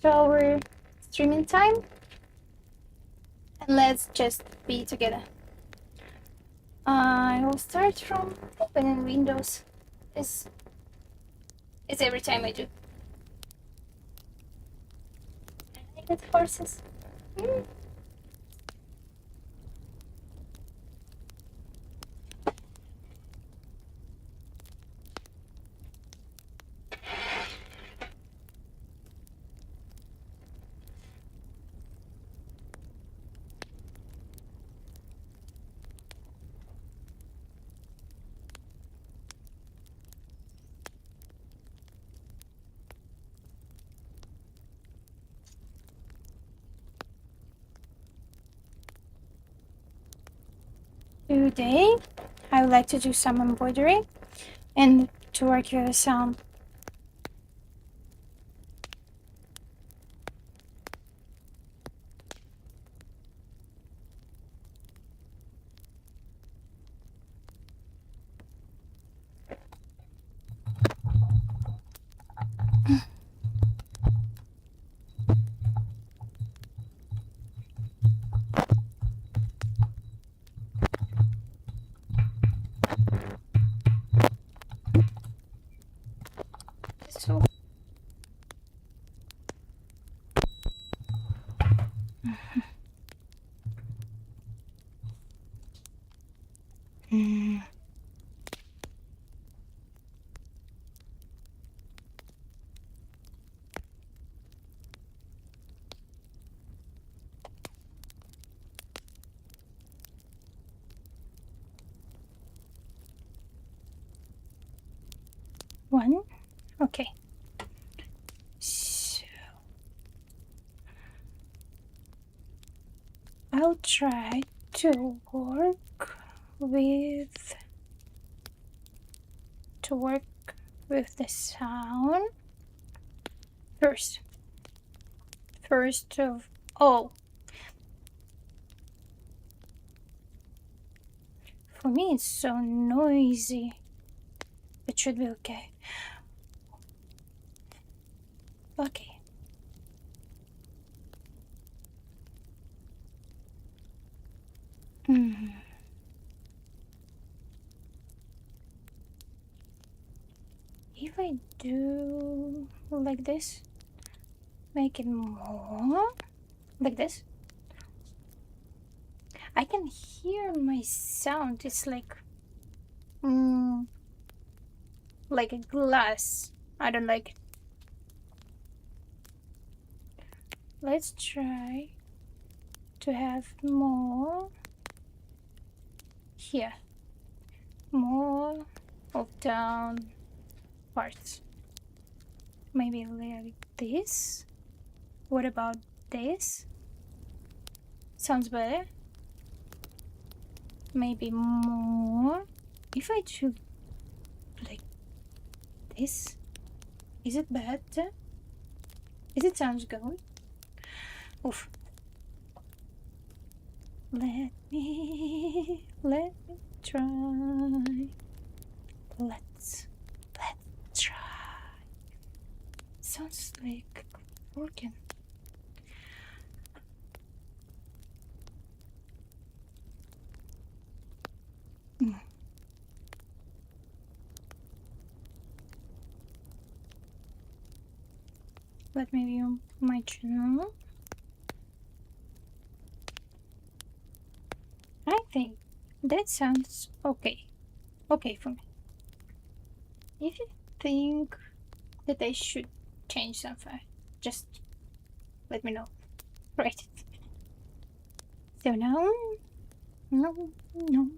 to our streaming time and let's just be together. I will start from opening Windows. It's every time I do. I got horses. Today, I would like to do some embroidery and to work with some so one. Okay. So I'll try to work with the sound first. First of all, for me it's so noisy. It should be okay. Okay. If I do like this, make it more like this, I can hear my sound. It's like a glass. I don't like it. Let's try to have more here, more of down parts. Maybe like this. What about this? Sounds better. Maybe more. If I do like this, is it better? Is it sounds good? Oof. Let me try. Let's try. Sounds like working. Let me view my channel. I think that sounds okay. Okay for me. If you think that I should change something, just let me know. Right. So now, no. Let me know.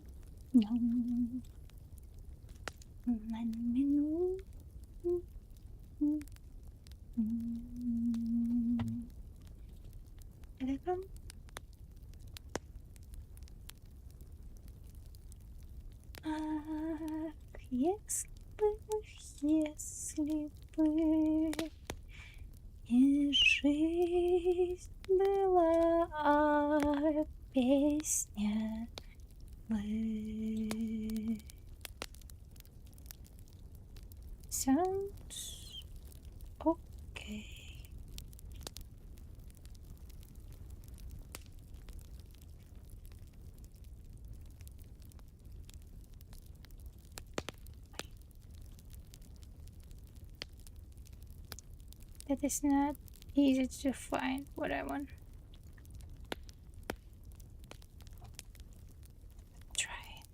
Telegram. Ах, если бы и жизнь была, а песня бы. Sounds okay. it is not easy to find what I want. Try it.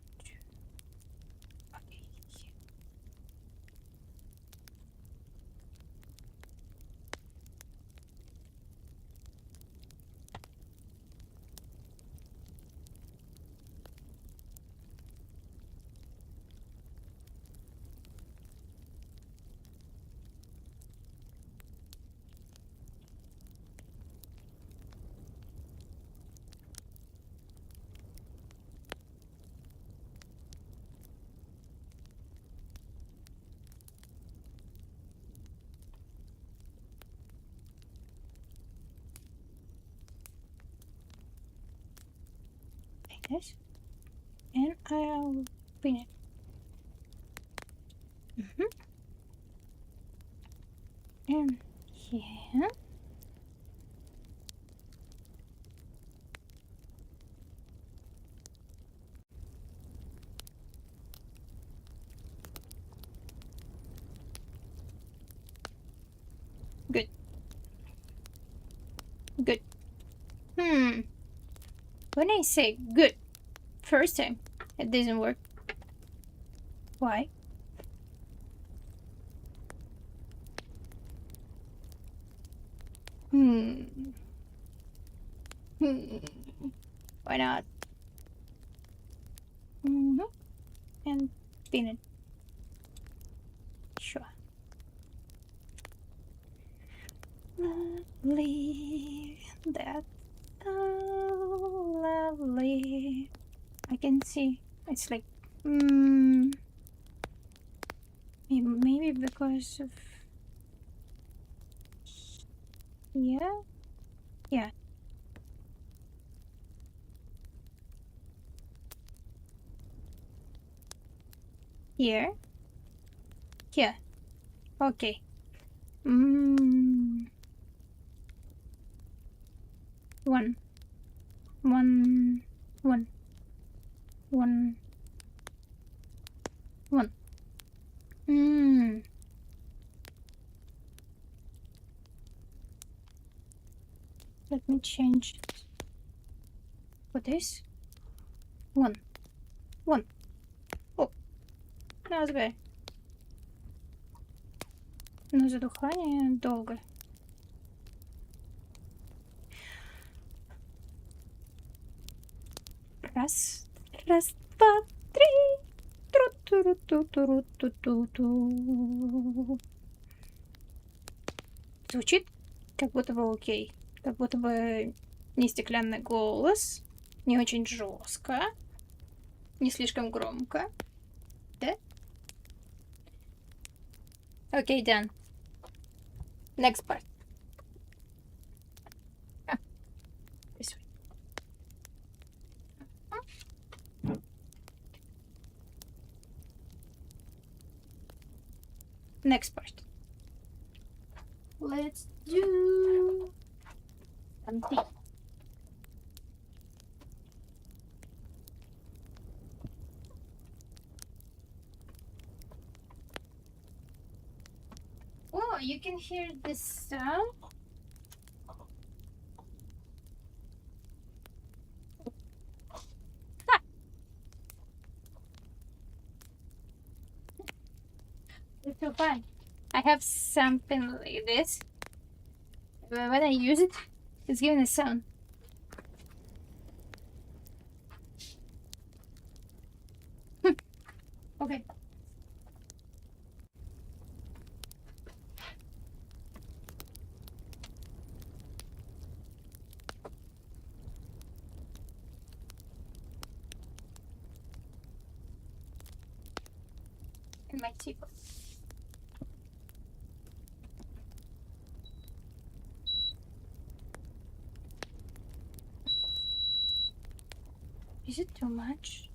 Okay. Like this. And I'll pin it. And here. Good. Good. When I say good, first time, it doesn't work. Why? Why not? And spin it. Sure. Lovely. That's so lovely. I can see. It's like, maybe because of, yeah, yeah. Here, here. Okay. One, one, one, one, one. Let me change it for this. One, one. О, назбе. Но задухание долго. Раз, раз, два, три. Тру-туру-ту-туру-ту-ту-ту. Звучит как будто бы окей. Как будто бы не стеклянный голос, не очень жестко, не слишком громко. Да? Окей, done. Next part. This way. Next part. Let's do something. Oh, you can hear the sound. It's so fun. I have something like this. But when I use it, it's giving a sound. Okay. And my teapot. Is it too much?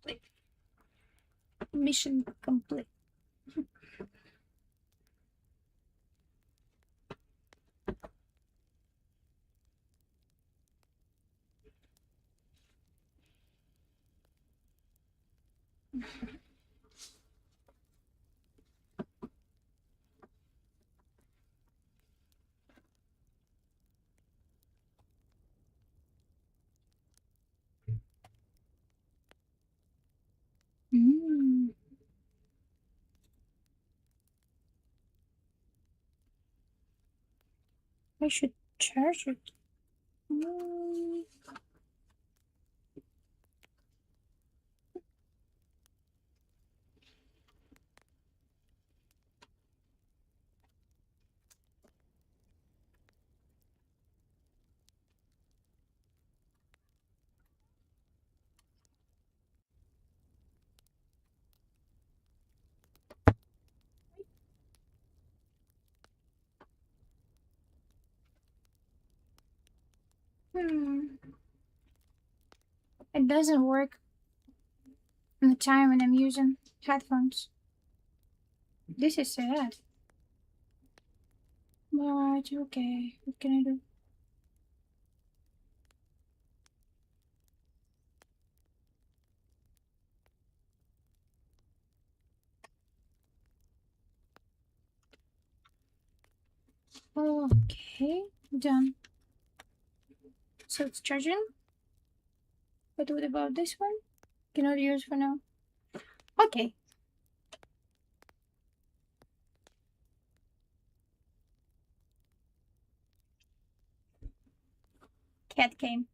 complete. Mission complete. I should charge it. It doesn't work in the time when I'm using headphones. This is sad. But okay, what can I do? Okay, done. So it's charging. But what about this one? Cannot use for now. Okay. Cat came.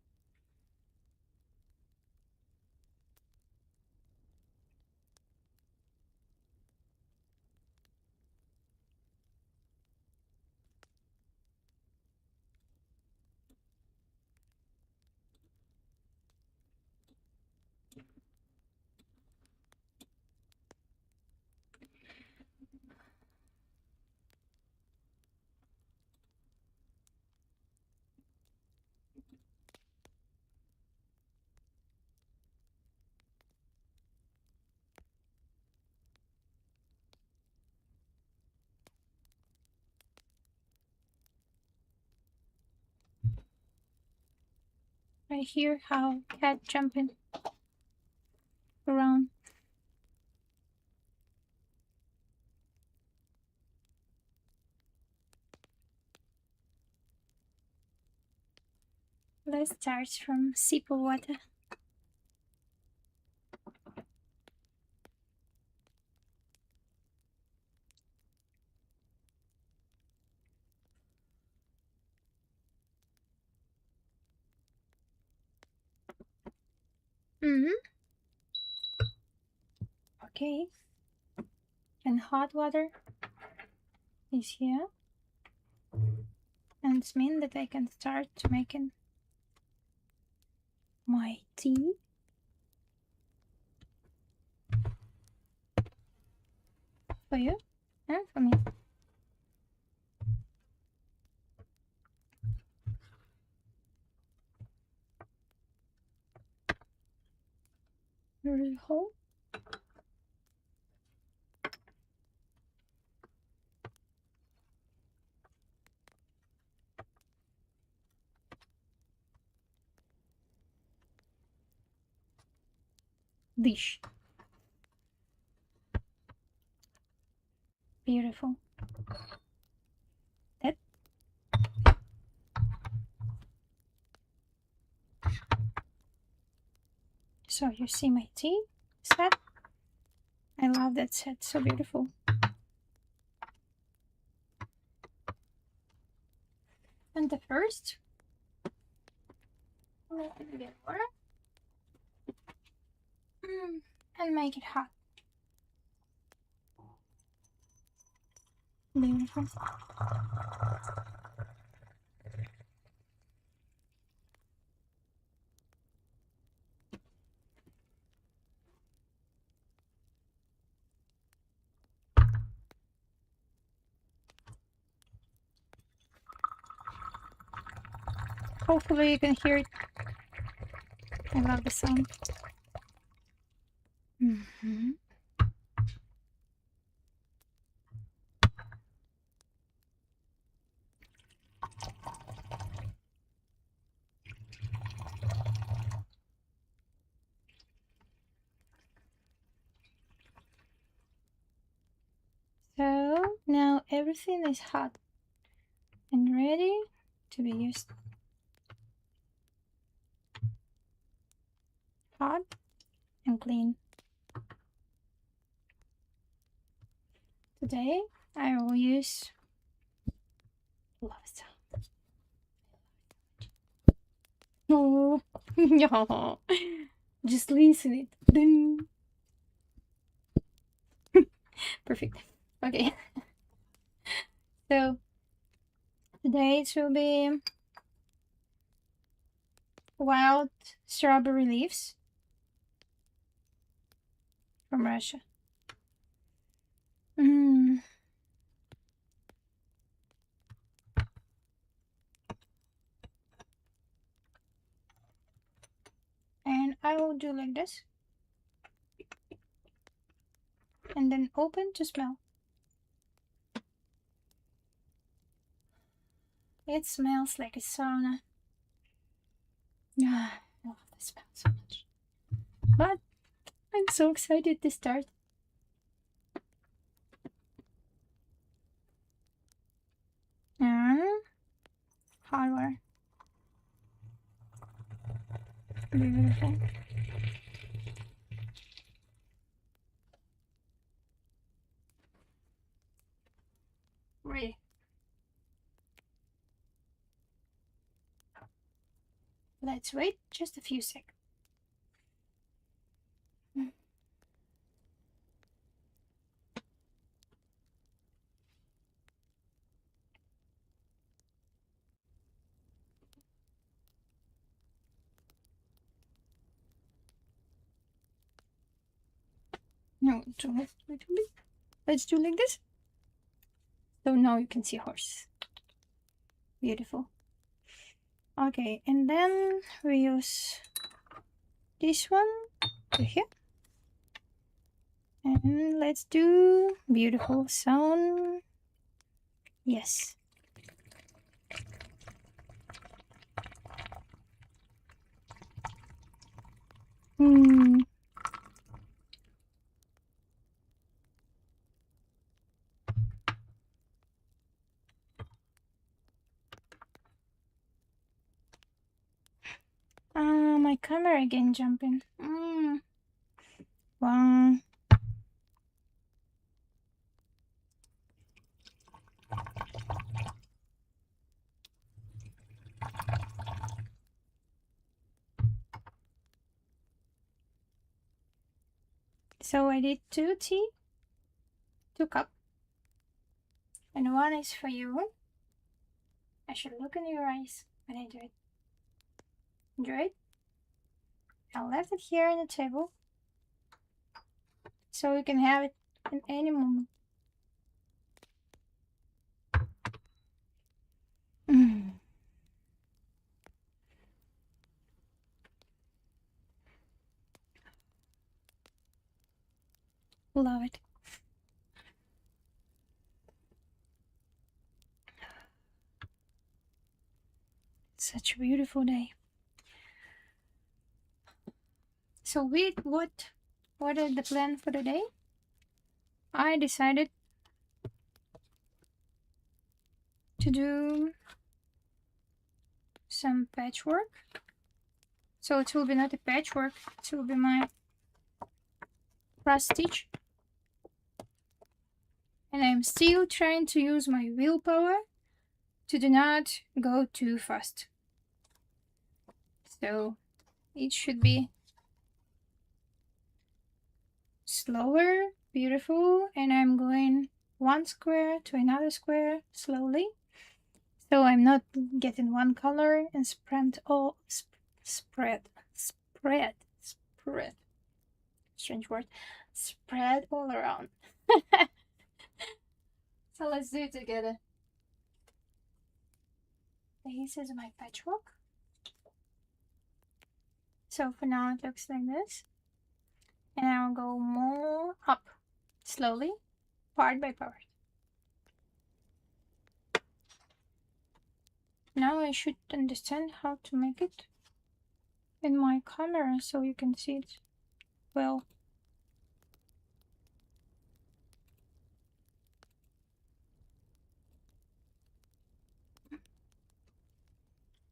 I hear how cat jumping around. Let's start from sip of water. Okay. And hot water is here. And it's mean that I can start making my tea. For you and for me. There is a hole. Dish. Beautiful. That. So you see my tea set. I love that set. So beautiful. And the first, let it get water and make it hot. Beautiful. Hopefully you can hear it. I love the sound. Mm-hmm. So now everything is hot and ready to be used. Hot and clean. Today I will use love. Oh, no. Just listen it. Ding. Perfect. Okay. So today it will be wild strawberry leaves from Russia. Mm. And I will do like this. And then open to smell. It smells like a sauna. Ah, I love the smell so much. But I'm so excited to start. And hardware. Beautiful. Ready. Let's wait just a few seconds. No, do it a little bit. Let's do like this. So now you can see horse. Beautiful. Okay, and then we use this one to here. And let's do beautiful sound. Yes. Hmm. My camera again jumping. Wow. So I did 2 tea, 2 cup, and one is for you. I should look in your eyes when I do it. Enjoy it. I left it here on the table, so you can have it in any moment. Love it. Such a beautiful day. So what is the plan for the day? I decided to do some patchwork. So it will be not a patchwork, it will be my cross stitch. And I'm still trying to use my willpower to do not go too fast. So it should be slower, beautiful, and I'm going one square to another square slowly. So I'm not getting one color and spread strange word, spread all around. So let's do it together. This is my patchwork. So for now it looks like this. And I'll go more up, slowly, part by part. Now I should understand how to make it in my camera so you can see it well.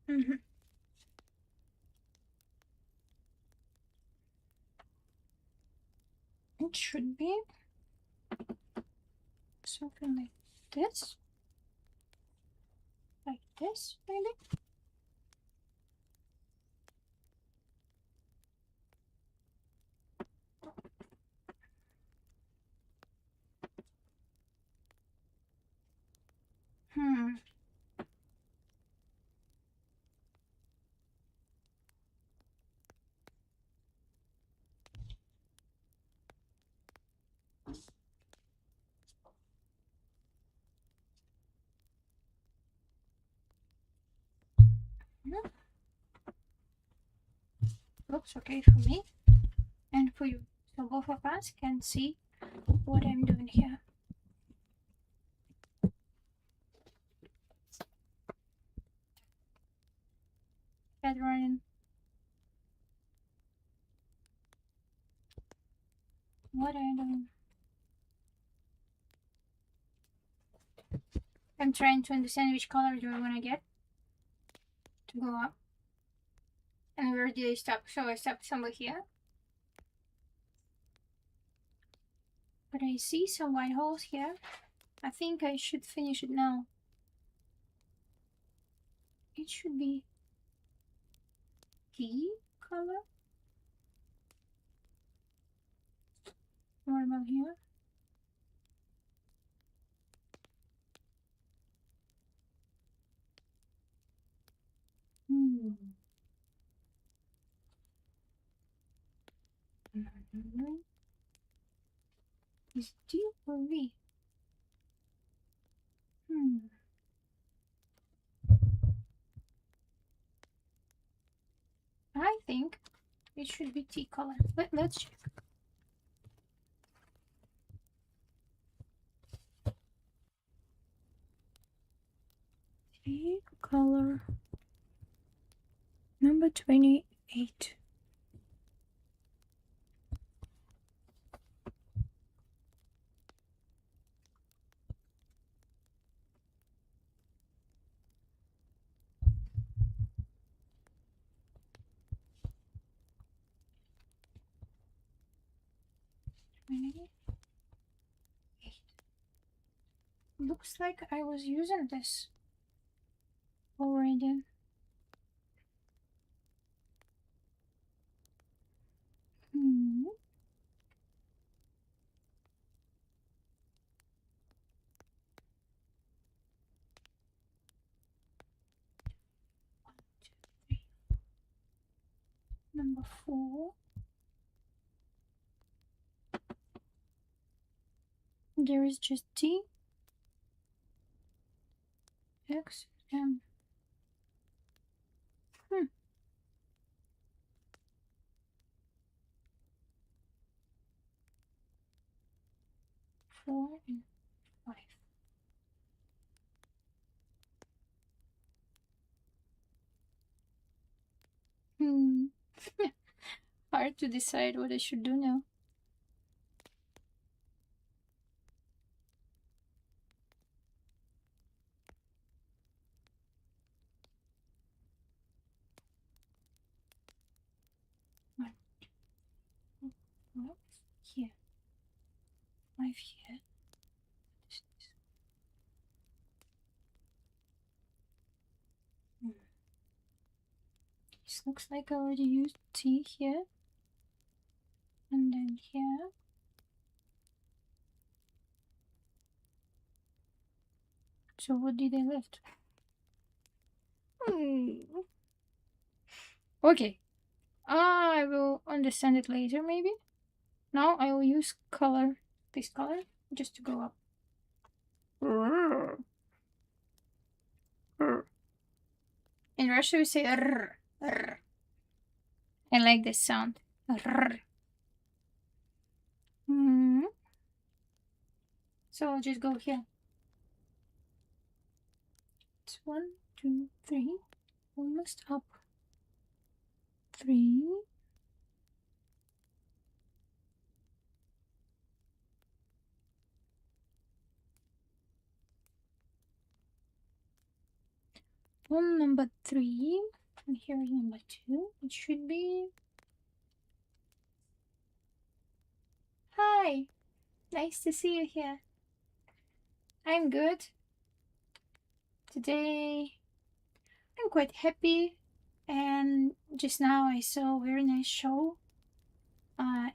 Mm-hmm. It should be something like this. Like this, maybe? Hmm. Looks okay for me and for you. So both of us can see what I'm doing here. Head running. What am I doing? I'm trying to understand which color do I want to get to go up. And where did I stop? So I stopped somewhere here. But I see some white holes here. I think I should finish it now. It should be tea color. What about here? Hmm. Is D or V? Hmm. I think it should be tea color. Let's check. Tea color number 28. Looks like I was using this already. Hmm. One, two, three. Number 4. There is just T, X, M. Hmm. 4 and 5. Hmm. Hard to decide what I should do now. One, two, four, here. 5 here. Hmm. This looks like I already used T here. And then here. So what did I left? Hmm. Okay. I will understand it later, maybe. Now I will use color, this color, just to go up. In Russia we say rrr, rrr. I like this sound. Rrr. So I'll just go here. It's 1, 2, 3. Almost up. 3. On number 3. And here's number 2. It should be. Hi. Nice to see you here. I'm good. Today I'm quite happy, and just now I saw a very nice show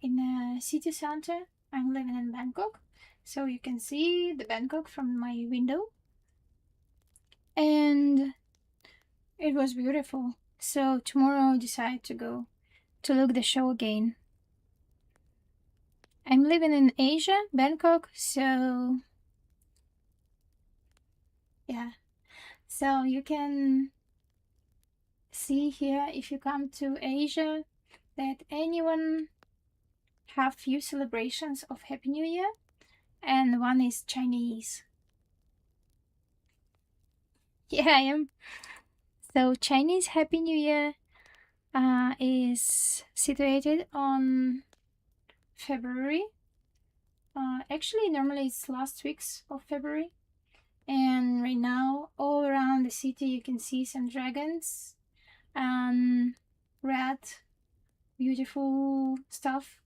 in a city center. I'm living in Bangkok, so you can see the Bangkok from my window, and it was beautiful. So tomorrow I decide to go to look the show again. I'm living in Asia, Bangkok, so yeah. So you can see here, if you come to Asia, that anyone have few celebrations of Happy New Year, and one is Chinese. Yeah, I am. So Chinese Happy New Year is situated on February. Actually, normally it's last weeks of February. And right now, all around the city, you can see some dragons and red, beautiful stuff.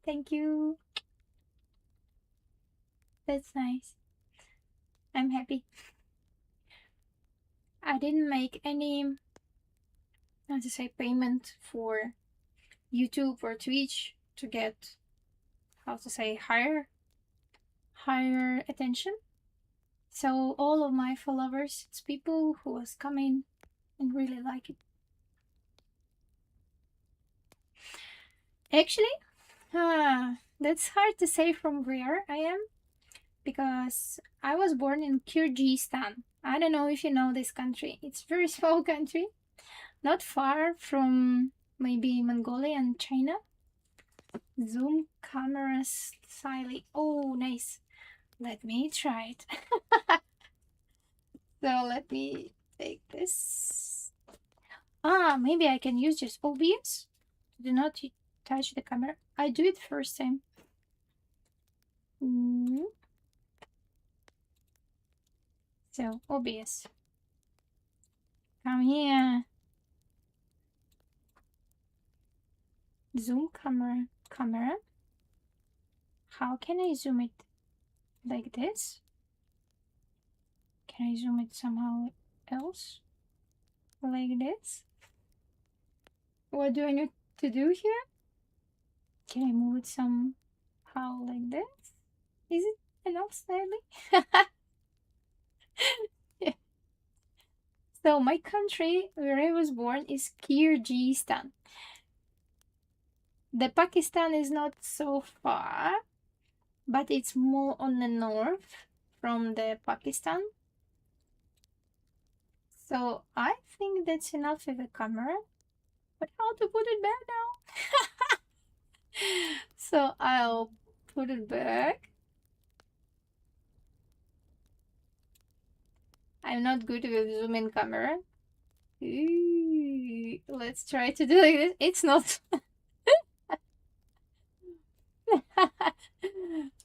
Thank you. That's nice. I'm happy. I didn't make any, how to say, payment for YouTube or Twitch to get, how to say, higher attention. So all of my followers, it's people who was coming and really like it. Actually, that's hard to say from where I am, because I was born in Kyrgyzstan. I don't know if you know this country. It's a very small country, not far from maybe Mongolia and China. Zoom camera slightly. Oh, nice. Let me try it. So let me take this. Maybe I can use just OBS. Do not touch the camera. I do it first time. So OBS. Come here. Zoom camera. How can I zoom it? Like this? Can I zoom it somehow else? Like this? What do I need to do here? Can I move it somehow like this? Is it enough slightly? Yeah. So my country where I was born is Kyrgyzstan. The Pakistan is not so far, but it's more on the north from the Pakistan. So I think that's enough with the camera. But how to put it back now? So I'll put it back. I'm not good with zoom in camera. Ooh, let's try to do like this. It's not.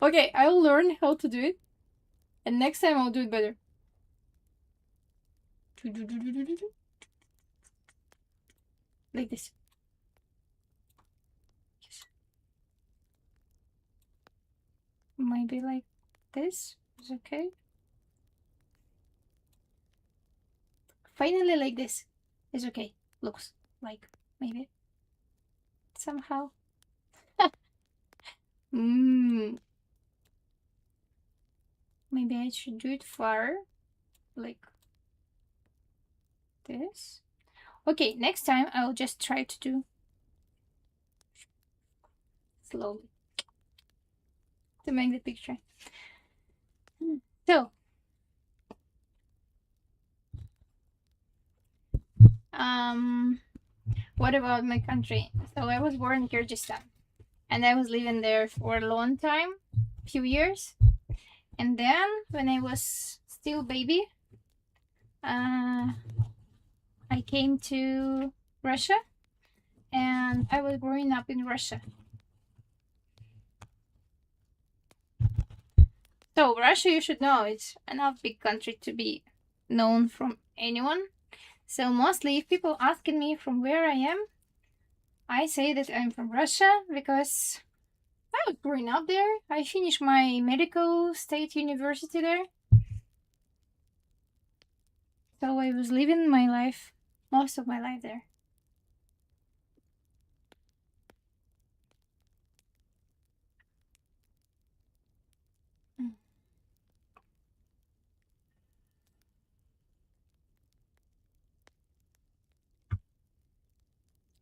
Okay, I'll learn how to do it, and next time I'll do it better. Like this. Yes. Maybe like this is okay. Finally, like this is okay. Looks like maybe somehow. Maybe I should do it far, like this. Okay, next time I'll just try to do slowly to make the picture. So, what about my country? So I was born in Kyrgyzstan, and I was living there for a long time, few years. And then when I was still baby, uh, I came to Russia, and I was growing up in Russia. So Russia, you should know, it's enough big country to be known from anyone. So mostly, if people asking me from where I am, I say that I'm from Russia because I was growing up there. I finished my medical state university there. So I was living my life, most of my life there. Mm.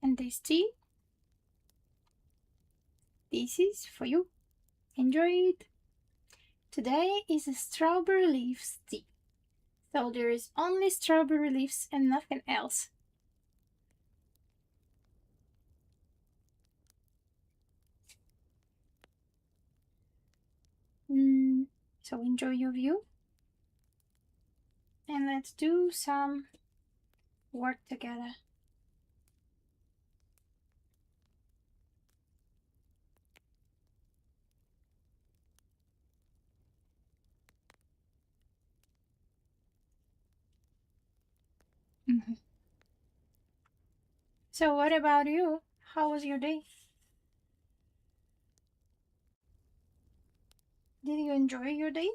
And this tea, this is for you. Enjoy it. Today is a strawberry leaves tea. So there is only strawberry leaves and nothing else. Mm, so enjoy your view, and let's do some work together. Mhm. So what about you? How was your day? Did you enjoy your day?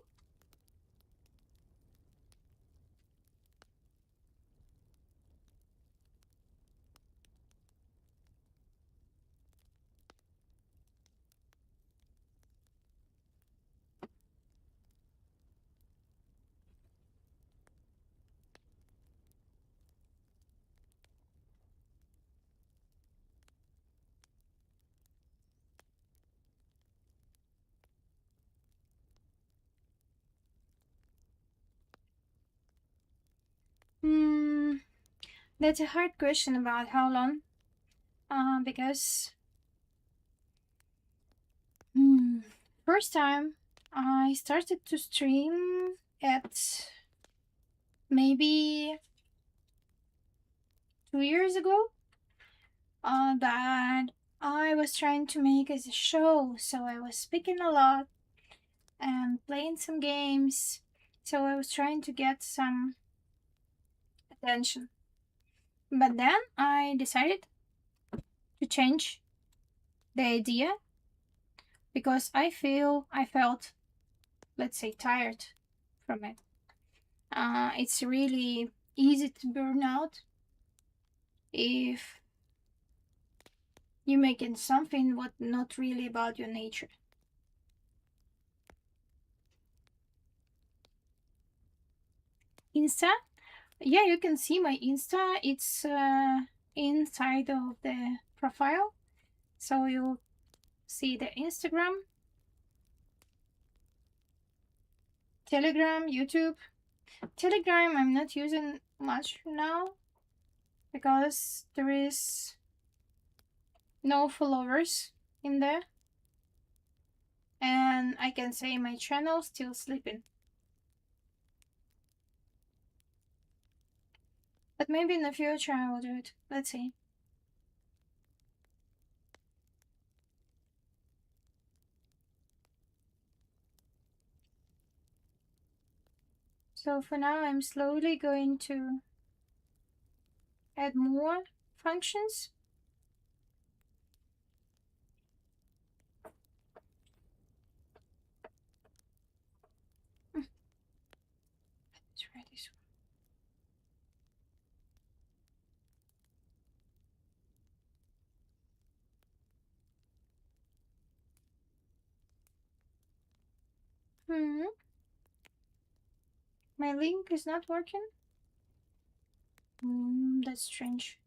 Hmm, that's a hard question about how long. Because hmm, first time I started to stream at maybe 2 years ago. That I was trying to make as a show, so I was speaking a lot and playing some games. So I was trying to get some attention. But then I decided to change the idea because I felt, let's say, tired from it. It's really easy to burn out if you're making something what not really about your nature. Insta, yeah, you can see my Insta. It's inside of the profile, so you'll see the Instagram, Telegram, YouTube. Telegram I'm not using much now because there is no followers in there, and I can say my channel still sleeping. But maybe in the future I will do it. Let's see. So for now I'm slowly going to add more functions. Let's try this one. My link is not working. That's strange.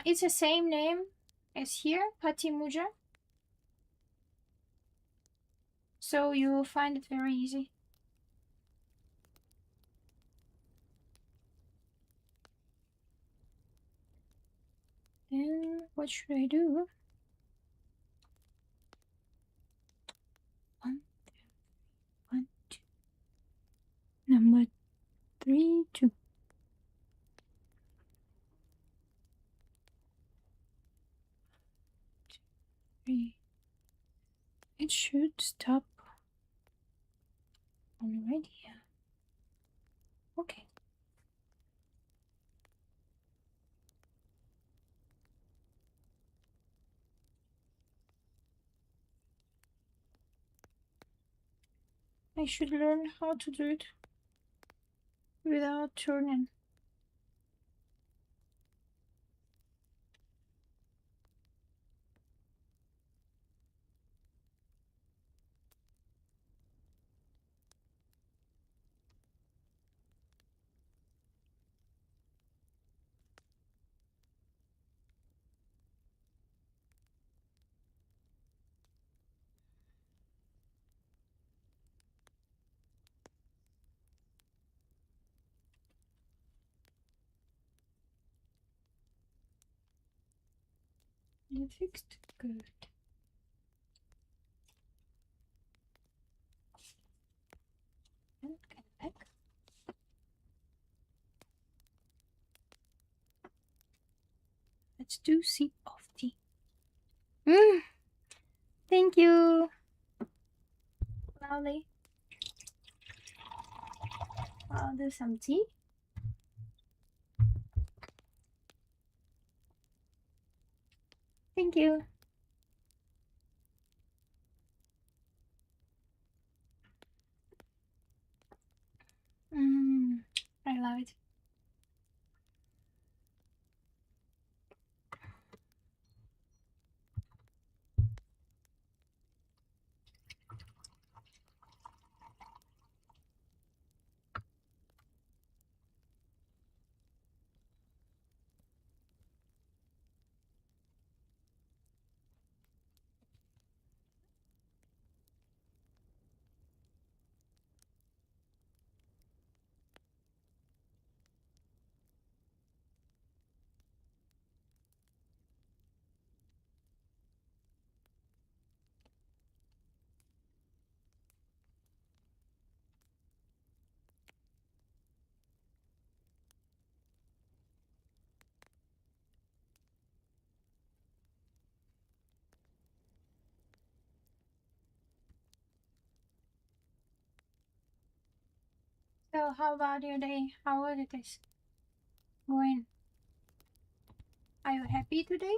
It's the same name as here, Patimuja. So you'll find it very easy. Then what should I do? One, one, two. Number 3, 2. 3. It should stop already. Okay. I should learn how to do it without turning. You fixed? Good. And get back. Let's do sip of tea. Thank you. Lovely. I'll do some tea. Thank you. I love it. So how about your day? How was it is going? Are you happy today?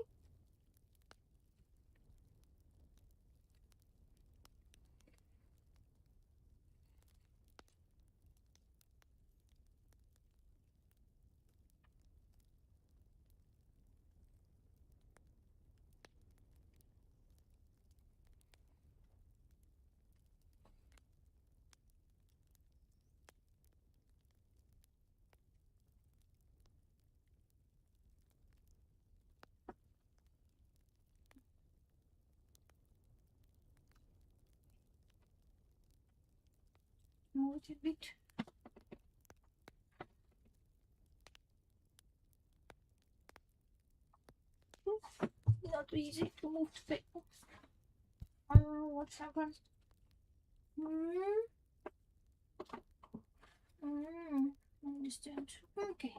Move it a bit. Not easy to move the paper. I don't know what's happened. Understand. Okay.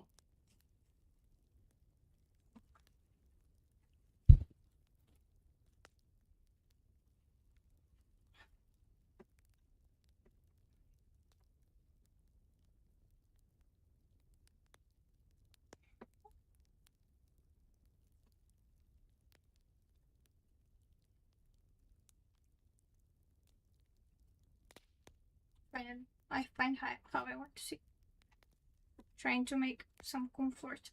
I find how I want to see. Trying to make some comfort.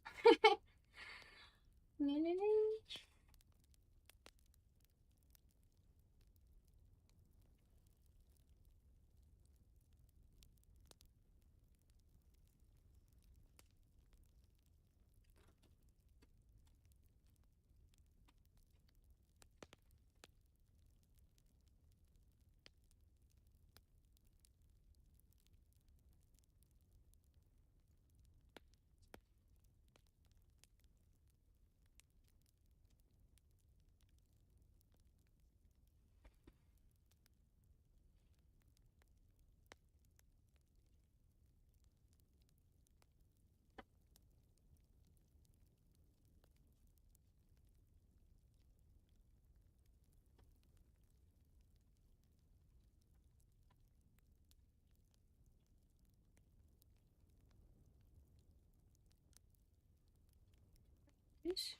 use.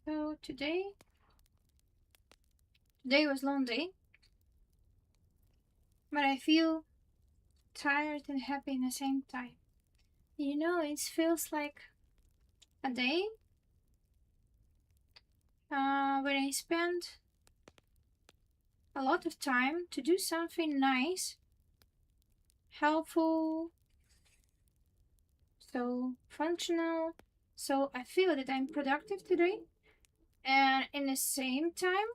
So today was long day, but I feel tired and happy in the same time. It feels like a day when I spend a lot of time to do something nice, helpful, so functional. So I feel that I'm productive today, and in the same time,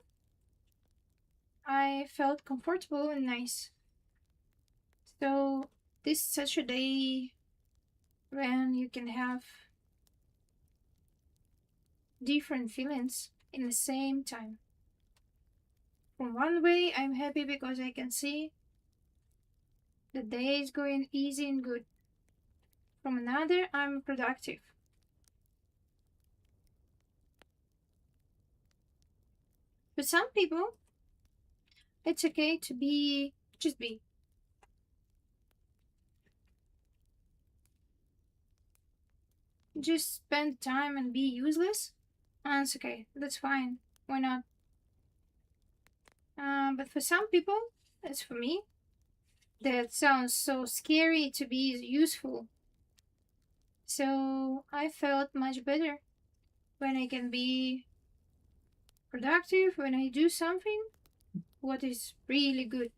I felt comfortable and nice. So this is such a day when you can have different feelings in the same time. From one way, I'm happy because I can see the day is going easy and good. From another, I'm productive. For some people, it's okay to just be. Just spend time and be useless. And it's okay, that's fine. Why not? But for some people, as for me, that sounds so scary to be useful. So I felt much better when I can be productive, when I do something what is really good.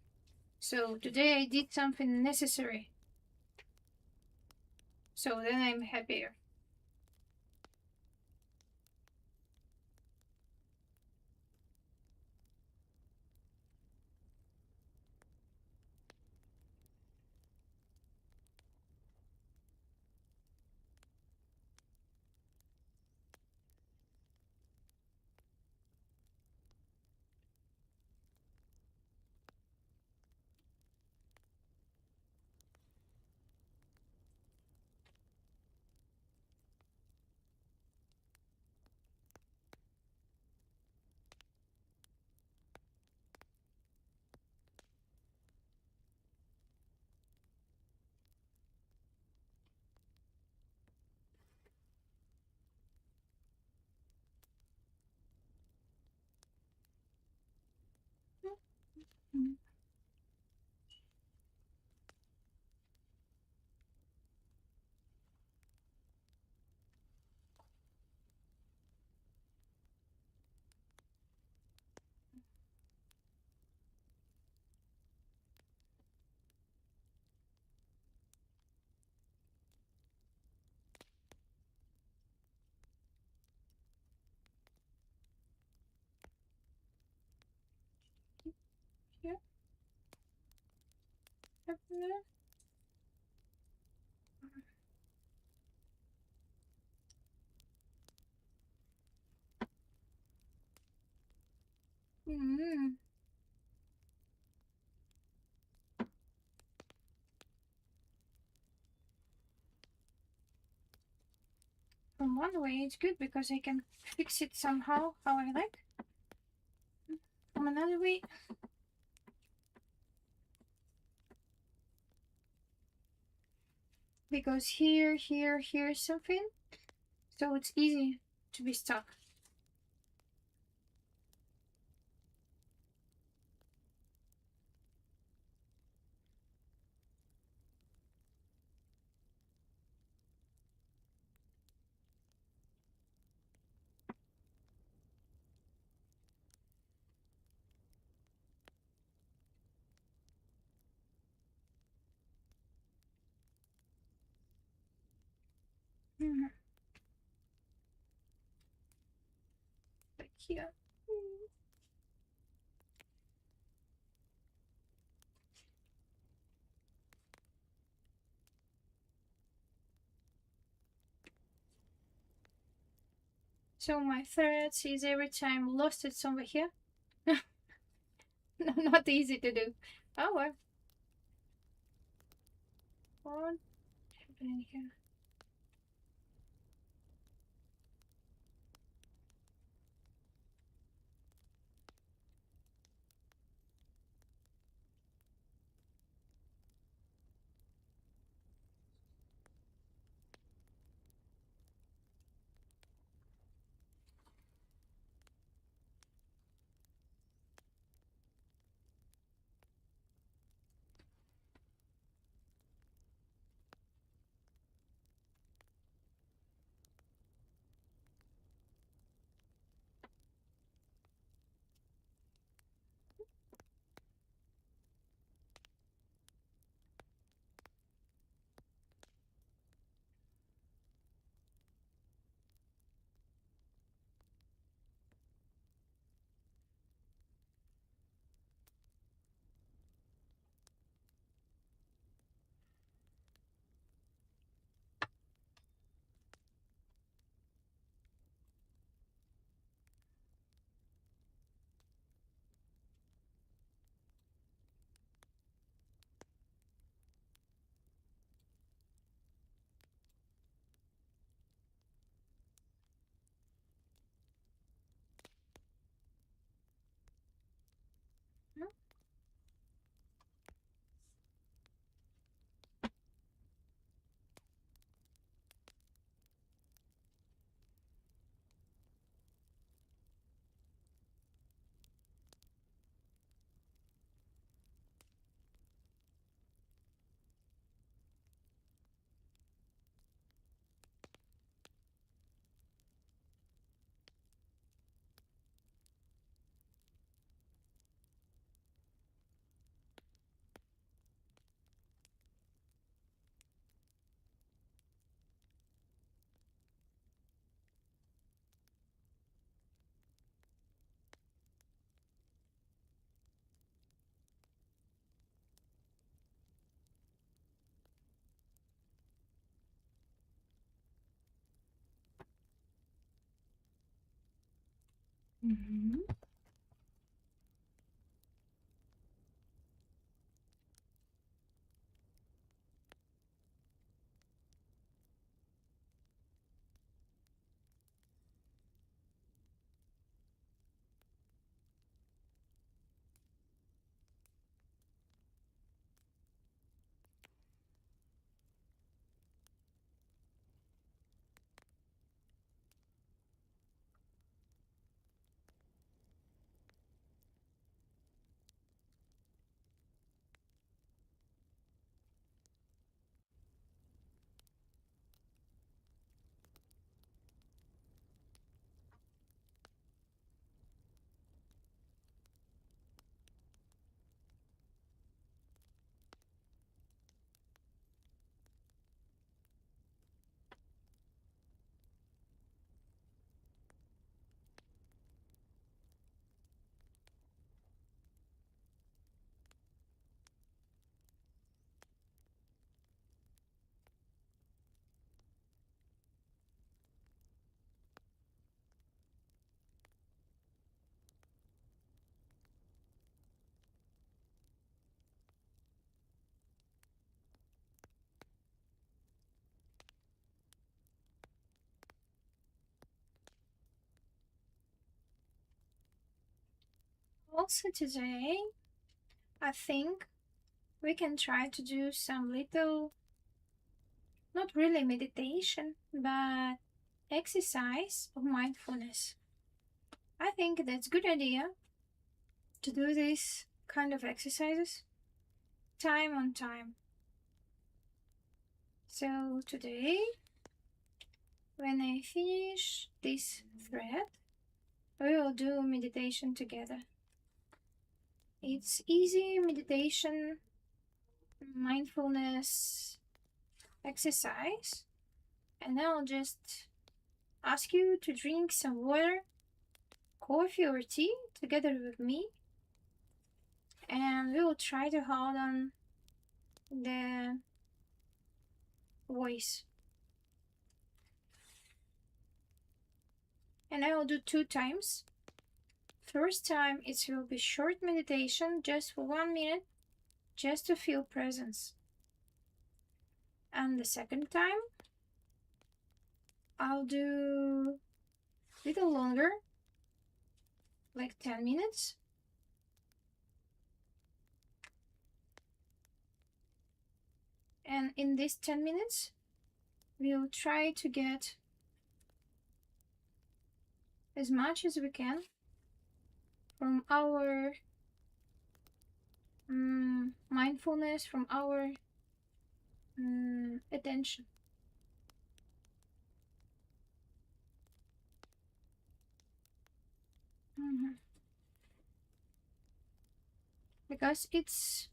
So today I did something necessary. So then I'm happier. Yeah. Mm. From one way, it's good because I can fix it somehow how I like. From another way, because here's something, so it's easy to be stuck. Mm. Like here. Mm. So my threads is every time lost it somewhere here. Not easy to do. Oh well. What happening here? Mm-hmm. also today, I think we can try to do some little, not really meditation, but exercise of mindfulness. I think that's a good idea to do this kind of exercises time on time. So today, when I finish this thread, we will do meditation together. It's easy meditation, mindfulness exercise, and I'll just ask you to drink some water, coffee, or tea together with me, and we will try to hold on the voice. And I will do 2 times. First time it will be short meditation just for 1 minute, just to feel presence. And the second time I'll do a little longer, like 10 minutes. And in these 10 minutes, we'll try to get as much as we can from our mindfulness, from our attention. Because it's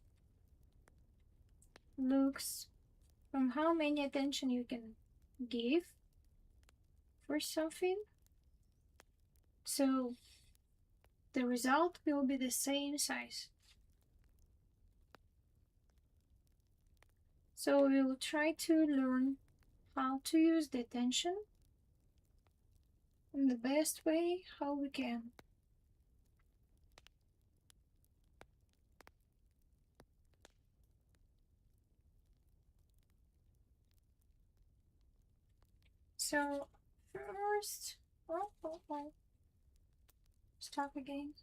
looks from how many attention you can give for something, so the result will be the same size. So we will try to learn how to use the attention in the best way how we can. So first, stop again.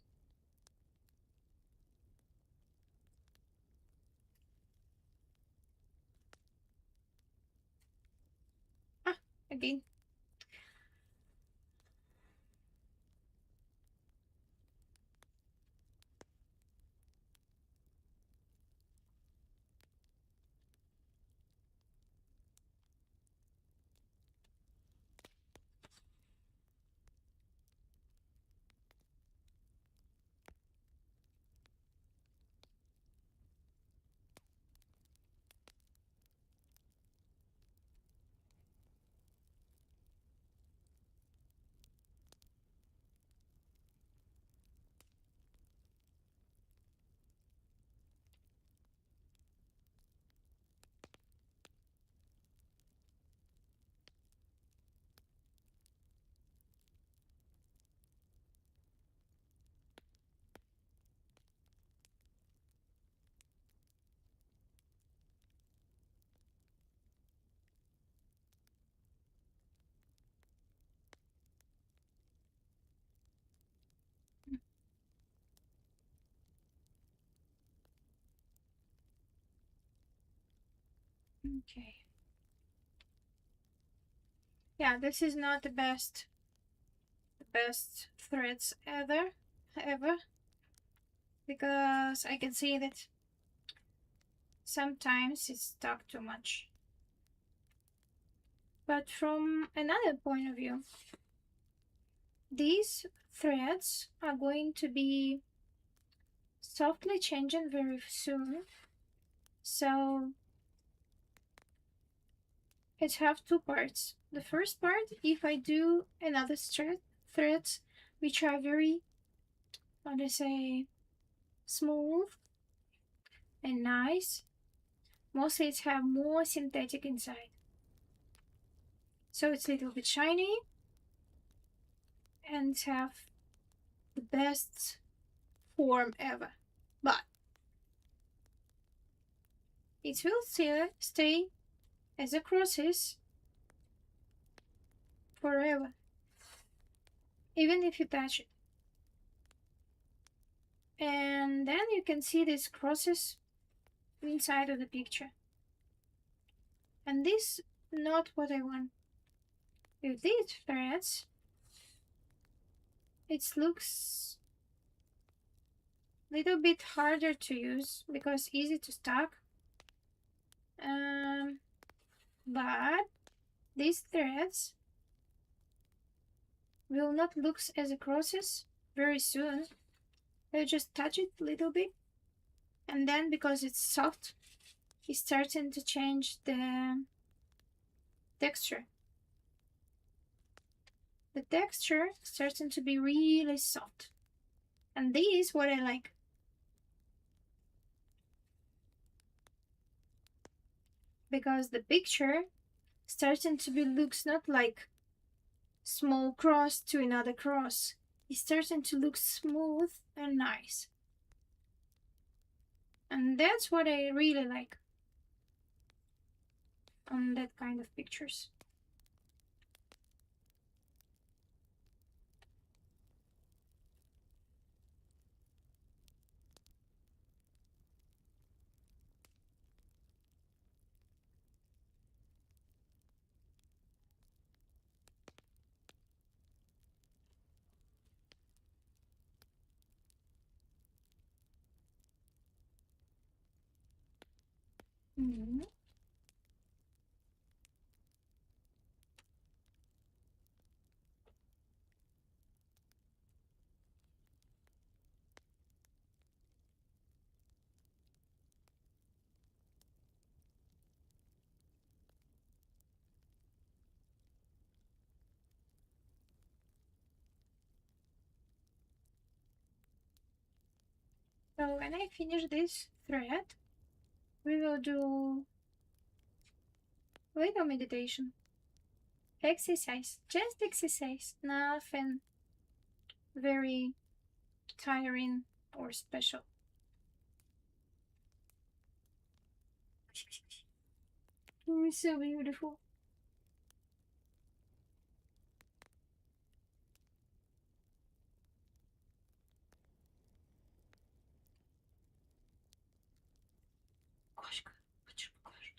Again. Okay. Yeah, this is not the best threads ever, because I can see that sometimes it's stuck too much. But from another point of view, these threads are going to be softly changing very soon. So it have 2 parts. The first part, if I do another threads which are very, how do I say, smooth and nice, mostly it have more synthetic inside. So it's a little bit shiny and have the best form ever. But it will still stay as a crosses forever, even if you touch it. And then you can see these crosses inside of the picture. And this not what I want. With these threads, it looks a little bit harder to use because easy to stack. But these threads will not look as crosses very soon. I just touch it a little bit, and then because it's soft, it's starting to change the texture. The texture is starting to be really soft, and this is what I like. Because the picture starting to be looks not like small cross to another cross. It's starting to look smooth and nice. And that's what I really like on that kind of pictures. Mm-hmm. So when I finish this thread, we will do little meditation. Exercise, just exercise, nothing very tiring or special. Oh, so beautiful. Кошка, хочу покажу.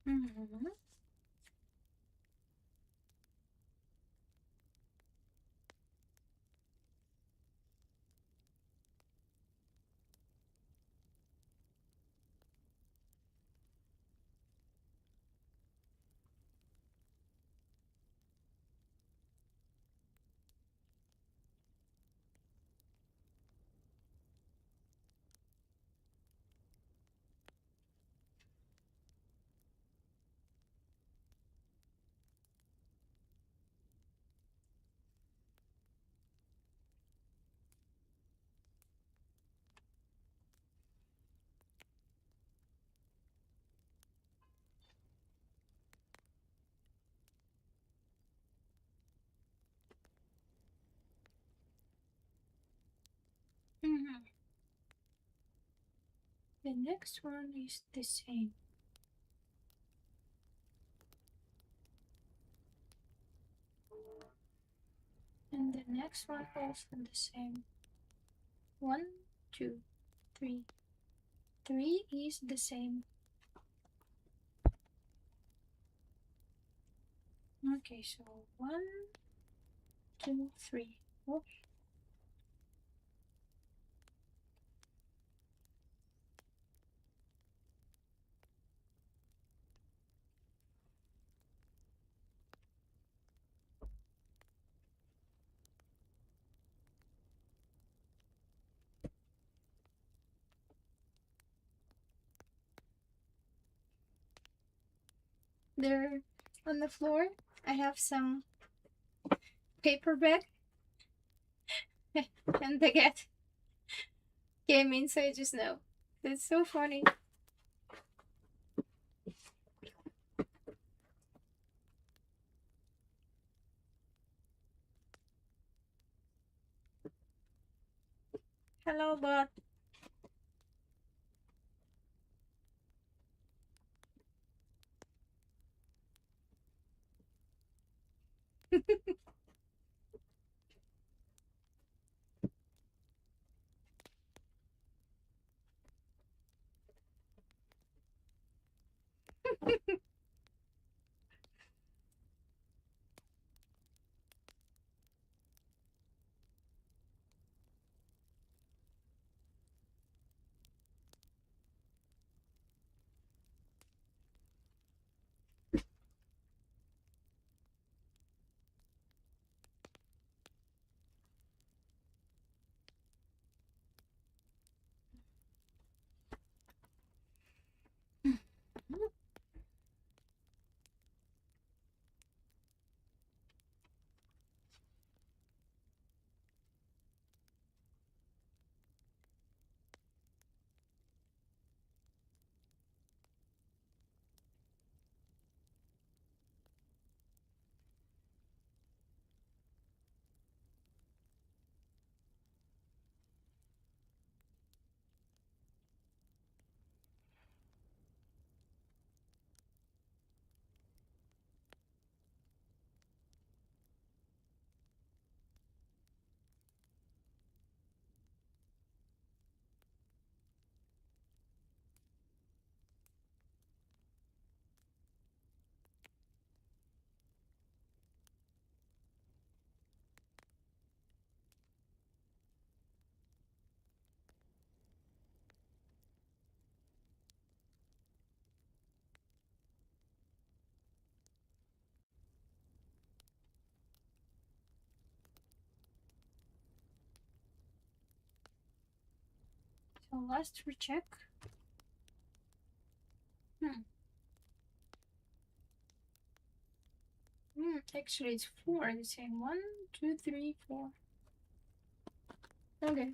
Mm-hmm. Mhm. The next one is the same. And the next one also the same. 1, 2, 3. 3 is the same. Okay, so 1, 2, 3. Oh. There on the floor, I have some paper bag, and the cat came inside just now. That's so funny. Hello, bot. So last recheck. Hmm. Actually, it's 4 the same. 1, 2, 3, 4. Okay.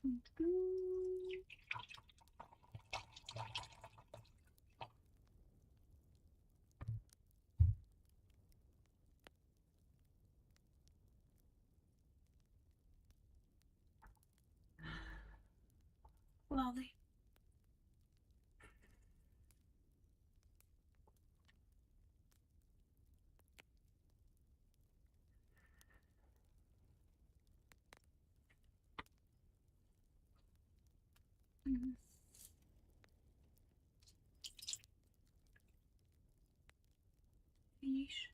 Lovely. Finish.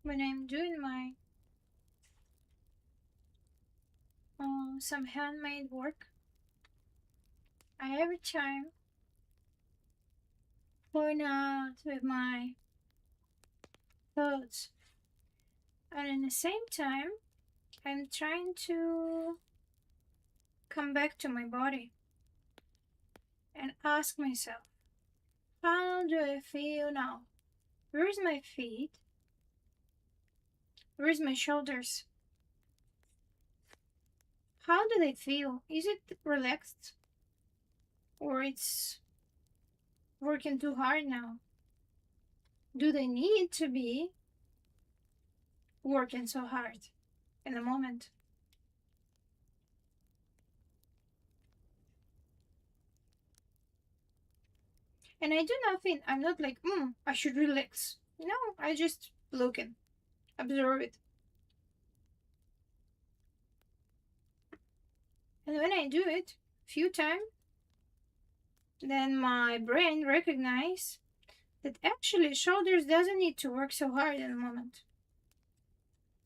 When I'm doing my some handmade work, I every time point out with my thoughts, and at the same time, I'm trying to come back to my body and ask myself, how do I feel now? Where's my feet? Where's my shoulders? How do they feel? Is it relaxed? Or it's working too hard now? Do they need to be working so hard in the moment? And I do nothing. I'm not like, I should relax. No, I just looking, observe it. And when I do it few times, then my brain recognize that actually shoulders doesn't need to work so hard in the moment.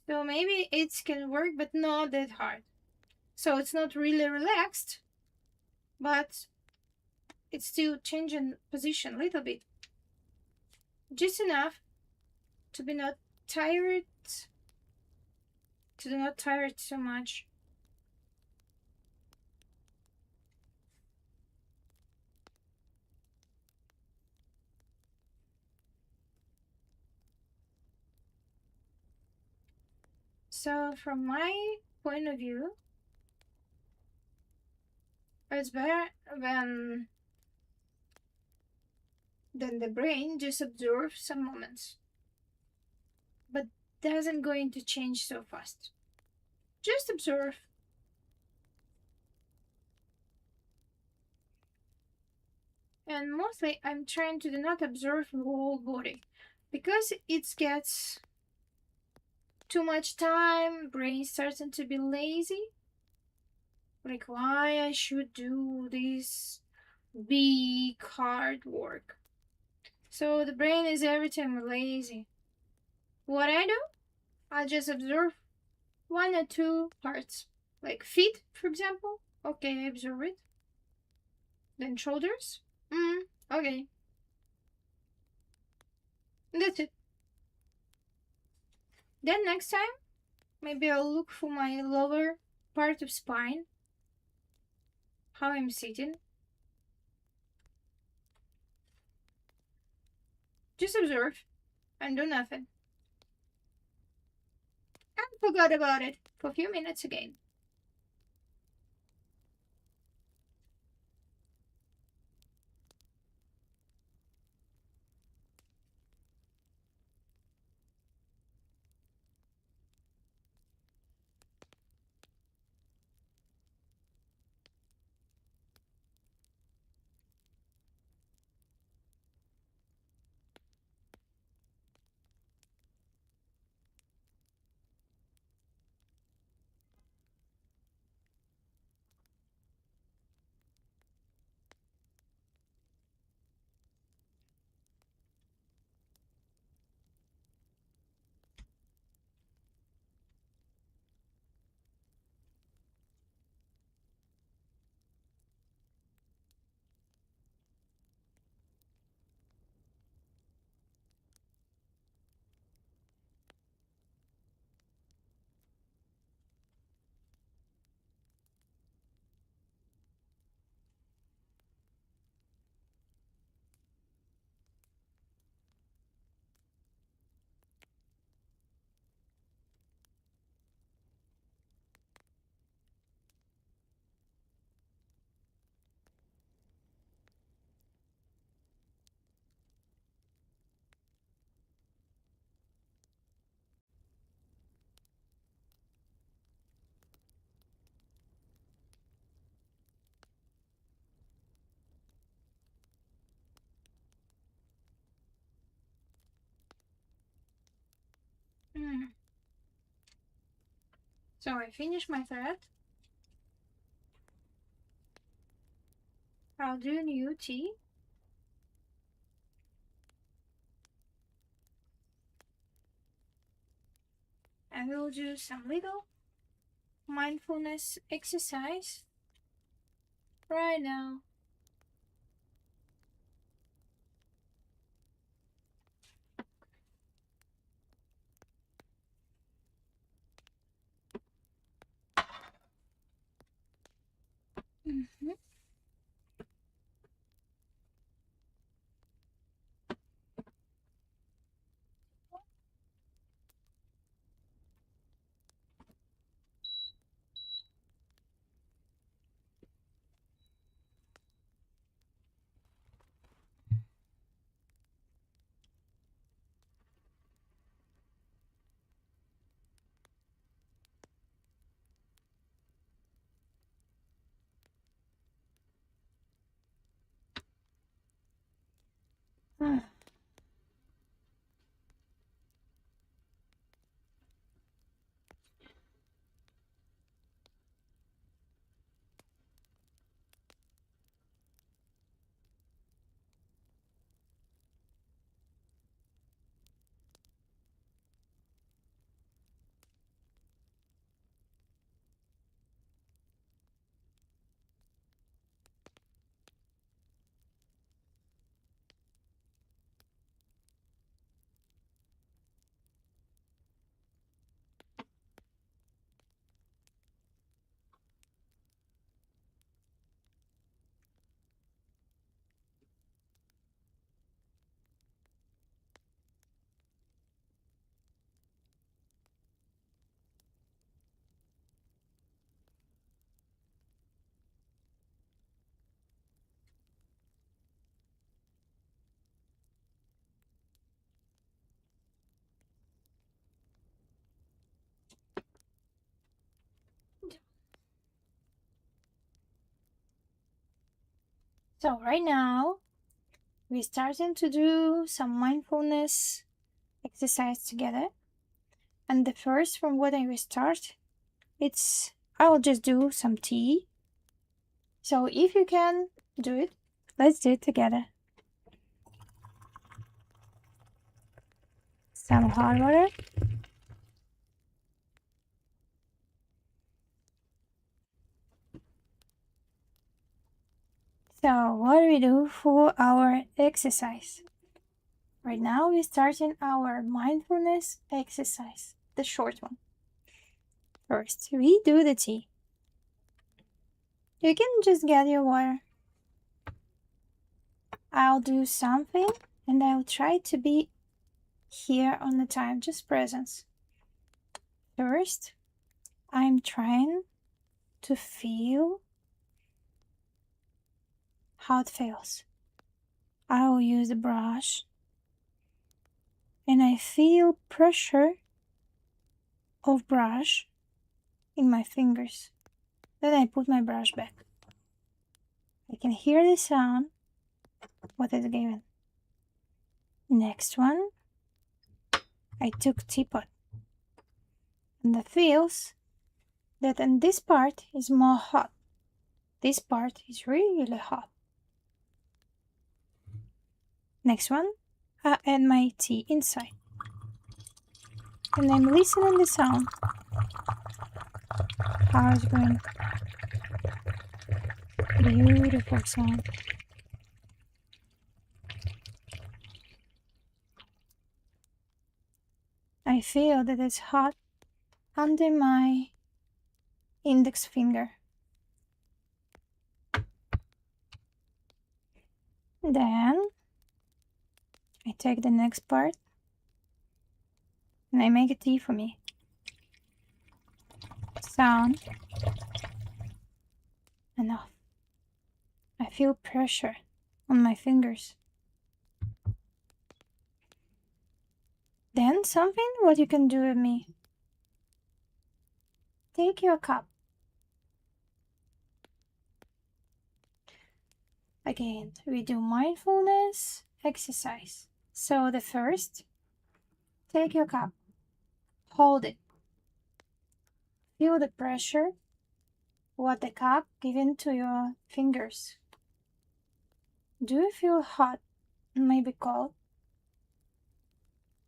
So maybe it can work, but not that hard. So it's not really relaxed, but it's still changing position a little bit. Just enough to be not tired, to not tired so much. So from my point of view, it's better than the brain just absorbs some moments, but doesn't going to change so fast. Just observe. And mostly I'm trying to do not observe the whole body because it gets too much time, brain starting to be lazy. Like why I should do this big hard work. So the brain is every time lazy. What I do? I just observe one or two parts. Like feet, for example. Okay, I observe it. Then shoulders. Okay. That's it. Then next time, maybe I'll look for my lower part of spine, how I'm sitting. Just observe and do nothing. And forgot about it for a few minutes again. Mm. So I finished my thread. I'll do a new T. I will do some little mindfulness exercise right now. Mm-hmm. So right now, we're starting to do some mindfulness exercise together. And the first from what I will start, I'll just do some tea. So if you can do it, let's do it together. Some hot water. So what do we do for our exercise? Right now we're starting our mindfulness exercise, the short one. First, we do the tea. You can just get your water. I'll do something and I'll try to be here on the time, just presence. First, I'm trying to feel how it feels. I will use the brush and I feel pressure of brush in my fingers. Then I put my brush back. I can hear the sound, what is given. Next one, I took teapot. And the feels that in this part is more hot. This part is really hot. Next one, I add my tea inside. And I'm listening the sound. How it's going. Beautiful sound. I feel that it's hot under my index finger. Then I take the next part and I make a tea for me. Sound. Enough. I feel pressure on my fingers. Then something what you can do with me. Take your cup. Again, we do mindfulness exercise. So the first, take your cup. Hold it. Feel the pressure what the cup given to your fingers. Do you feel hot, maybe cold?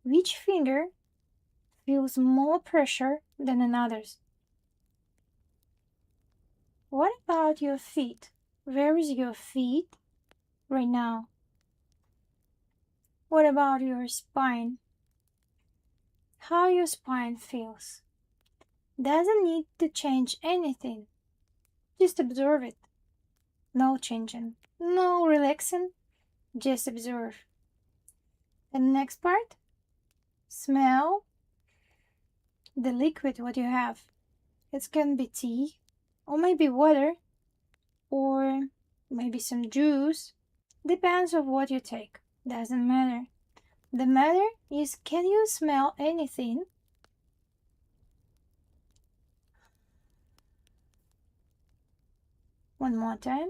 Which finger feels more pressure than another's? What about your feet? Where is your feet right now? What about your spine? How your spine feels? Doesn't need to change anything. Just observe it. No changing, no relaxing, just observe. And next part, smell the liquid what you have. It can be tea, or maybe water, or maybe some juice. Depends on what you take. Doesn't matter. The matter is, can you smell anything? One more time.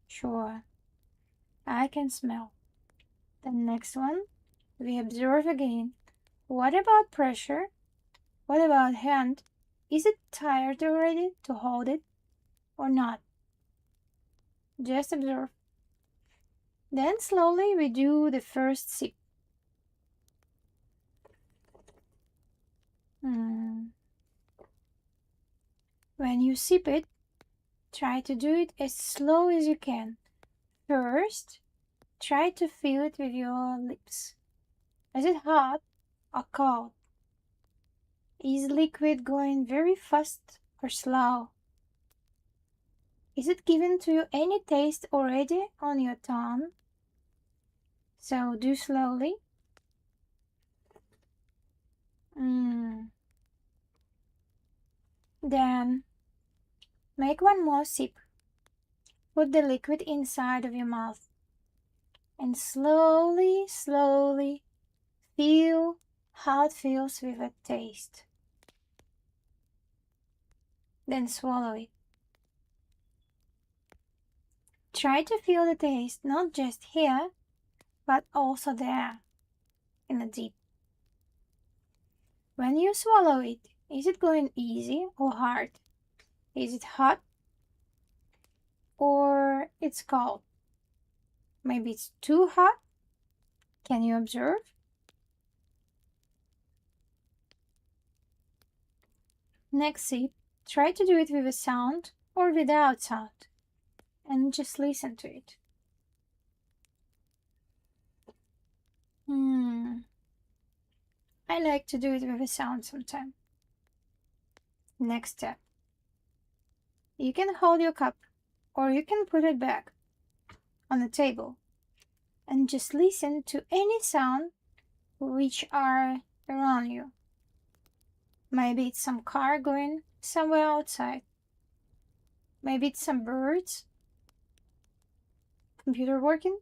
Sure, I can smell. The next one, we observe again. What about pressure? What about hand? Is it tired already to hold it or not? Just observe. Then slowly we do the first sip. When you sip it, try to do it as slow as you can. First, try to feel it with your lips. Is it hot or cold? Is liquid going very fast or slow? Is it given to you any taste already on your tongue? So do slowly. Then make one more sip. Put the liquid inside of your mouth and slowly, slowly feel how it feels with a taste. Then swallow it. Try to feel the taste not just here, but also there, in the deep. When you swallow it, is it going easy or hard? Is it hot or it's cold? Maybe it's too hot? Can you observe? Next sip, try to do it with a sound or without sound. and just listen to it. I like to do it with a sound sometimes. Next step. You can hold your cup or you can put it back on the table and just listen to any sound which are around you. Maybe it's some car going somewhere outside. Maybe it's some birds. Computer working.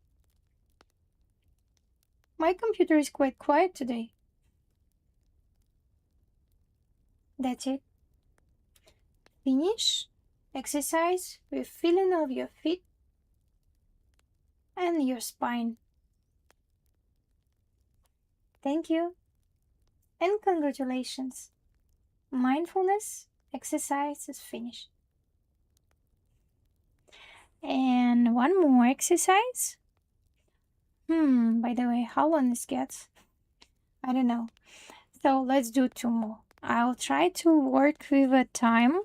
My computer is quite quiet today. That's it. Finish exercise with feeling of your feet and your spine. Thank you and congratulations. Mindfulness exercise is finished. And one more exercise. By the way, how long this gets? I don't know. So let's do two more. I'll try to work with a time.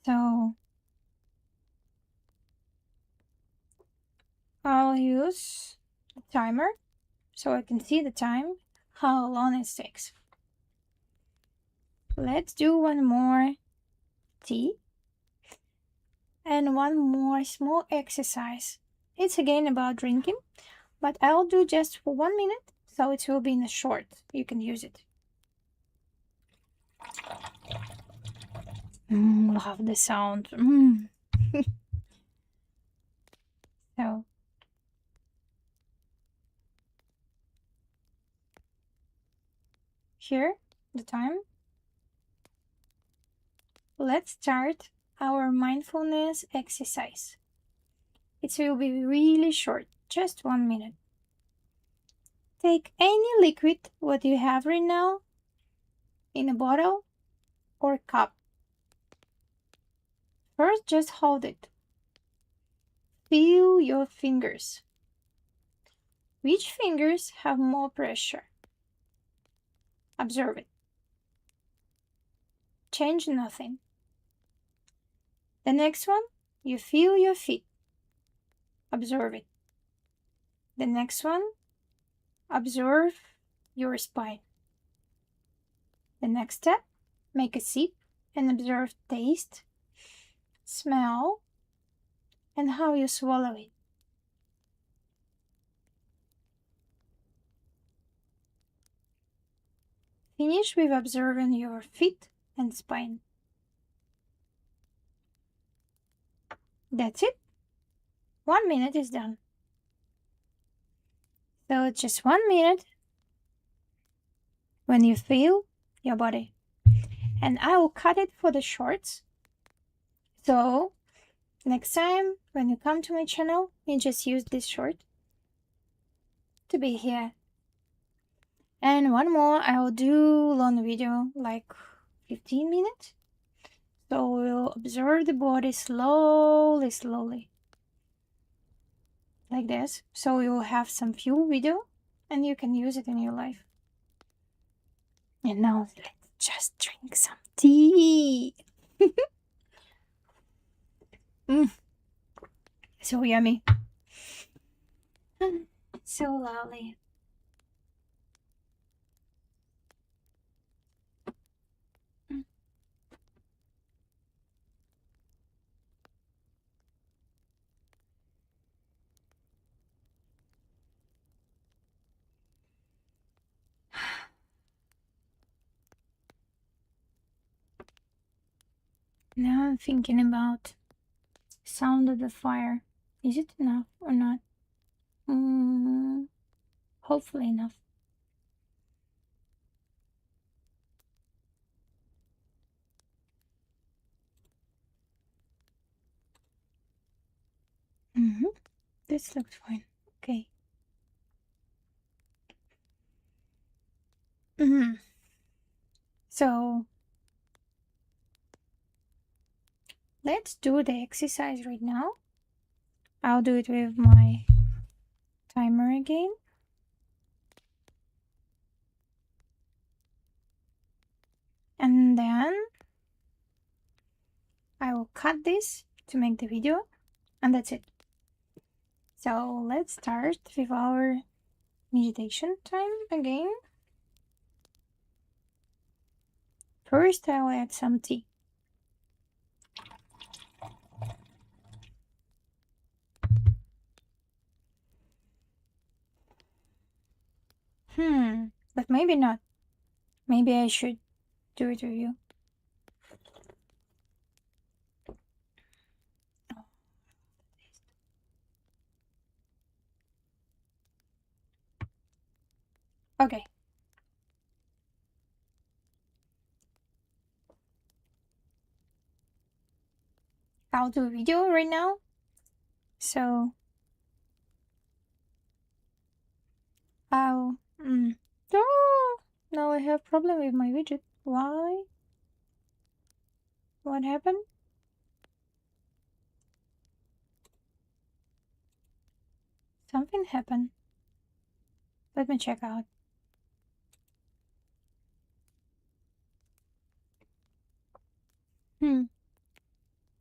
So I'll use the timer so I can see the time, how long it takes. Let's do one more tea and one more small exercise. It's again about drinking, but I'll do just for 1 minute, so it will be in a short. You can use it. Love the sound. So here, the time. Let's start our mindfulness exercise. It will be really short, just 1 minute. Take any liquid what you have right now in a bottle or cup. First, just hold it. Feel your fingers. Which fingers have more pressure? Observe it. Change nothing. The next one, you feel your feet. Observe it. The next one, observe your spine. The next step, make a sip and observe taste, smell, and how you swallow it. Finish with observing your feet and spine. That's it. 1 minute is done. So it's just 1 minute when you feel your body. And I will cut it for the shorts. So next time when you come to my channel, you just use this short to be here. And one more, I will do long video, like 15 minutes. So we'll observe the body slowly. Like this. So you will have some few video and you can use it in your life. And now let's just drink some tea. So yummy. So lovely. Now I'm thinking about sound of the fire. Is it enough or not? Hopefully enough. This looks fine. Okay. So let's do the exercise right now. I'll do it with my timer again. And then I will cut this to make the video, and that's it. So let's start with our meditation time again. First, I'll add some tea. But maybe not. Maybe I should do it with you. Okay. I'll do a video right now. So I'll oh, now I have problem with my widget. Why? What happened? Something happened. Let me check out.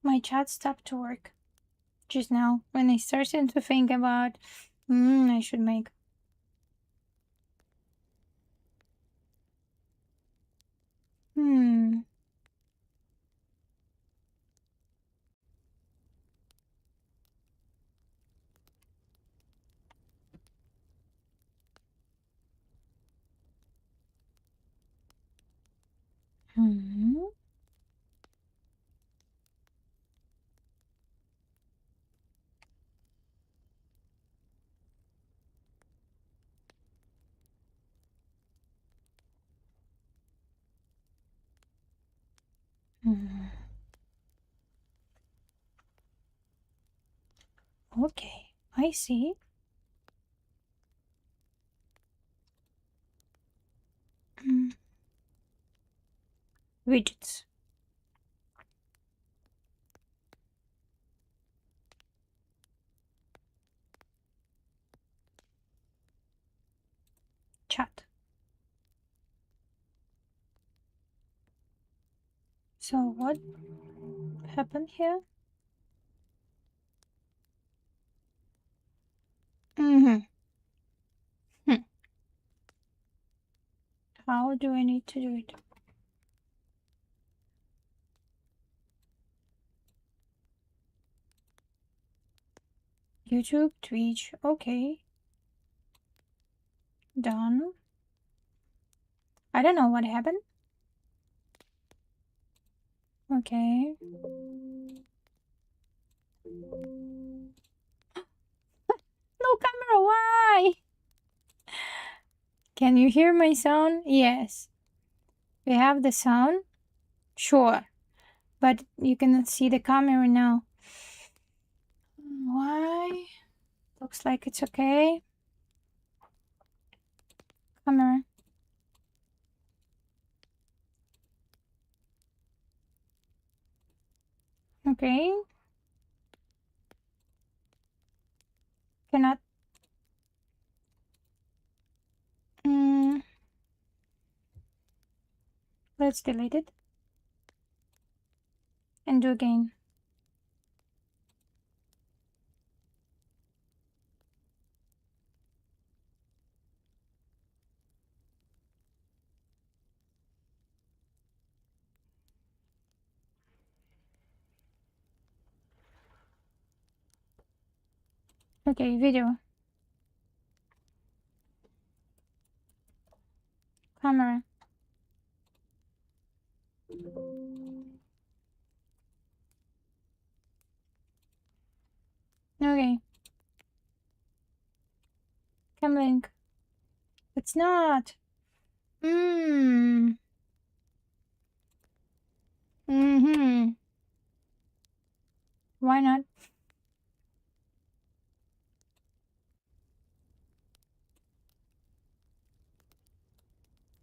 My chat stopped to work just now when I started to think about I should make. Hmm. Okay, I see. Widgets. Chat. So what happened here? Hmm. How do I need to do it? YouTube, Twitch, okay. Done. I don't know what happened. Okay. No camera, why? Can you hear my sound? Yes. We have the sound? Sure. But you cannot see the camera now. Why? Looks like it's okay. Camera. Okay. Cannot. Let's delete it. And do again. Okay, video. Camera. Okay. Cam link. It's not. Why not?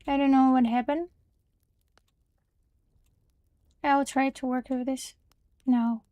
I don't know what happened. I'll try to work with this. No.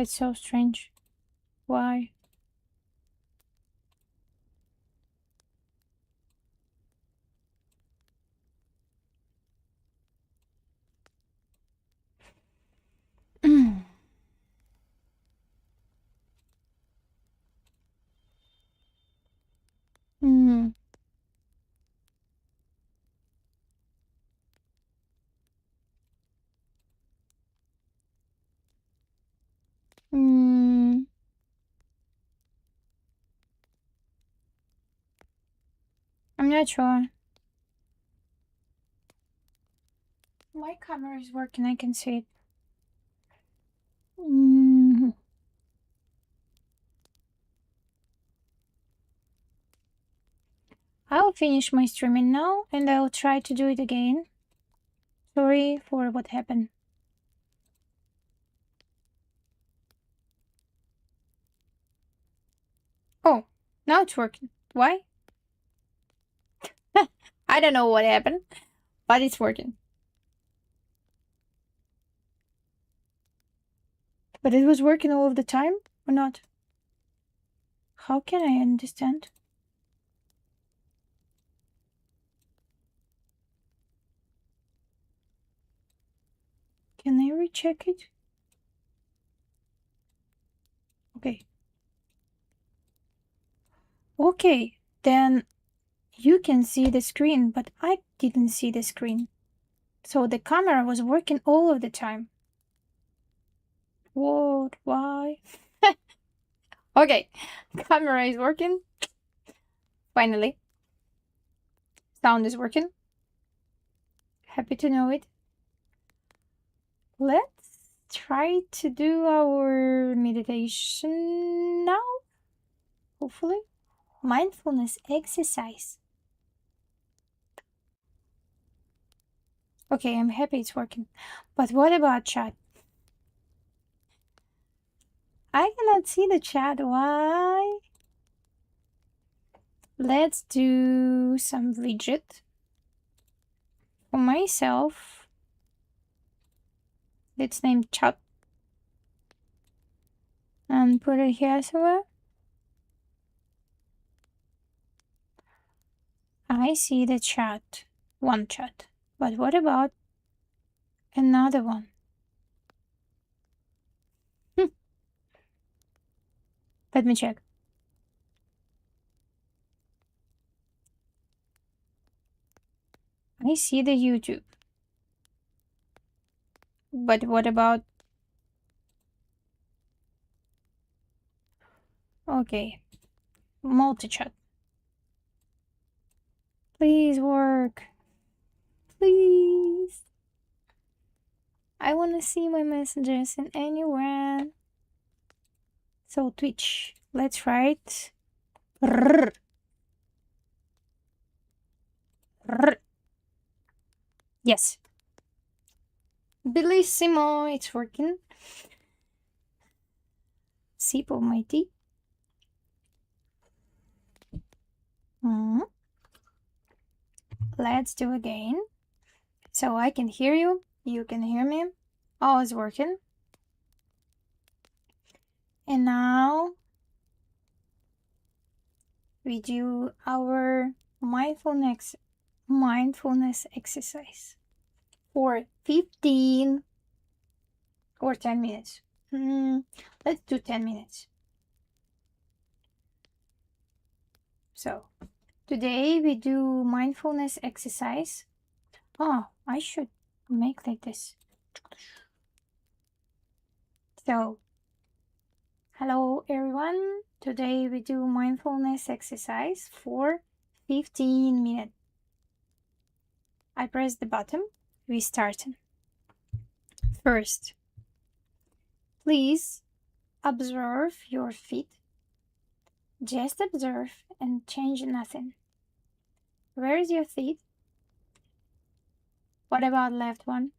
That's so strange. Why? Mm. Mm. Mm. I'm not sure. My camera is working, I can see it. Mm. I'll finish my streaming now and I'll try to do it again. Sorry for what happened. Oh, now it's working. Why? I don't know what happened, but it's working. But it was working all of the time or not? How can I understand? Can I recheck it? Okay. Okay, then you can see the screen, but I didn't see the screen. So the camera was working all of the time. What? Why? Okay, camera is working. Finally. Sound is working. Happy to know it. Let's try to do our meditation now. Hopefully. Mindfulness exercise. Okay, I'm happy it's working. But what about chat? I cannot see the chat. Why? Let's do some widget for myself. Let's name chat and put it here somewhere. I see the chat, one chat. But what about another one? Let me check. I see the YouTube. But what about... Okay. Multi-chat. Please work. Please. I want to see my messages in anywhere. So Twitch. Let's write. Yes. Bellissimo. It's working. Sip of my tea. Let's do again. So I can hear you. You can hear me. All is working. And now we do our mindfulness exercise for 15 or 10 minutes. Let's do 10 minutes. So today we do mindfulness exercise. Oh, I should make like this. So, hello everyone. Today we do mindfulness exercise for 15 minutes. I press the button. We start. First, please observe your feet. Just observe and change nothing. Where is your feet? What about left one?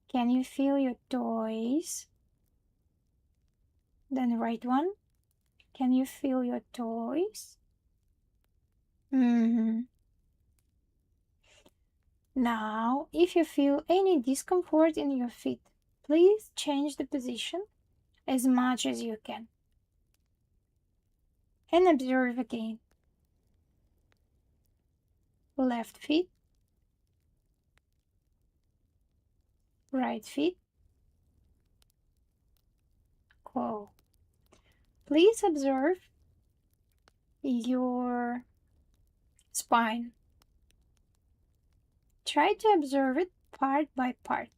Can you feel your toes? Then right one. Can you feel your toes? Now, if you feel any discomfort in your feet, please change the position as much as you can. And observe again. Left feet, right feet. Cool. Please observe your spine. Try to observe it part by part.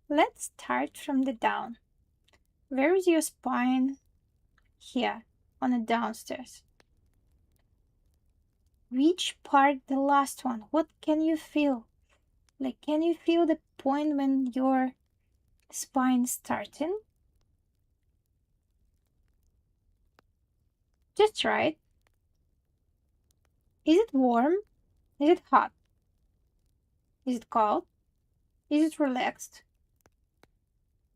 Let's start from the down. Where is your spine? Here, on the downstairs. Which part, the last one? What can you feel? Like, can you feel the point when your spine starting? Just try it. Is it warm? Is it hot? Is it cold? Is it relaxed?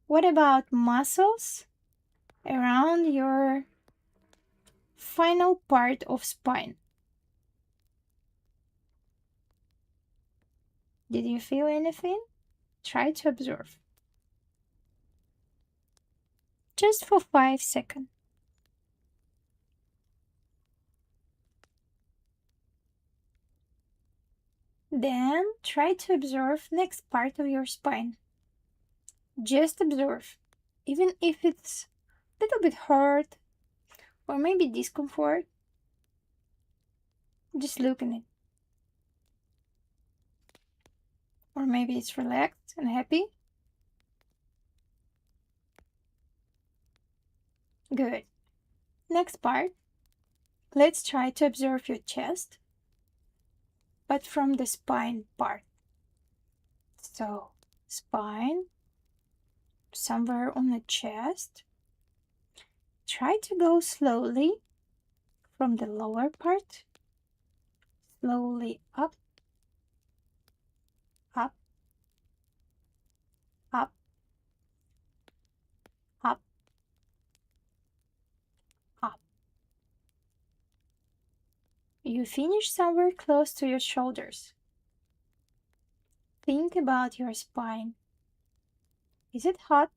What about muscles around your final part of spine? Did you feel anything? Try to observe. Just for 5 seconds. Then try to observe next part of your spine. Just observe, even if it's a little bit hurt or maybe discomfort. Just look at it. Or maybe it's relaxed and happy. Good. Next part, let's try to observe your chest, but from the spine part. So, spine, somewhere on the chest. Try to go slowly from the lower part, slowly up, up, up, up, up. You finish somewhere close to your shoulders. Think about your spine. Is it hot?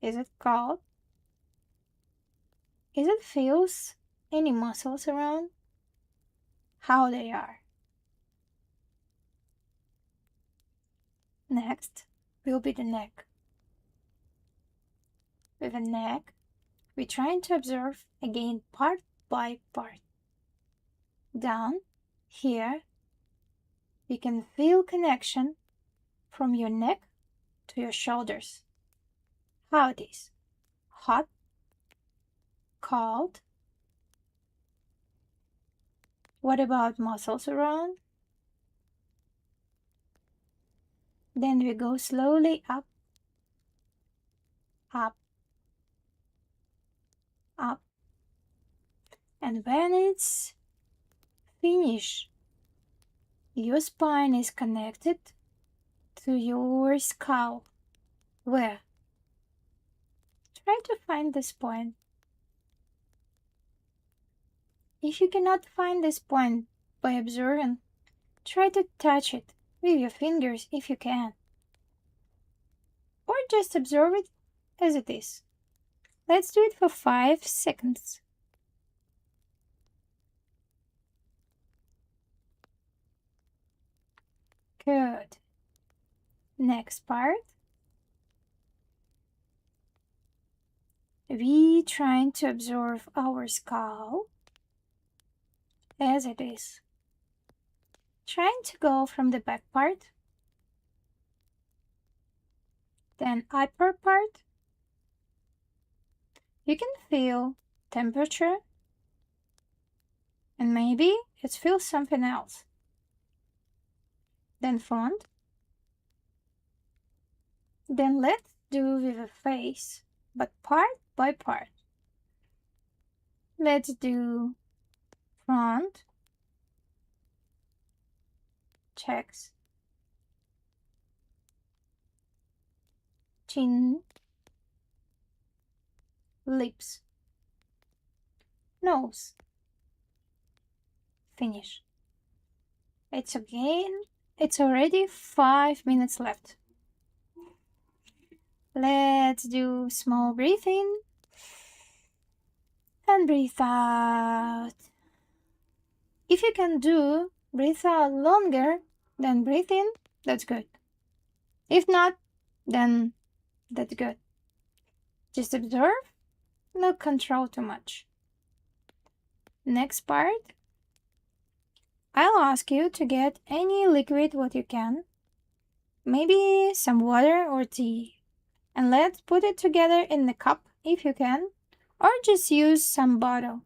Is it cold? Is it feels any muscles around? How they are. Next will be the neck. With the neck, we're trying to observe again part by part. Down here, you can feel connection from your neck to your shoulders. How it is. Hot, cold. What about muscles around? Then we go slowly up, up, up. And when it's finished, your spine is connected to your skull. Where? Try to find this point. If you cannot find this point by observing, try to touch it with your fingers if you can. Or just observe it as it is. Let's do it for 5 seconds. Good. Next part. We trying to observe our skull as it is. Trying to go from the back part, then upper part. You can feel temperature, and maybe it feels something else. Then front. Then let's do with a face, but part by part. Let's do front, checks, chin, lips, nose. Finish. It's already 5 minutes left. Let's do small breathing And breathe out. If you can do breathe out longer than breathe in, that's good. If not, then that's good. Just observe, not control too much. Next part, I'll ask you to get any liquid what you can, maybe some water or tea, and let's put it together in the cup if you can, or just use some bottle.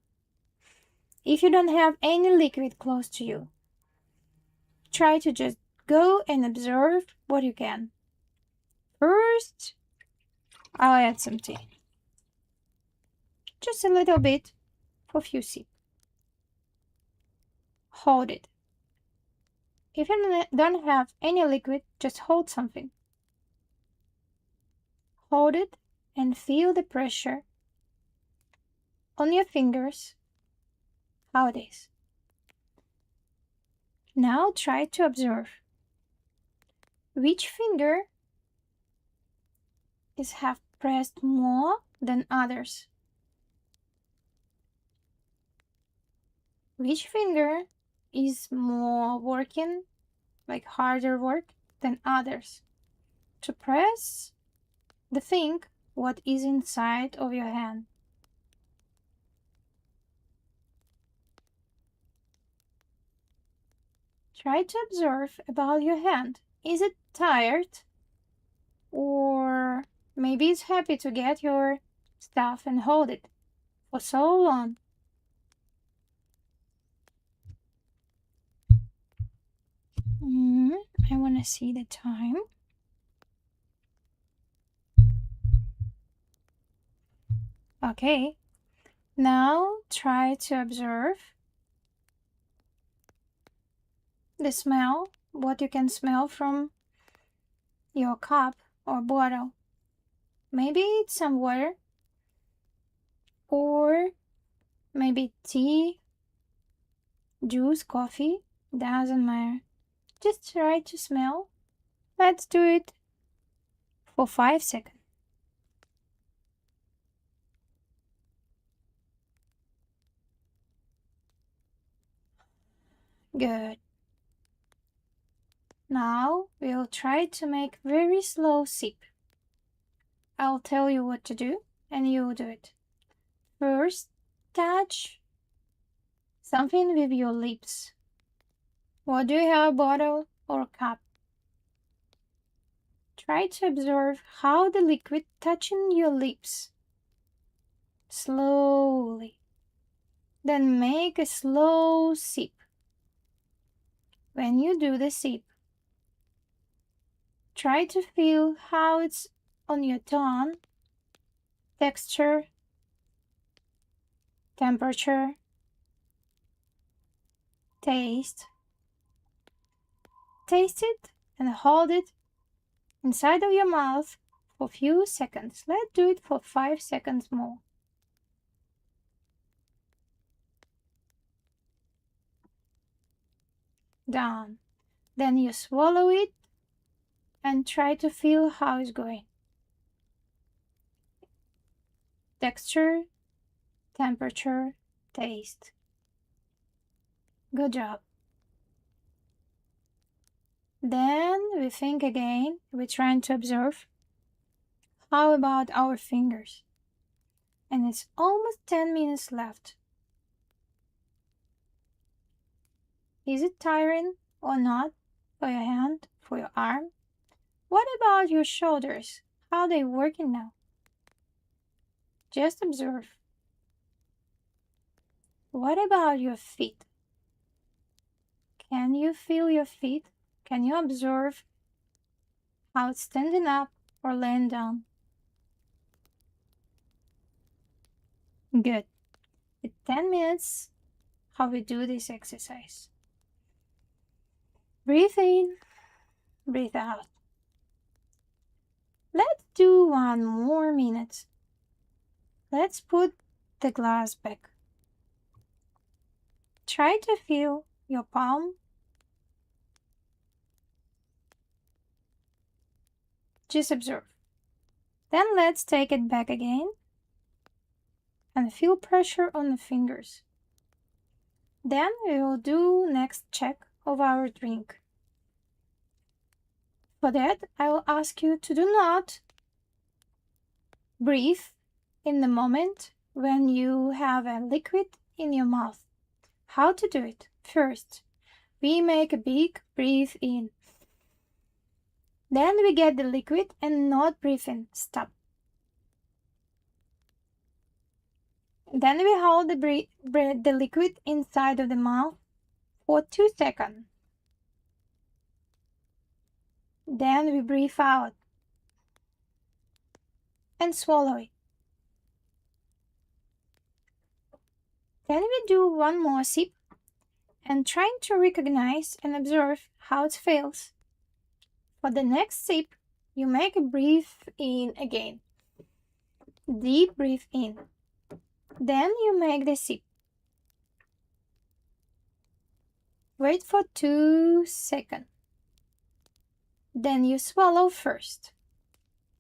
If you don't have any liquid close to you, try to just go and observe what you can. First, I'll add some tea. Just a little bit for a few sips. Hold it. If you don't have any liquid, just hold something. Hold it and feel the pressure on your fingers, how it is. Now try to observe which finger is have pressed more than others. Which finger is more working, like harder work than others to press the thing what is inside of your hand. Try to observe about your hand. Is it tired? Or maybe it's happy to get your stuff and hold it for so long. I want to see the time. Okay, now try to observe the smell, what you can smell from your cup or bottle. Maybe it's some water, or maybe tea, juice, coffee, doesn't matter. Just try to smell. Let's do it for 5 seconds. Good. Now we'll try to make very slow sip. I'll tell you what to do and you'll do it. First, touch something with your lips. What do you have, bottle or cup? Try to observe how the liquid touching your lips. Slowly. Then make a slow sip. When you do the sip, try to feel how it's on your tongue, texture, temperature, taste. Taste it and hold it inside of your mouth for a few seconds. Let's do it for 5 seconds more. Done. Then you swallow it and try to feel how it's going. Texture, temperature, taste. Good job. Then we think again, we're trying to observe. How about our fingers? And it's almost 10 minutes left. Is it tiring or not for your hand, for your arm? What about your shoulders? How are they working now? Just observe. What about your feet? Can you feel your feet? Can you observe how it's standing up or laying down? Good. It's 10 minutes how we do this exercise. Breathe in, breathe out. Let's do 1 more minute. Let's put the glass back. Try to feel your palm. Just observe. Then let's take it back again. and feel pressure on the fingers. Then we will do next check of our drink. For that, I will ask you to do not breathe in the moment when you have a liquid in your mouth. How to do it? First, we make a big breath in. Then we get the liquid and not breathe in. Stop. Then we hold the liquid inside of the mouth for 2 seconds. Then we breathe out and swallow it. Then we do one more sip and trying to recognize and observe how it feels. For the next sip, you make a breath in again. Deep breath in. Then you make the sip. Wait for 2 seconds. Then you swallow first.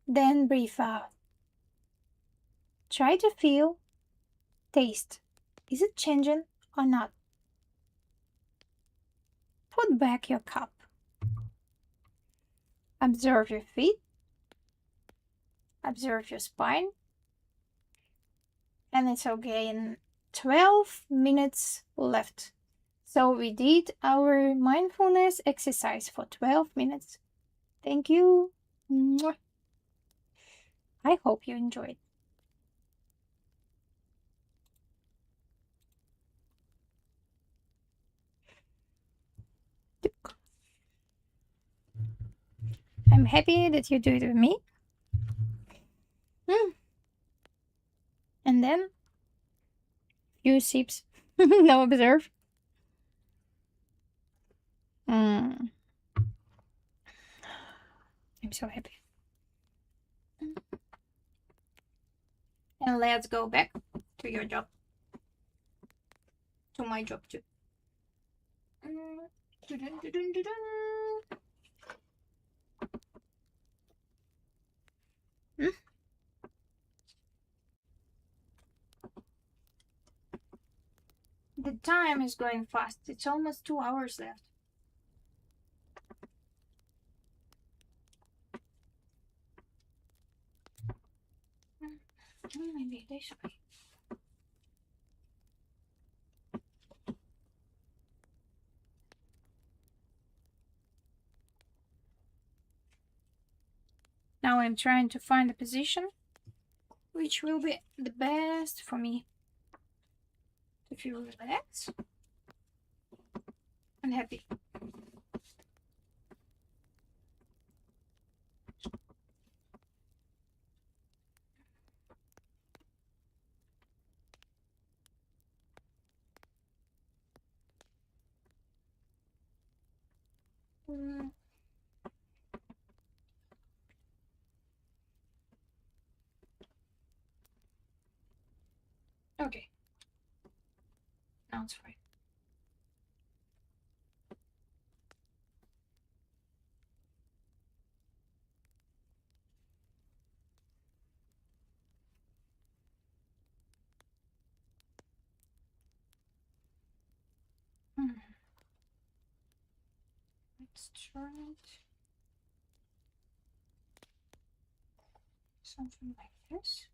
Then breathe out. Try to feel, taste. Is it changing or not? Put back your cup. Observe your feet. Observe your spine. And it's okay. And 12 minutes left. So we did our mindfulness exercise for 12 minutes. Thank you. I hope you enjoyed. I'm happy that you do it with me. And then few sips. Now observe. I'm so happy. And let's go back to your job. To my job too. The time is going fast. It's almost 2 hours left. Maybe this way. Now I'm trying to find a position which will be the best for me to feel relaxed and happy. Okay. Now it's fine. Let's try it. Something like this.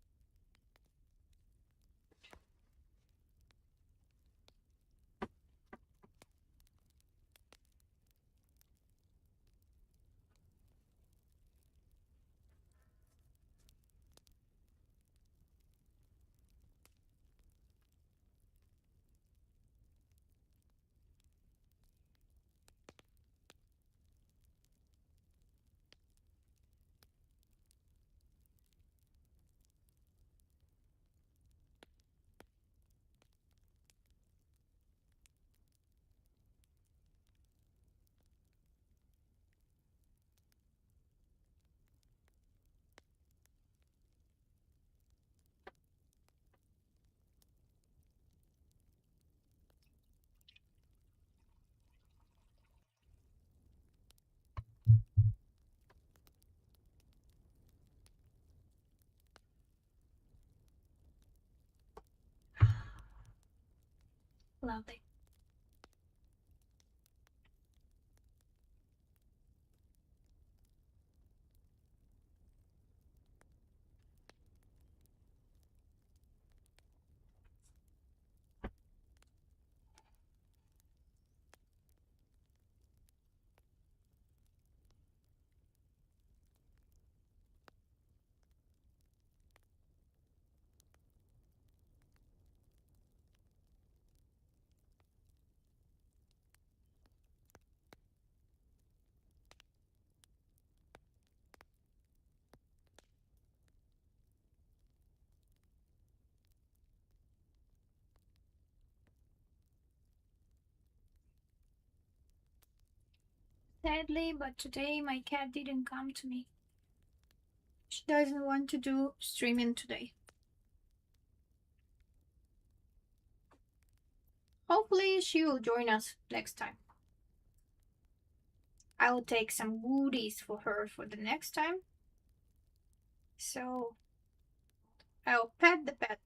Lovely. Sadly, but today my cat didn't come to me. She doesn't want to do streaming today. Hopefully, she will join us next time. I will take some goodies for her for the next time. So I'll pet the pet.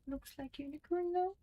Looks like unicorn though.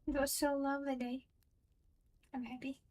It was so lovely day. I'm happy.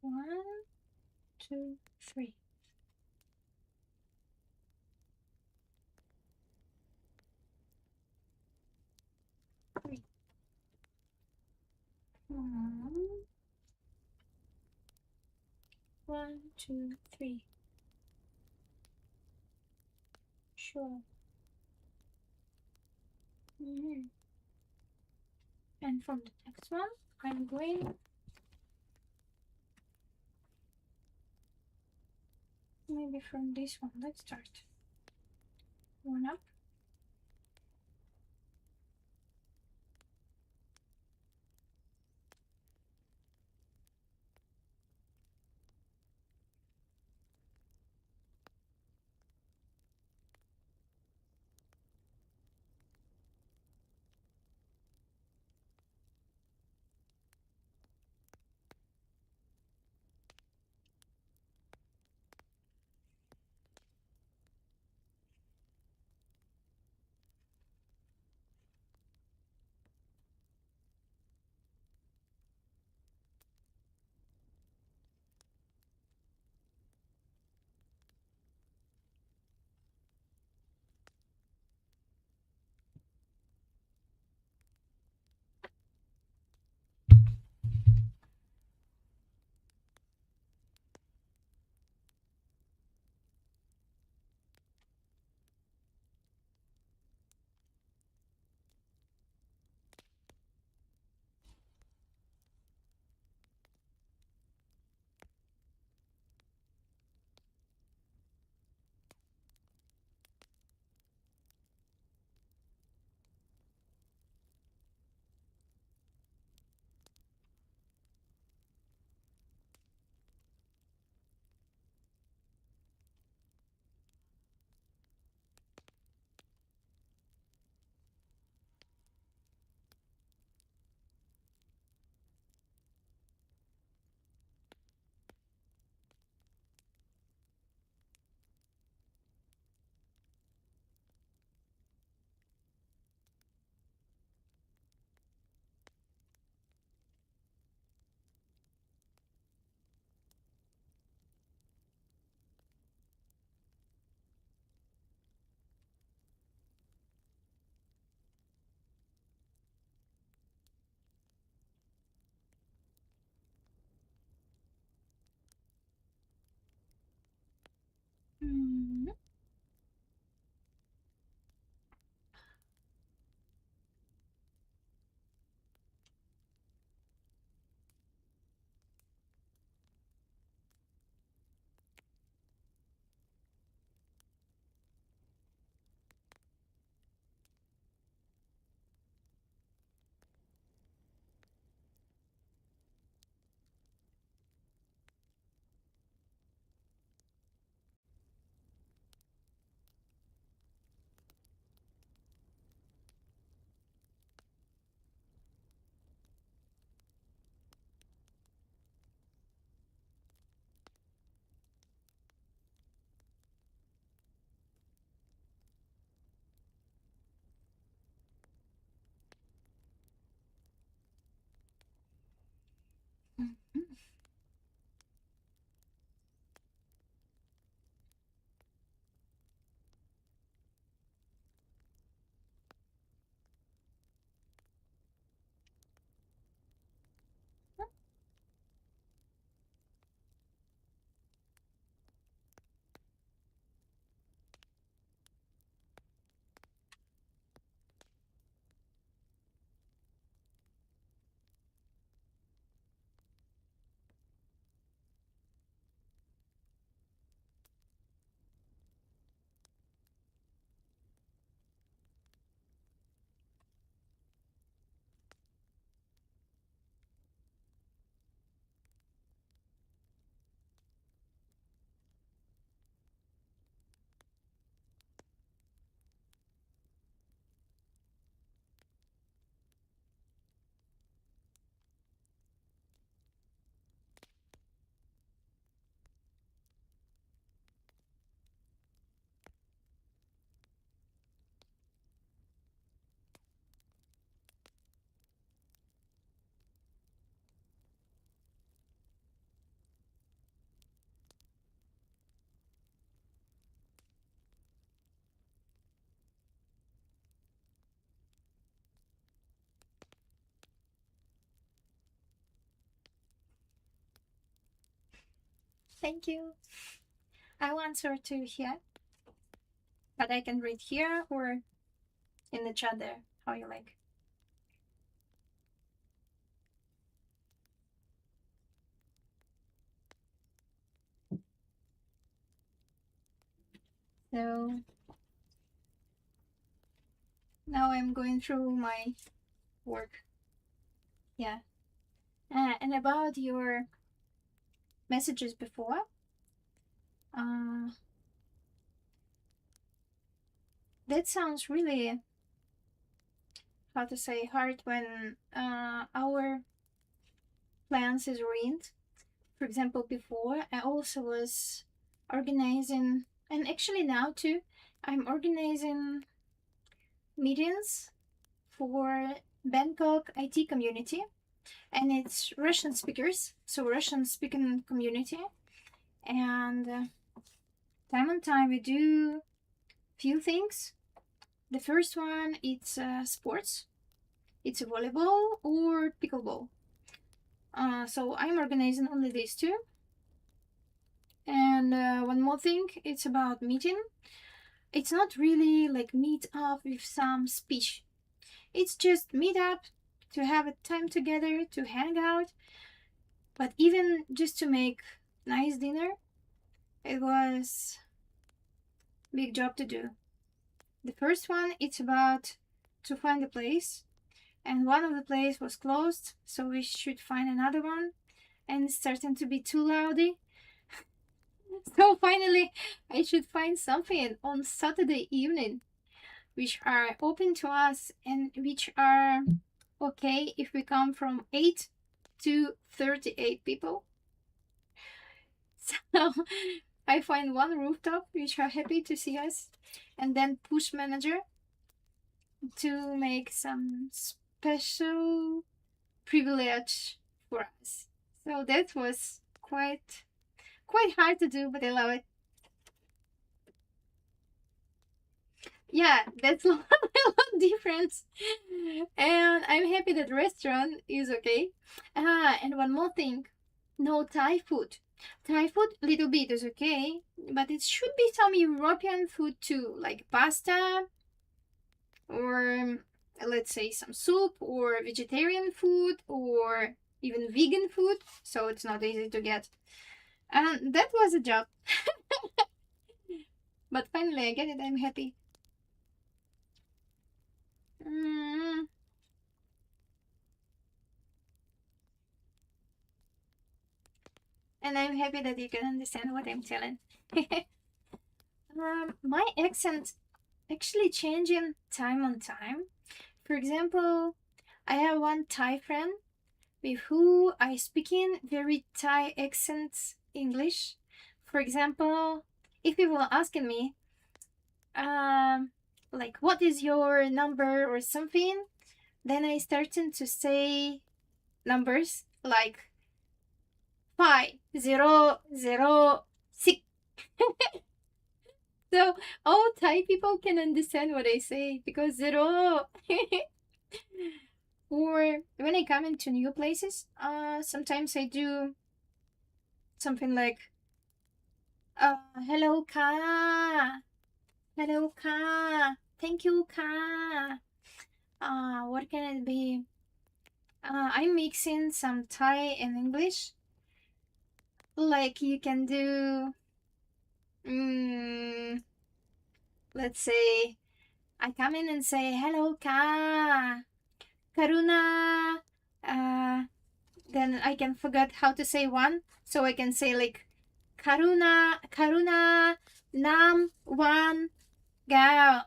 One, two, three. Three. One, two, three. Sure. And from the next one, I'm going maybe from this one. Let's start. One up. Thank you. I will answer to here, but I can read here or in the chat there, how you like. So now I'm going through my work. Yeah. And about your messages before, that sounds really, how to say, hard when our plans is ruined. For example, before I also was organizing, and actually now too, I'm organizing meetings for Bangkok IT community, and it's Russian speakers, so Russian speaking community, and time on time we do few things. The first one it's sports, it's volleyball or pickleball. So I'm organizing only these two. And one more thing, it's about meeting. It's not really like meet up with some speech. It's just meet up to have a time together, to hang out. But even just to make nice dinner, it was a big job to do. The first one, it's about to find a place. And one of the place was closed, so we should find another one. And it's starting to be too loudy. So finally, I should find something on Saturday evening, which are open to us and which are okay if we come from 8 to 38 people. So I find one rooftop which are happy to see us, and then push manager to make some special privilege for us. So that was quite hard to do, but I love it. Yeah, that's a lot difference. And I'm happy that restaurant is okay. And one more thing, no Thai food. Thai food, little bit is okay, but it should be some European food too, like pasta or let's say some soup or vegetarian food or even vegan food. So it's not easy to get. And that was a job. But finally I get it, I'm happy. And I'm happy that you can understand what I'm telling. My accent actually changing time on time. For example, I have one Thai friend with who I speak in very Thai accent English. For example, if people are asking me, like what is your number or something, then I started to say numbers like 5006. So all Thai people can understand what I say because zero. Or when I come into new places, sometimes I do something like, hello ka, hello ka, thank you ka. What can it be? I'm mixing some Thai and English. Like you can do, let's say, I come in and say hello ka, karuna. Then I can forget how to say one, so I can say like karuna nam one gao.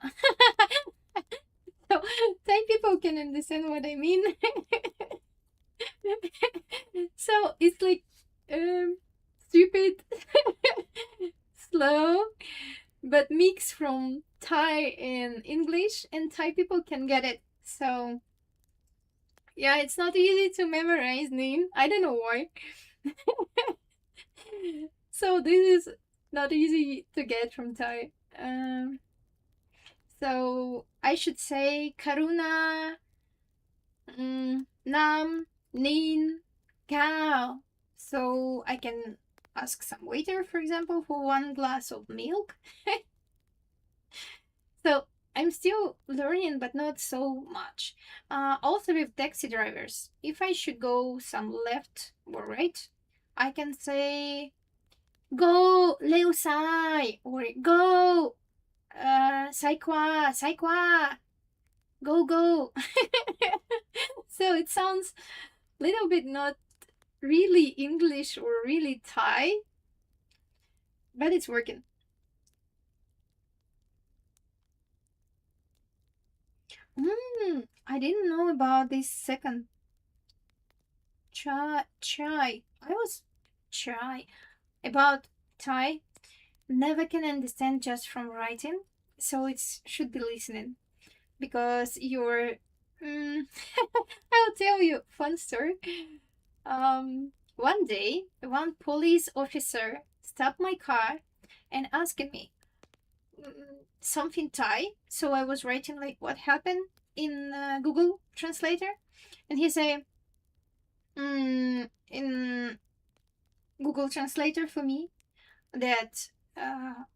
So Thai people can understand what I mean. So it's like stupid, slow, but mix from Thai and English, and Thai people can get it. So yeah, it's not easy to memorize name. I don't know why. So this is not easy to get from Thai. So I should say Karuna, Nam, Nin, Kao. So I can ask some waiter, for example, for one glass of milk. So I'm still learning, but not so much. Also with taxi drivers, if I should go some left or right, I can say go เลี้ยวซ้าย or go ซ้ายขวา go go. So it sounds a little bit not really English or really Thai, but it's working. I didn't know about this second chai. I was shy about Thai. Never can understand just from writing, so it should be listening because you're. I'll tell you fun story. One day, one police officer stopped my car and asked me something Thai. So I was writing like what happened in Google Translator, and he said in Google Translator for me that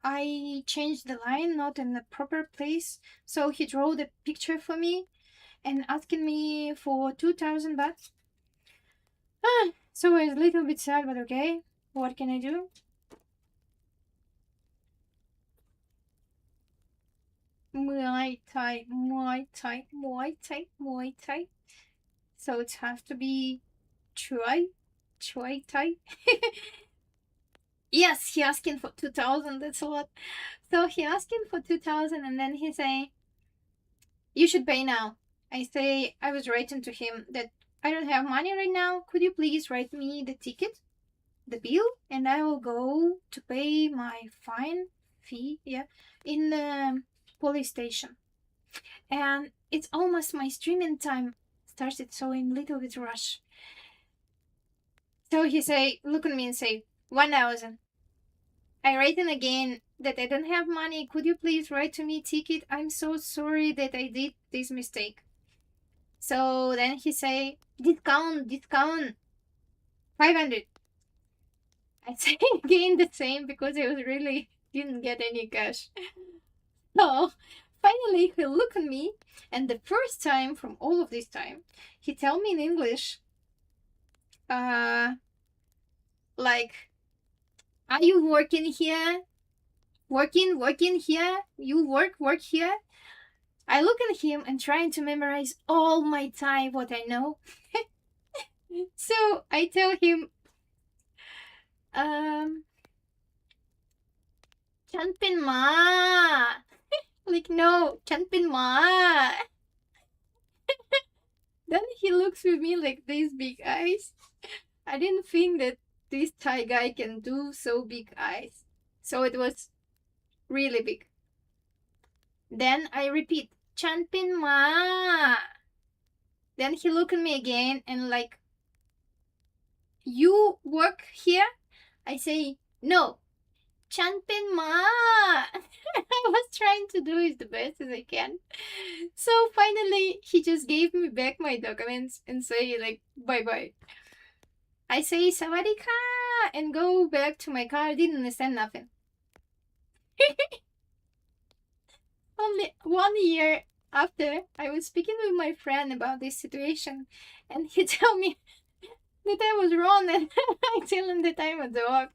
I changed the line not in the proper place. So he drew the picture for me and asking me for 2,000 baht. So I was a little bit sad, but okay. What can I do? Muay Thai, Muay Thai, Muay Thai, Muay Thai. So it has to be Choi Thai. Yes, he asking for 2,000. That's a lot. So he asking for 2,000, and then he say, "You should pay now." I say I was writing to him that I don't have money right now. Could you please write me the ticket, the bill, and I will go to pay my fine fee. Yeah, in the police station. And it's almost my streaming time started, so I'm a little bit rush. So he say, look at me and say, 1,000. I write him again that I don't have money. Could you please write to me ticket? I'm so sorry that I did this mistake. So then he say, discount, 500. I say again the same because I was really didn't get any cash. So finally he looked at me, and the first time from all of this time, he tell me in English, like, are you working here? Working here? You work here? I look at him and trying to memorize all my time what I know. So I tell him, "Chanpin ma." Like, no, Chanpin ma. Then he looks with me like these big eyes. I didn't think that this Thai guy can do so big eyes. So it was really big. Then I repeat, Chanpin ma. Then he looked at me again and like, you work here? I say, no, Chanpin ma. I was trying to do it the best as I can. So finally, he just gave me back my documents and say like, bye-bye. I say, sawadee-ka, and go back to my car. I didn't understand nothing. Only 1 year after, I was speaking with my friend about this situation, and he told me that I was wrong, and I tell him that I'm a dog.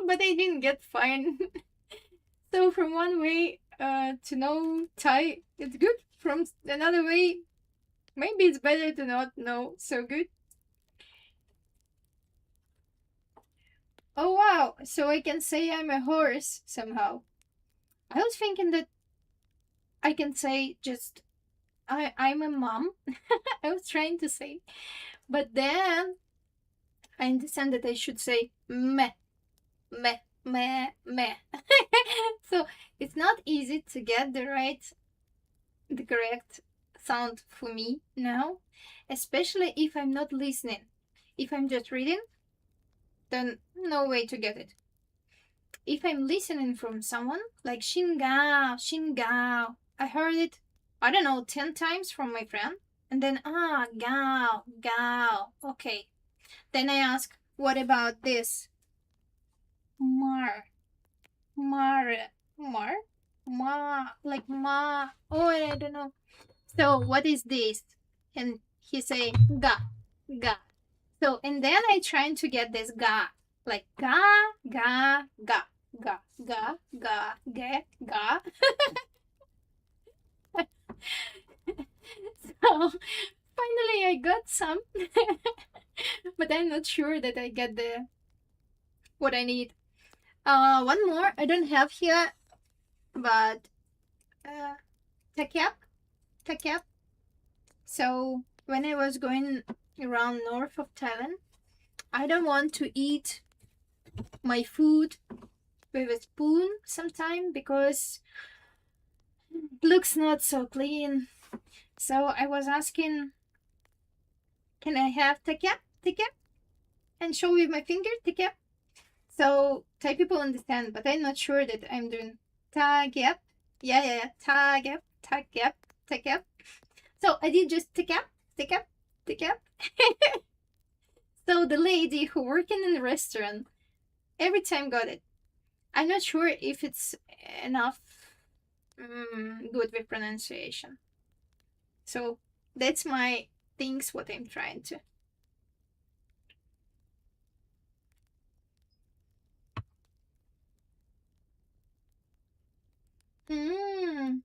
But I didn't get fined. So from one way to know Thai, it's good. From another way, maybe it's better to not know so good. Oh wow, so I can say I'm a horse somehow. I was thinking that I can say just I'm a mom. I was trying to say. But then I understand that I should say meh, meh, meh, meh. So it's not easy to get the correct sound for me now, especially if I'm not listening. If I'm just reading, then no way to get it. If I'm listening from someone, like Shingao, Shingao, I heard it, I don't know, 10 times from my friend, and then, gao, gao, okay. Then I ask, What about this? Mar. Mar. Mar? Ma. Like ma. Oh, I don't know. So what is this? And he say ga. Ga. So, and then I trying to get this ga. Like ga, ga, ga. Ga, ga, ga, ge, ga. So finally I got some. But I'm not sure that I get the what I need. One more I don't have here, but takap, takap. So when I was going around north of Thailand, I don't want to eat my food with a spoon sometime because it looks not so clean. So I was asking, can I have takap, takap, and show with my finger, takap. So Thai people understand, but I'm not sure that I'm doing tagap. Yeah, tagap, tagap, tagap. So I did just tagap, tagap, tagap. So the lady who working in the restaurant every time got it. I'm not sure if it's enough good with pronunciation. So that's my things what I'm trying to. Mm.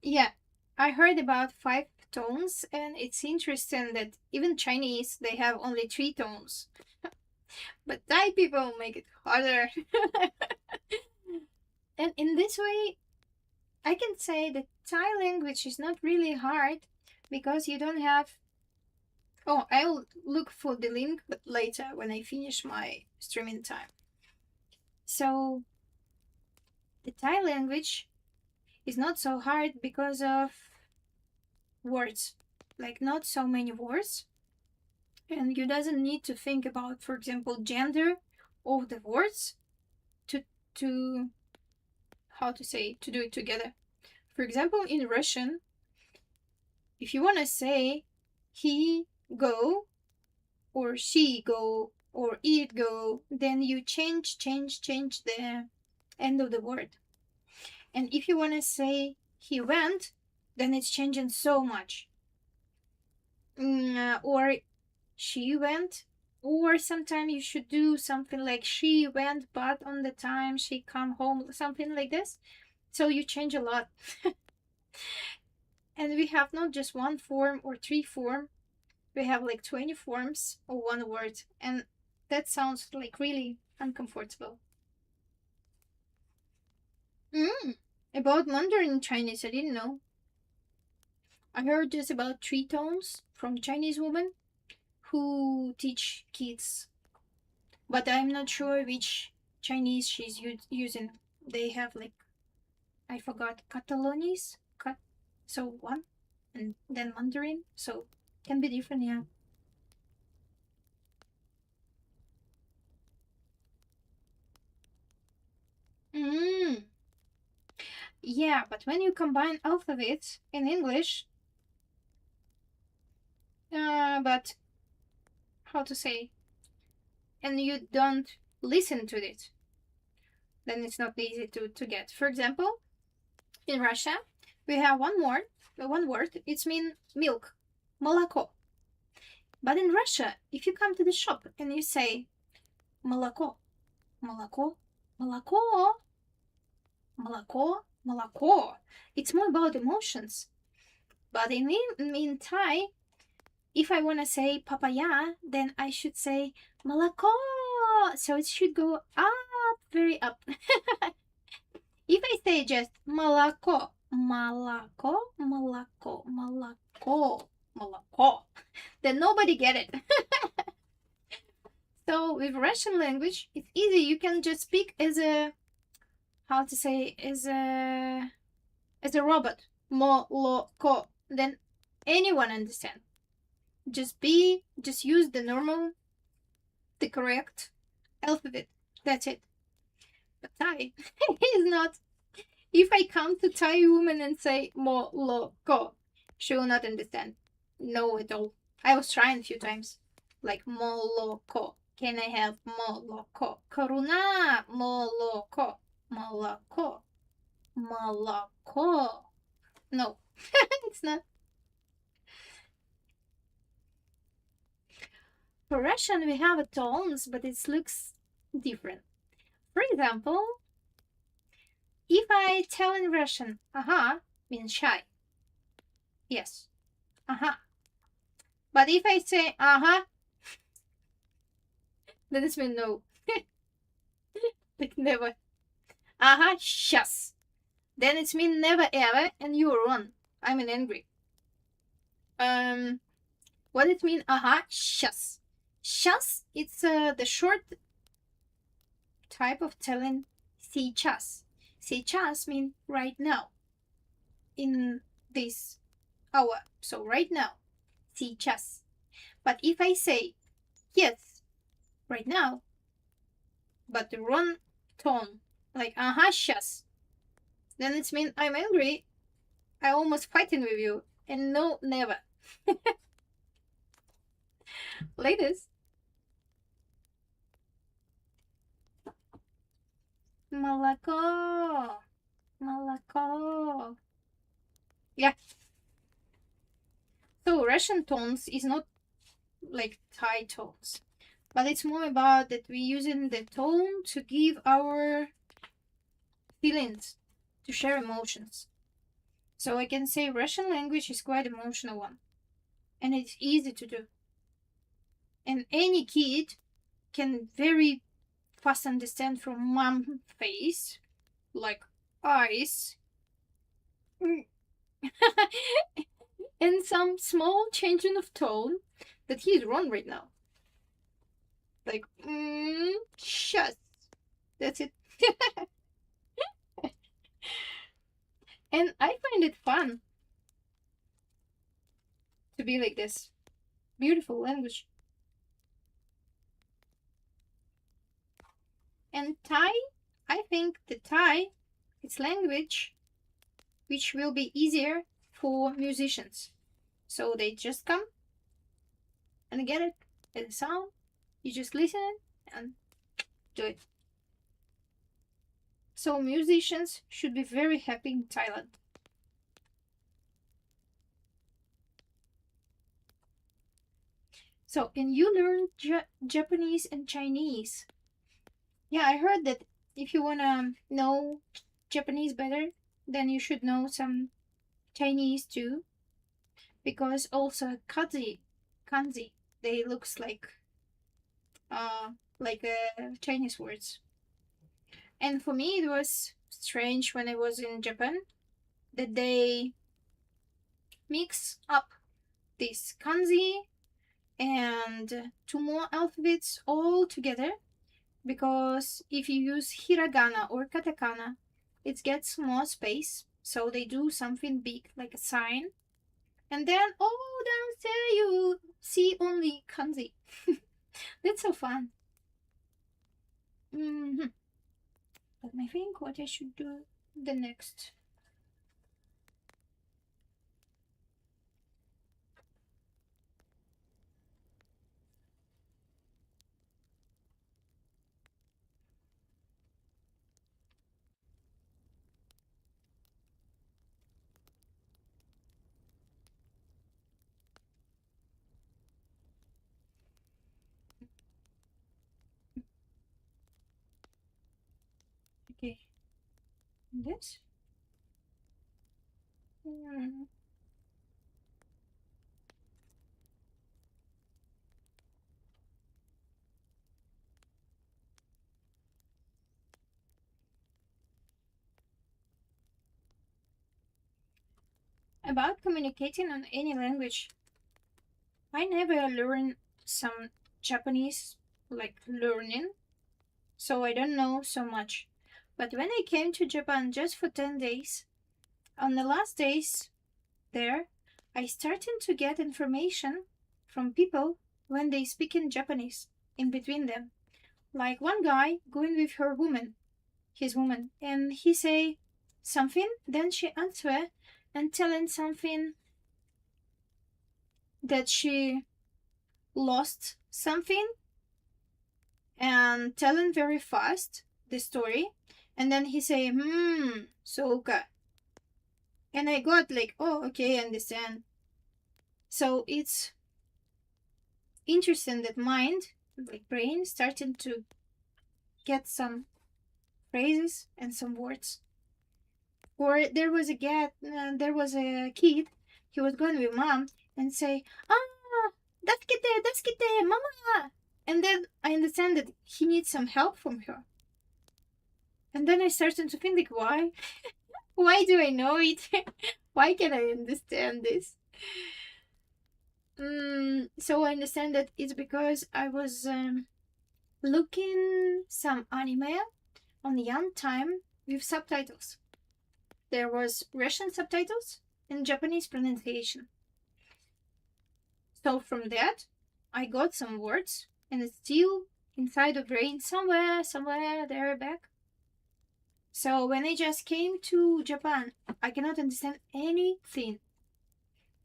Yeah, I heard about 5 tones, and it's interesting that even Chinese they have only 3 tones, but Thai people make it harder. And in this way, I can say that Thai language is not really hard because you don't have. Oh, I'll look for the link, but later when I finish my streaming time. So the Thai language is not so hard because of words, like not so many words, and you doesn't need to think about, for example, gender of the words to to how to say to do it together. For example, in Russian, if you want to say he go or she go or it go, then you change the end of the word. And if you want to say he went, then it's changing so much. Or she went, or sometimes you should do something like she went but on the time she come home, something like this. So you change a lot. And we have not just one form or 3 form, we have like 20 forms of one word, and that sounds like really uncomfortable. About Mandarin Chinese, I didn't know. I heard just about 3 tones from Chinese women who teach kids, but I'm not sure which Chinese she's using. They have like, I forgot, Catalonese, so one, and then Mandarin, so can be different, yeah. Mm. Yeah, but when you combine alphabets in English, but how to say, and you don't listen to it, then it's not easy to get. For example, in Russia, we have one word, it's mean milk, молоко. But in Russia, if you come to the shop and you say молоко, молоко, молоко, молоко, молоко, it's more about emotions. But in Thai, if I want to say papaya, then I should say молоко. So it should go up, very up. If I say just молоко, молоко, молоко, молоко, молоко, then nobody get it. So with Russian language, it's easy. You can just speak as a, how to say, as a robot. Молоко. Then anyone understand. Just use the correct alphabet. That's it. But Thai is not. If I come to Thai woman and say moloko, she will not understand. No at all. I was trying a few times. like moloko. Can I have moloko? Karuna, moloko, moloko, moloko. No, it's not. For Russian, we have a tones, but it looks different. For example, if I tell in Russian, aha, means shy. Yes, aha. But if I say aha, then it means no. Like never. Aha, shas. Then it means never ever, and you run. I mean angry. What it mean? Aha, shas. Shas, it's the short type of telling сейчас. Сейчас mean right now. In this hour. So right now. Сейчас. But if I say yes, right now, but the wrong tone, like aha, сейчас, then it means I'm angry. I almost fighting with you. And no, never. Like this. Молоко. Молоко. Yeah. So Russian tones is not like Thai tones, but it's more about that we're using the tone to give our feelings, to share emotions. So I can say Russian language is quite emotional one, and it's easy to do. And any kid can very fast understand from mom face, like eyes, and some small changing of tone that he's wrong right now. Like, shut. That's it. And I find it fun to be like this. Beautiful language. And Thai, I think the Thai, it's language which will be easier for musicians. So they just come and get it at the sound. You just listen and do it. So musicians should be very happy in Thailand. So, and you learn Japanese and Chinese. Yeah, I heard that if you wanna know Japanese better, then you should know some Chinese too, because also kanji, they looks like Chinese words. And for me, it was strange when I was in Japan that they mix up this kanji and two more alphabets all together, because if you use hiragana or katakana, it gets more space. So they do something big like a sign, and then down there you see only kanji. That's so fun. Let me think what I should do the next. Okay, this. About communicating on any language, I never learned some Japanese, like learning, so I don't know so much. But when I came to Japan just for 10 days, on the last days there, I started to get information from people when they speak in Japanese in between them. Like one guy going with his woman, and he say something, then she answer and telling something that she lost something and telling very fast the story, and then he say, so okay. And I got like, oh, okay, I understand. So it's interesting that mind, like brain, starting to get some phrases and some words. Or there was a kid, he was going with mom and say, ah, that's kite, mama. And then I understand that he needs some help from her. And then I started to think like, why? Why do I know it? Why can I understand this? So I understand that it's because I was looking some anime on young time with subtitles. There was Russian subtitles and Japanese pronunciation. So from that, I got some words, and it's still inside the brain somewhere there back. So when I just came to Japan, I cannot understand anything.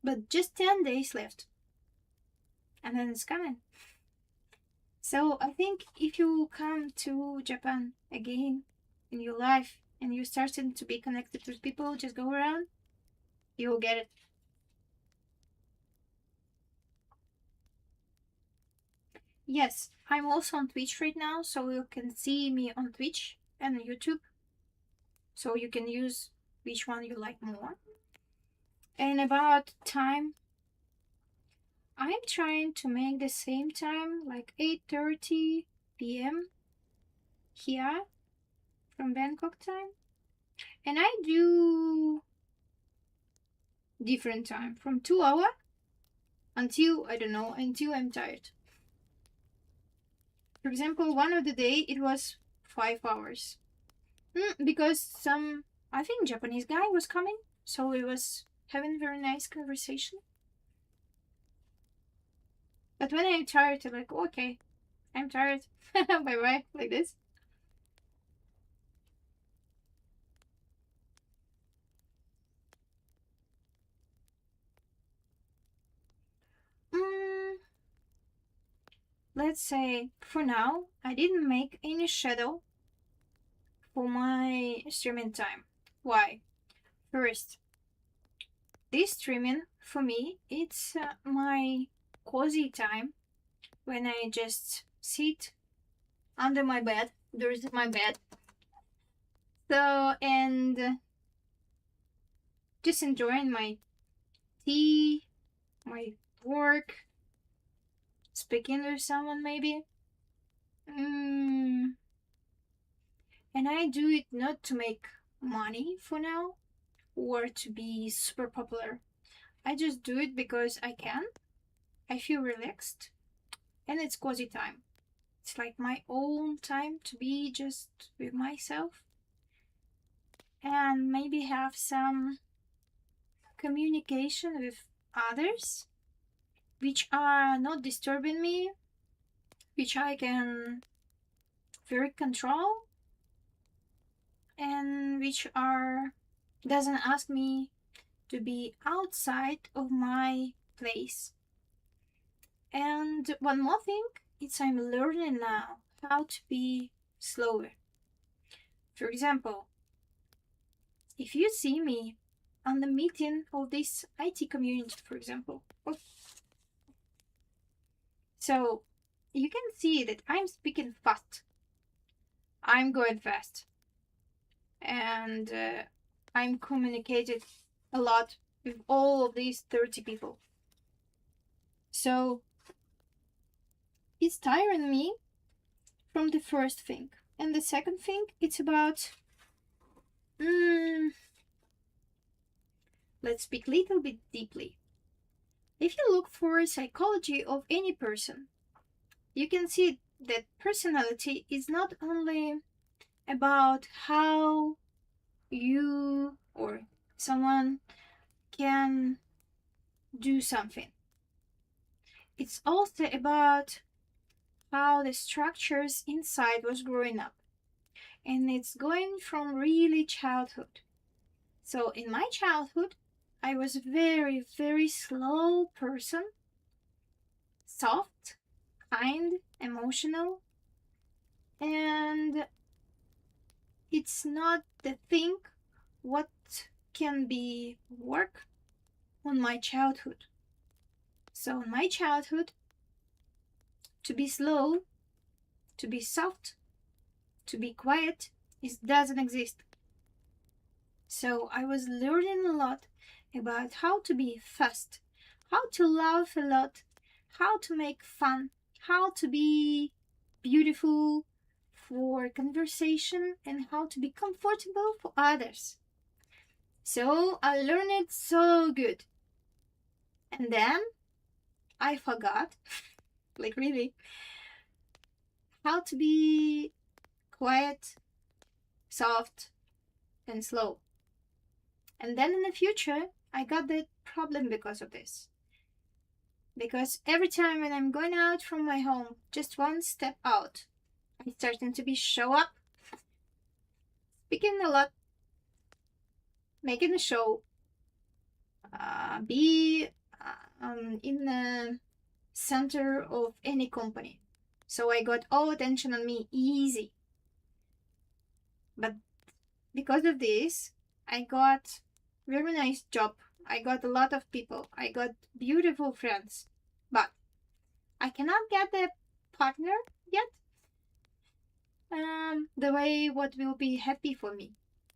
But just 10 days left, and then it's coming. So I think if you come to Japan again in your life and you're starting to be connected with people, just go around, you will get it. Yes, I'm also on Twitch right now, so you can see me on Twitch and YouTube. So you can use which one you like more. And about time, I'm trying to make the same time, like 8:30 p.m. here from Bangkok time. And I do different time from 2 hour until I don't know, until I'm tired. For example, one of the day it was 5 hours. Because some, I think, Japanese guy was coming, so we was having very nice conversation. But when I'm tired, I'm like, okay, I'm tired. Bye bye, like this. Mm, let's say for now, I didn't make any shadow for my streaming time. Why? First, this streaming for me, it's my cozy time when I just sit under my bed. There's my bed. So, and just enjoying my tea, my work, speaking with someone maybe. Mm, and I do it not to make money for now or to be super popular. I just do it because I can. I feel relaxed and it's cozy time. It's like my own time to be just with myself and maybe have some communication with others which are not disturbing me, which I can very control, and which are doesn't ask me to be outside of my place. And one more thing, it's I'm learning now how to be slower. For example, if you see me on the meeting of this IT community, for example, so you can see that I'm speaking fast. I'm going fast. And I'm communicated a lot with all of these 30 people. So it's tiring me from the first thing. And the second thing, it's about, let's speak a little bit deeply. If you look for psychology of any person, you can see that personality is not only about how you or someone can do something. It's also about how the structures inside was growing up. And it's going from really childhood. So in my childhood, I was a very, very slow person, soft. kind, emotional, and it's not the thing what can be work on my childhood. So in my childhood, to be slow, to be soft, to be quiet, it doesn't exist. So I was learning a lot about how to be fast, how to laugh a lot, how to make fun, how to be beautiful for conversation, and how to be comfortable for others. So I learned it so good. And then I forgot, like really, how to be quiet, soft, and slow. And then in the future, I got that problem because of this. Because every time when I'm going out from my home, just one step out, I'm starting to be show up, speaking a lot, making a show, be in the center of any company. So I got all attention on me easy. But because of this, I got very nice job. I got a lot of people. I got beautiful friends. But I cannot get a partner yet. The way what will be happy for me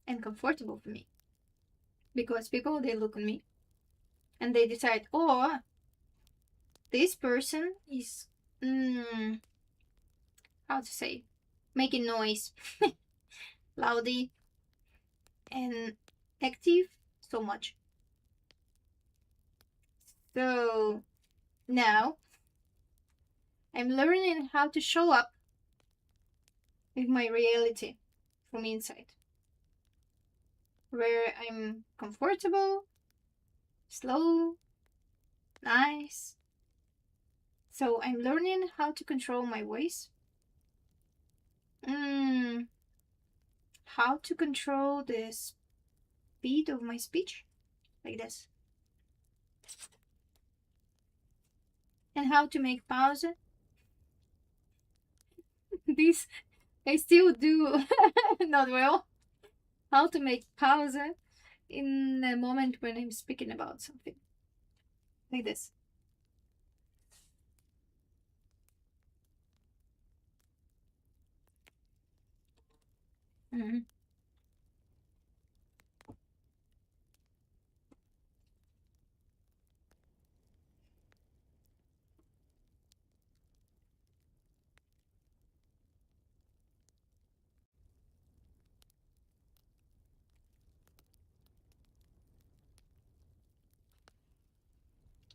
and comfortable for me. Because people, they look at me and they decide, oh, this person is, how to say, making noise, loudy, and active so much. So now I'm learning how to show up with my reality from inside, where I'm comfortable, slow, nice. So I'm learning how to control my voice, how to control the speed of my speech, like this, and how to make pause. This I still do not well. How to make pause in a moment when I'm speaking about something, like this. Mm-hmm.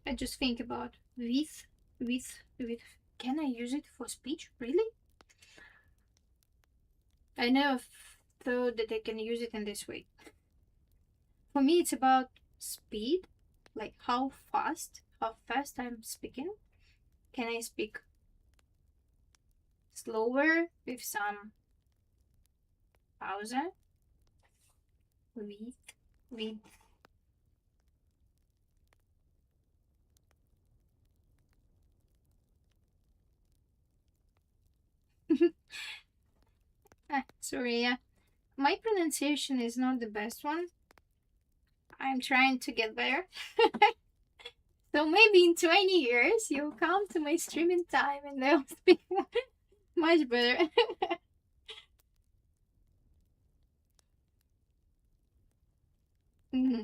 I just think about with. Can I use it for speech? Really? I never thought that I can use it in this way. For me, it's about speed, like how fast I'm speaking. Can I speak slower with some pause? With. Sorry, yeah. My pronunciation is not the best one. I'm trying to get better. So maybe in 20 years you'll come to my streaming time and I'll speak much better. Mm-hmm.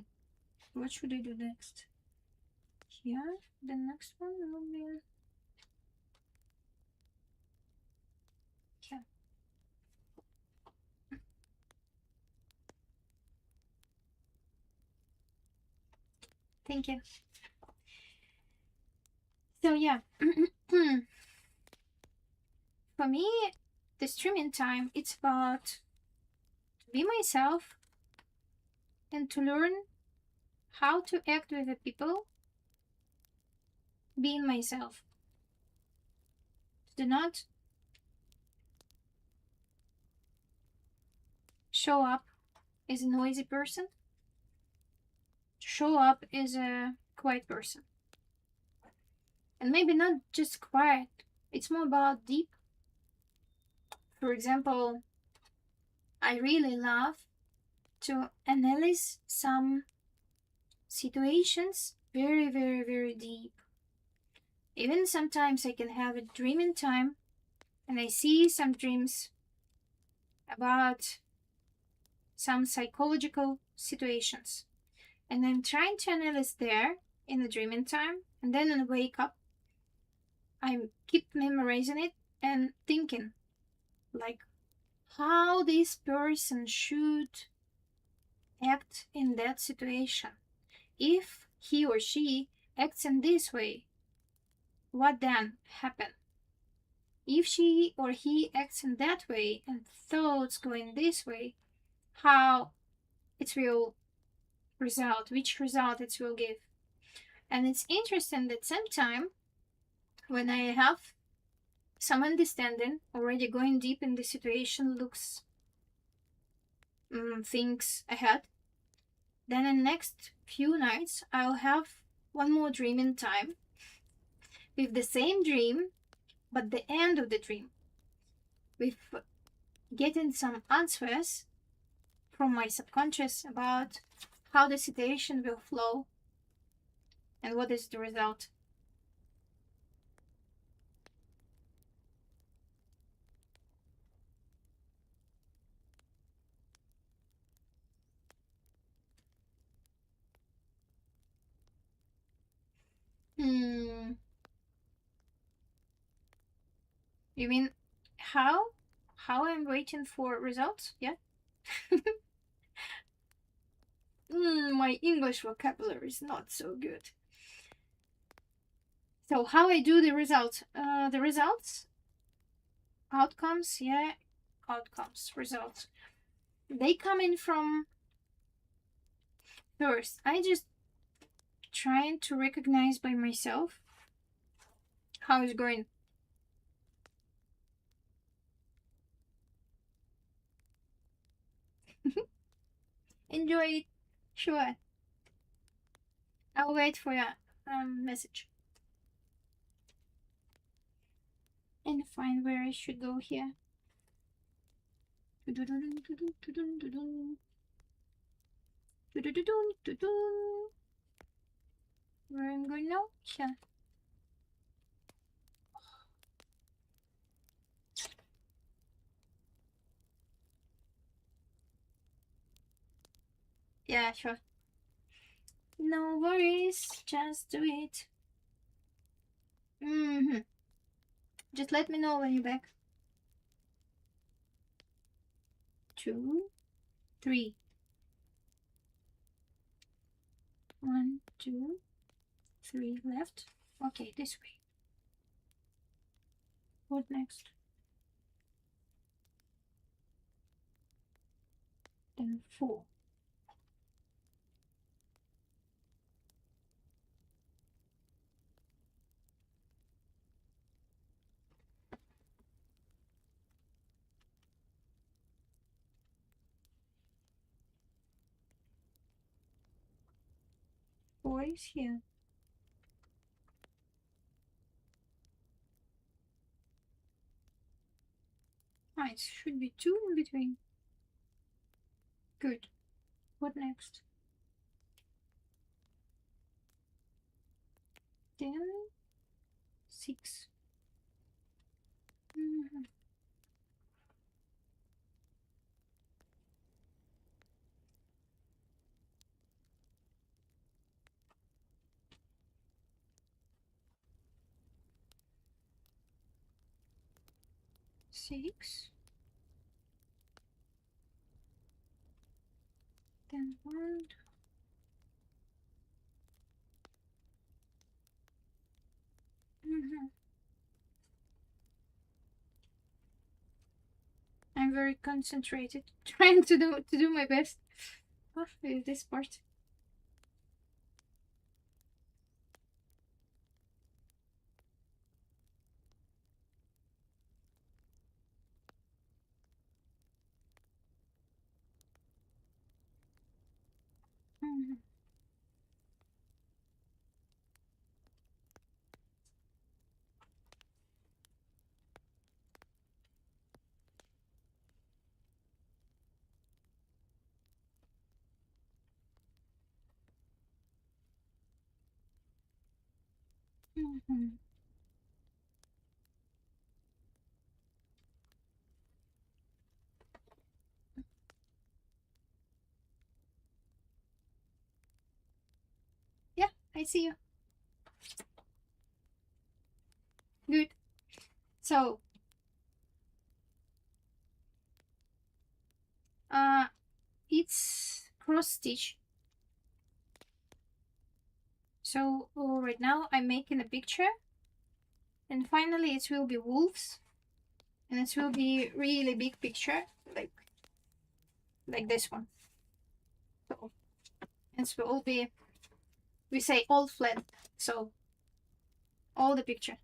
What should I do next? Here? The next one will be here. Thank you. So yeah. For me, the streaming time, it's about to be myself and to learn how to act with the people, being myself. Do not show up as a noisy person. Show up as a quiet person. And maybe not just quiet, It's more about deep. For example, I really love to analyze some situations very, very, very deep. Even sometimes I can have a dreaming time and I see some dreams about some psychological situations. And I'm trying to analyze there in the dreaming time, and then when I wake up, I keep memorizing it and thinking like how this person should act in that situation. If he or she acts in this way, what then happen? If she or he acts in that way and thoughts going this way, how it will result, which result it will give. And it's interesting that sometimes when I have some understanding, already going deep in the situation, looks things ahead, then in next few nights I'll have one more dreaming time with the same dream, but the end of the dream, with getting some answers from my subconscious about how the situation will flow and what is the result. Hmm. You mean how? How I'm waiting for results? Yeah. My English vocabulary is not so good. So how I do the results? The results, outcomes, yeah, outcomes, results. They come in from first. I just trying to recognize by myself how it's going. Enjoy it. Sure. I'll wait for your message and find where I should go here. Where I'm going now? Here. Yeah, sure. No worries, just do it. Just let me know when you're back. 2, 3. 1, 2, 3 left. Okay, this way. What next? Then 4. Four is here. Ah, it should be 2 in between. Good. What next? Then 6. 6. Then 1. I'm very concentrated, trying to do my best with this part. Mhm. Yeah, I see you. Good. So, uh, it's cross stitch. So right now I'm making a picture, and finally it will be wolves, and it will be really big picture, like this one. So it will be, we say, all flat, so all the picture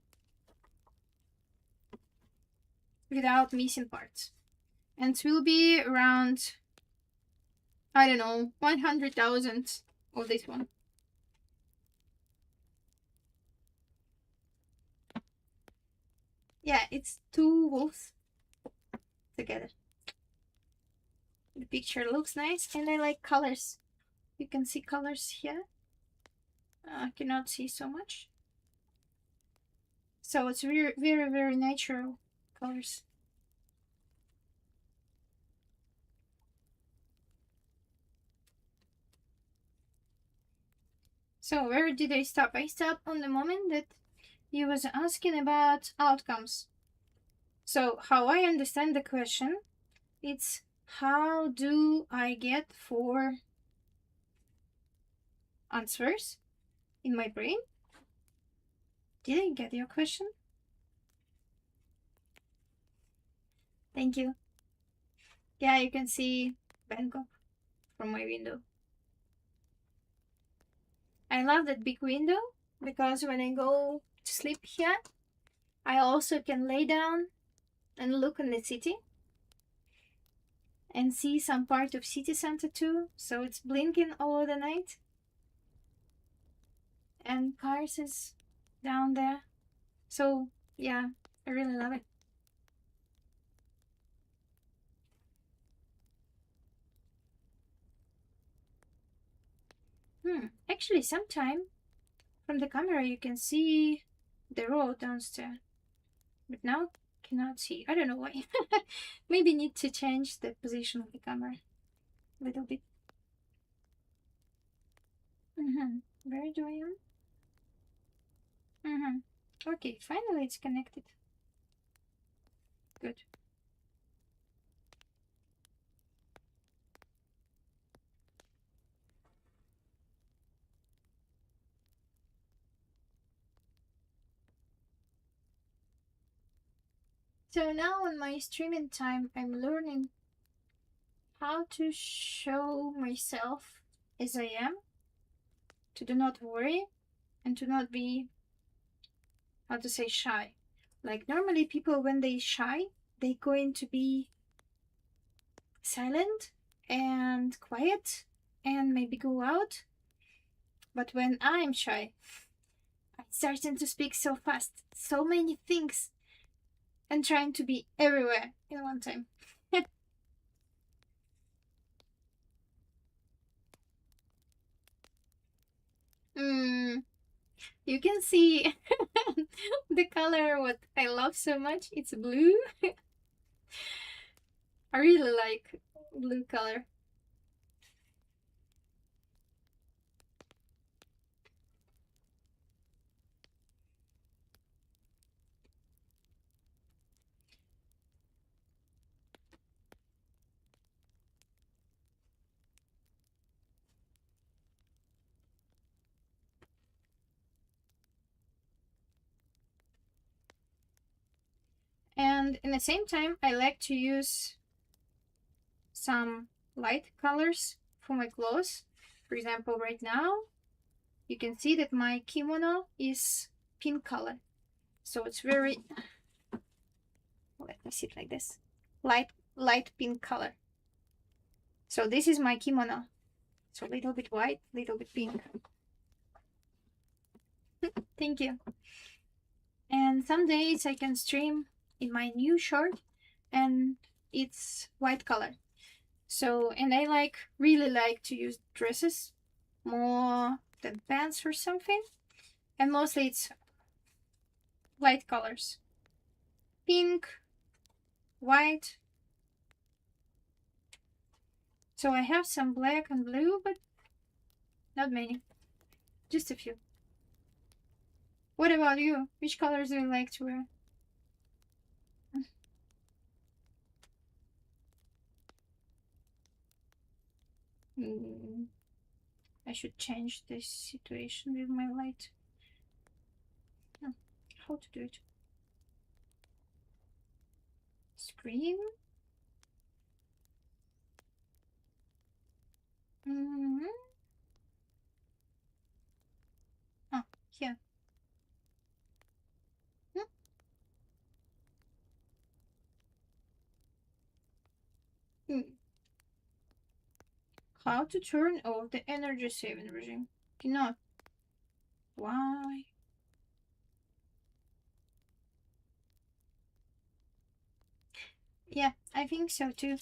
without missing parts, and it will be around, I don't know, 100,000 of this one. Yeah, it's two wolves together. The picture looks nice, and I like colors. You can see colors here. I cannot see so much. So it's very, very, very natural colors. So where did I stop? I stopped on the moment that you was asking about outcomes. So how I understand the question, it's how do I get four answers in my brain? Did I get your question? Thank you. Yeah, you can see Bangkok from my window. I love that big window because when I go to sleep here, I also can lay down and look in the city and see some part of city center too. So it's blinking all the night, and cars is down there. So yeah, I really love it. Actually, sometime from the camera you can see the road downstairs, but now cannot see. I don't know why. Maybe need to change the position of the camera a little bit. Where do I am? Okay, finally it's connected. Good. So now on my streaming time, I'm learning how to show myself as I am, to do not worry, and to not be, how to say, shy. Like normally people when they shy, they going to be silent and quiet and maybe go out. But when I'm shy, I'm starting to speak so fast, so many things, and trying to be everywhere in one time. mm, you can see the color what I love so much. It's blue. I really like blue color. And in the same time, I like to use some light colors for my clothes. For example, right now, you can see that my kimono is pink color. So it's very, let me see it like this, light pink color. So this is my kimono. So a little bit white, little bit pink. Thank you. And some days I can stream in my new shirt and it's white color. So, and I really like to use dresses more than pants or something. And mostly it's light colors. Pink, white. So I have some black and blue, but not many. Just a few. What about you? Which colors do you like to wear? I should change this situation with my light. How to do it? Screen? Oh, here. How to turn off the energy saving regime? Cannot. Why? Yeah, I think so too.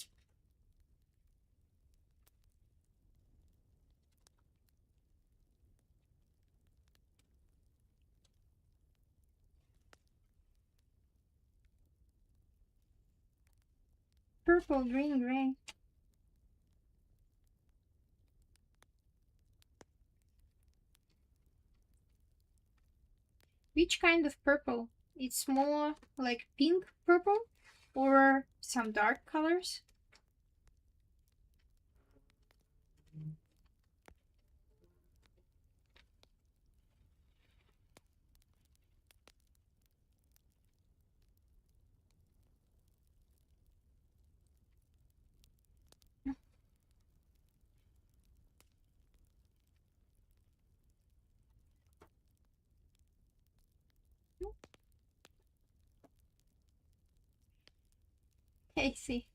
Purple, green, gray. Which kind of purple? It's more like pink purple or some dark colors? I see.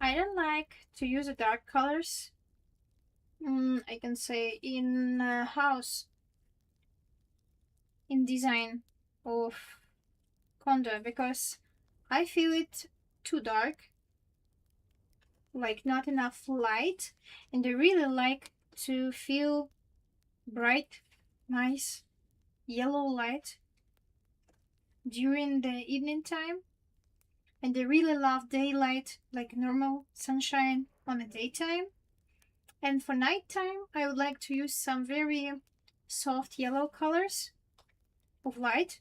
I don't like to use the dark colors. I can say in house, in design of condo, because I feel it too dark, like not enough light, and I really like to feel bright, nice yellow light during the evening time. And I really love daylight, like normal sunshine on the daytime. And for nighttime, I would like to use some very soft yellow colors of light.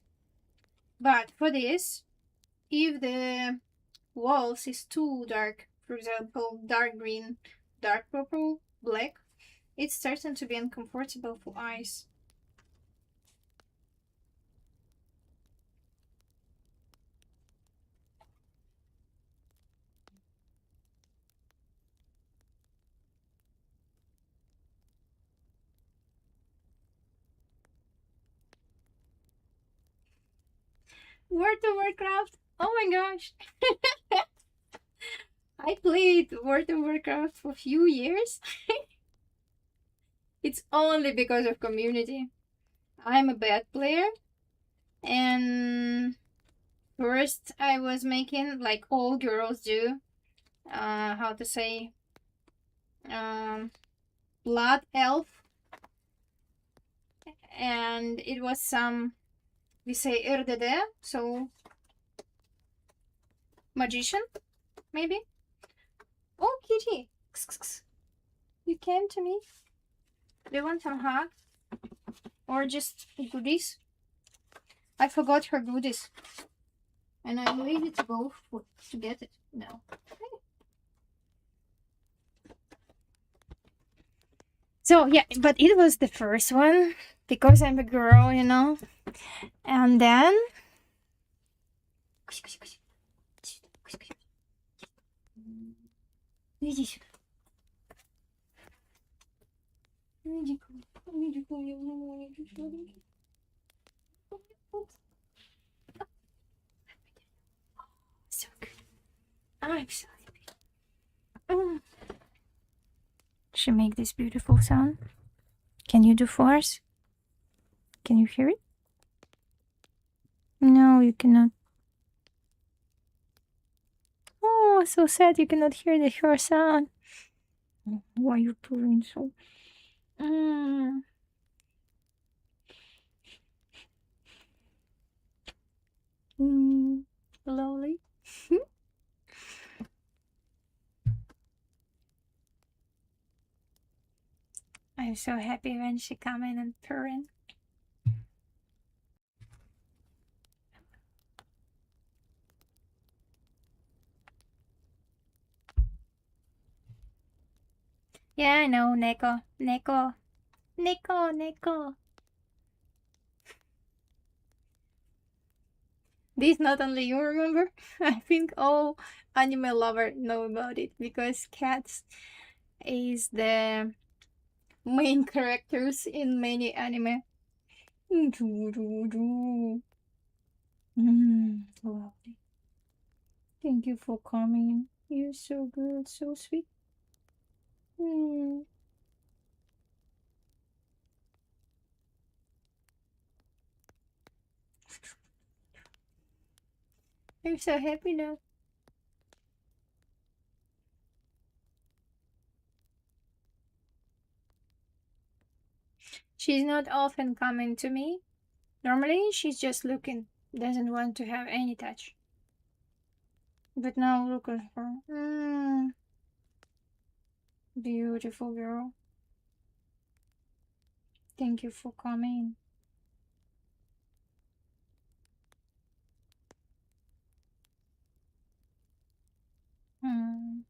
But for this, if the walls is too dark, for example, dark green, dark purple, black, it's starting to be uncomfortable for eyes. World of Warcraft! Oh my gosh! I played World of Warcraft for a few years. It's only because of community. I'm a bad player, and first I was making, like all girls do, how to say, blood elf, and it was some, we say RDD, so magician, maybe. Oh, kitty, you came to me. Do you want some hug? Or just goodies? I forgot her goodies. And I'm ready to go to get it now. So yeah, but it was the first one because I'm a girl, you know. And then so good. I'm so happy. She make this beautiful sound. Can you do force? Can you hear it? No, you cannot. Oh, so sad you cannot hear the her sound. Why are you pulling so? Mm. Mm. Slowly. I'm so happy when she come in and purring. Yeah, I know, Neko. Neko. Neko, Neko. This not only you remember, I think all anime lover know about it because cats is the main characters in many anime. Lovely. Thank you for coming. You're so good, so sweet. Mm. I'm so happy now. She's not often coming to me. Normally, she's just looking, doesn't want to have any touch. But now look at her. Beautiful girl. Thank you for coming. Mm.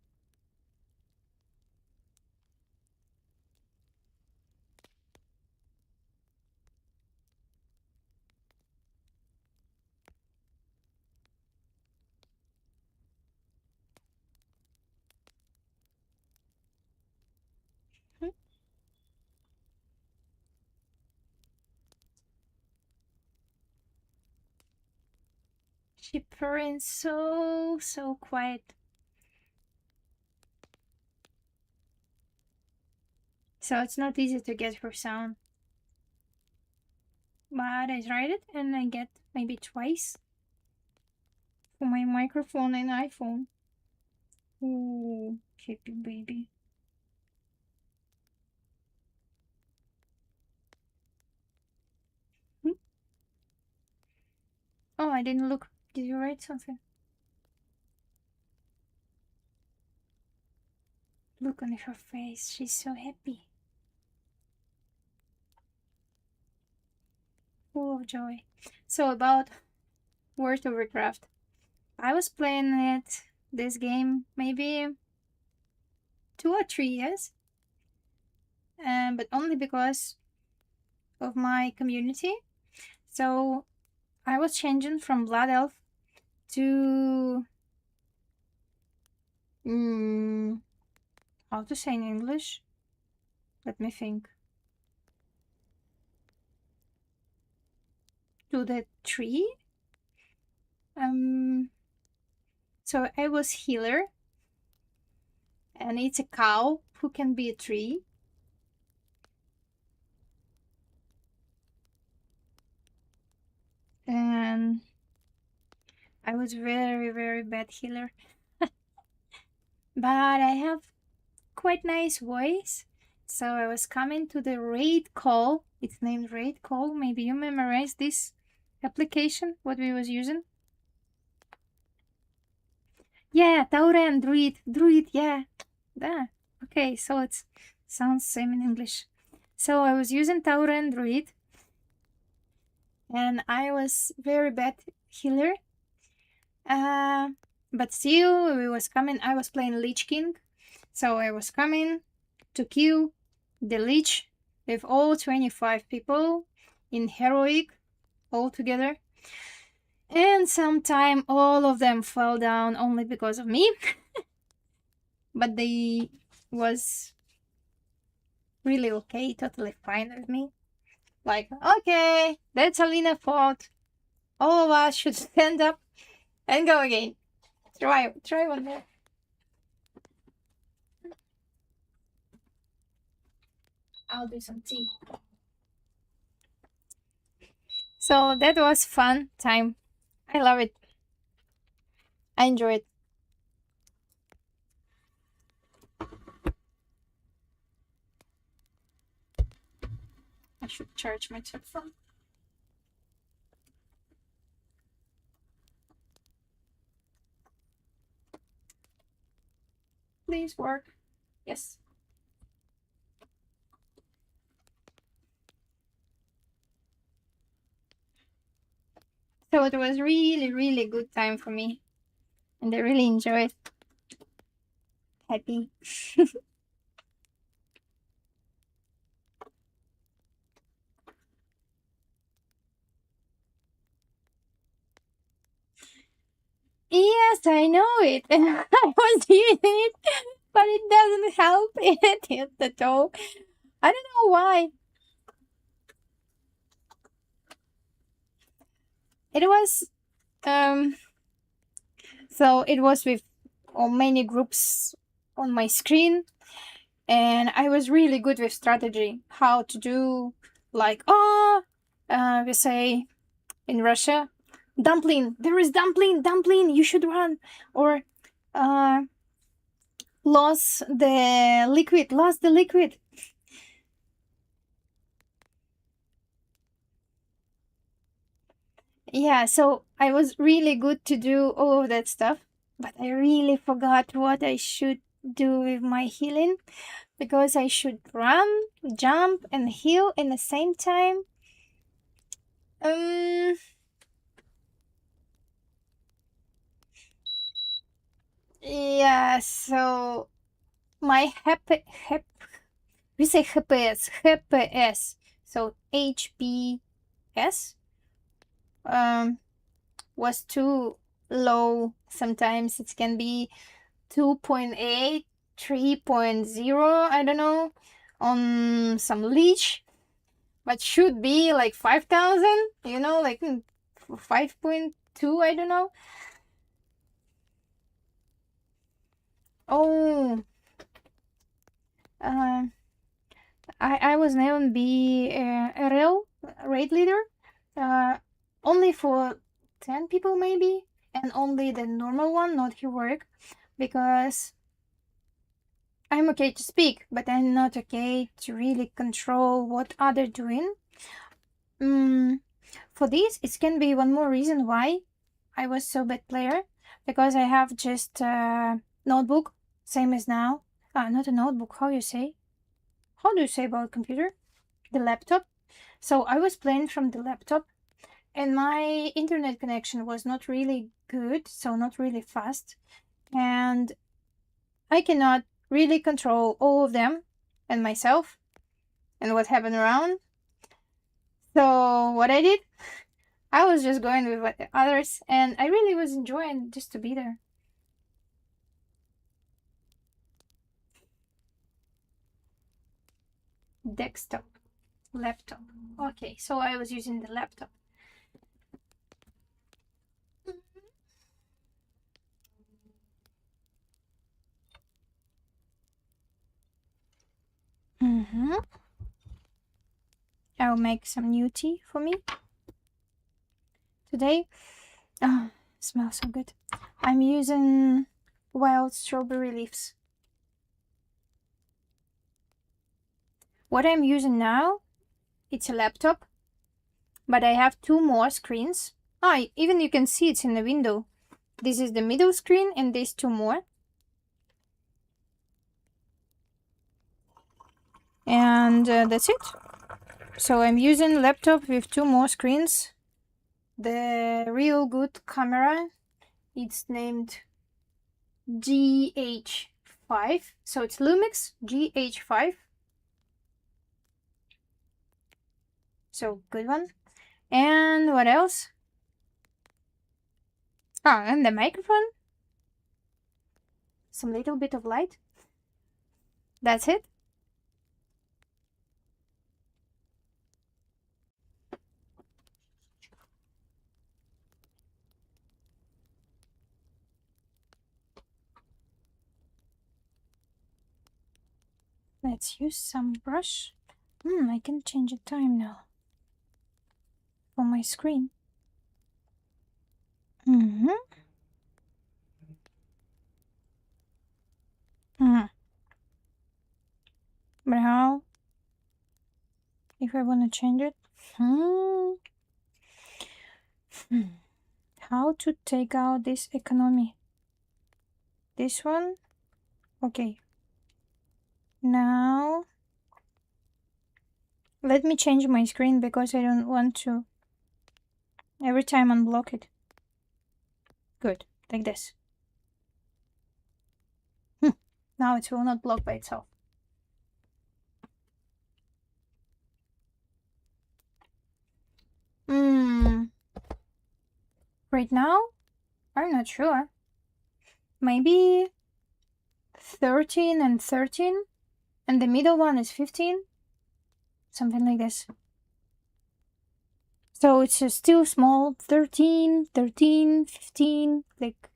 She purring so quiet. So it's not easy to get her sound. But I tried it and I get maybe twice for my microphone and iPhone. Ooh, happy baby. Hmm? Oh, I didn't look. Did you write something? Look on her face. She's so happy. Full of joy. So about World of Warcraft. I was playing this game maybe 2 or 3 years, but only because of my community. So I was changing from Blood Elf to how to say in English? Let me think. To the tree. So I was healer, and it's a cow who can be a tree. And I was very bad healer, but I have quite nice voice. So I was coming to the raid call. It's named raid call. Maybe you memorize this application, what we was using. Yeah, Tauren, druid, yeah. That. Okay, so it sounds same in English. So I was using Tauren druid, and I was very bad healer. But still, we was coming. I was playing Lich King, so I was coming to kill the Lich with all 25 people in heroic all together. And sometime all of them fell down only because of me. But they was really okay, totally fine with me. Like, okay, that's Alina's fault. All of us should stand up and go again. Try one more. I'll do some tea. So that was fun time. I love it. I enjoy it. I should charge my telephone. Please work. Yes. So it was really, really good time for me. And I really enjoyed. Happy. Yes, I know it. I was using it, but it doesn't help it at all. I don't know why. It was so it was with many groups on my screen, and I was really good with strategy. How to do, like, we say in Russia, dumpling. There is dumpling, dumpling. You should run, or lost the liquid, lost the liquid. Yeah, so I was really good to do all of that stuff, but I really forgot what I should do with my healing, because I should run, jump, and heal in the same time. Yeah, so my we say HPS, so HPS, was too low. Sometimes it can be 2.8, 3.0, I don't know, on some leech, but should be like 5,000, like 5.2, I don't know. Oh, I was never be a real raid leader, only for 10 people maybe, and only the normal one, not heroic, because I'm okay to speak, but I'm not okay to really control what others doing. For this, it can be one more reason why I was so bad player, because I have just a notebook, same as now. Not a notebook, how you say? How do you say about computer? The laptop. So I was playing from the laptop, and my internet connection was not really good, so not really fast. And I cannot really control all of them and myself and what happened around. So what I did, I was just going with others, and I really was enjoying just to be there. Desktop, laptop. Okay, so I was using the laptop. I'll make some new tea for me today. Oh, smells so good. I'm using wild strawberry leaves. What I'm using now, it's a laptop, but I have two more screens. Even you can see it's in the window. This is the middle screen, and these two more. And that's it. So I'm using laptop with two more screens. The real good camera, it's named GH5. So it's Lumix GH5. So good one. And what else? And the microphone. Some little bit of light. That's it. Let's use some brush. I can change the time now on my screen. Mm-hmm. But how? If I want to change it? How to take out this economy? This one? Okay. Now, let me change my screen because I don't want to every time unblock it. Good, like this. Now it will not block by itself. Right now, I'm not sure. Maybe 13 and 13, and the middle one is 15. Something like this. So it's still small, 13, 13, 15, like...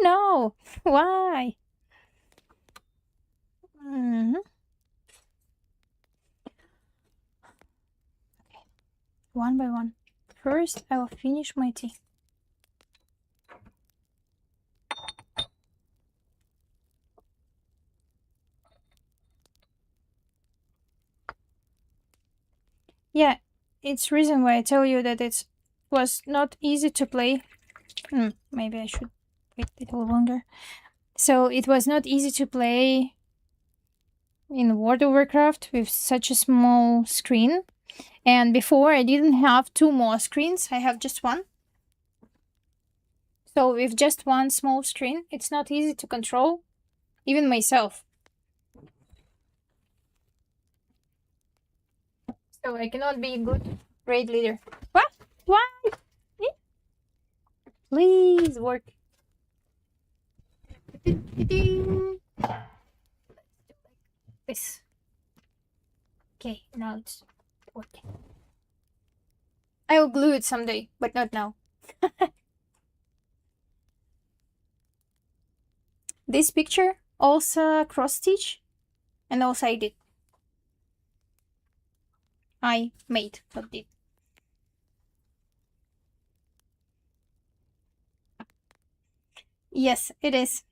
No, why? Okay. One by one. First, I will finish my tea. Yeah, it's reason why I tell you that it was not easy to play. Maybe I should wait a little longer. So it was not easy to play in World of Warcraft with such a small screen. And before I didn't have two more screens, I have just one. So with just one small screen, it's not easy to control, even myself. So I cannot be a good raid leader. What? Why? Please work. This. Okay, now it's working. I will glue it someday, but not now. This picture also cross stitch, and also I did. I made, not did. Yes, it is.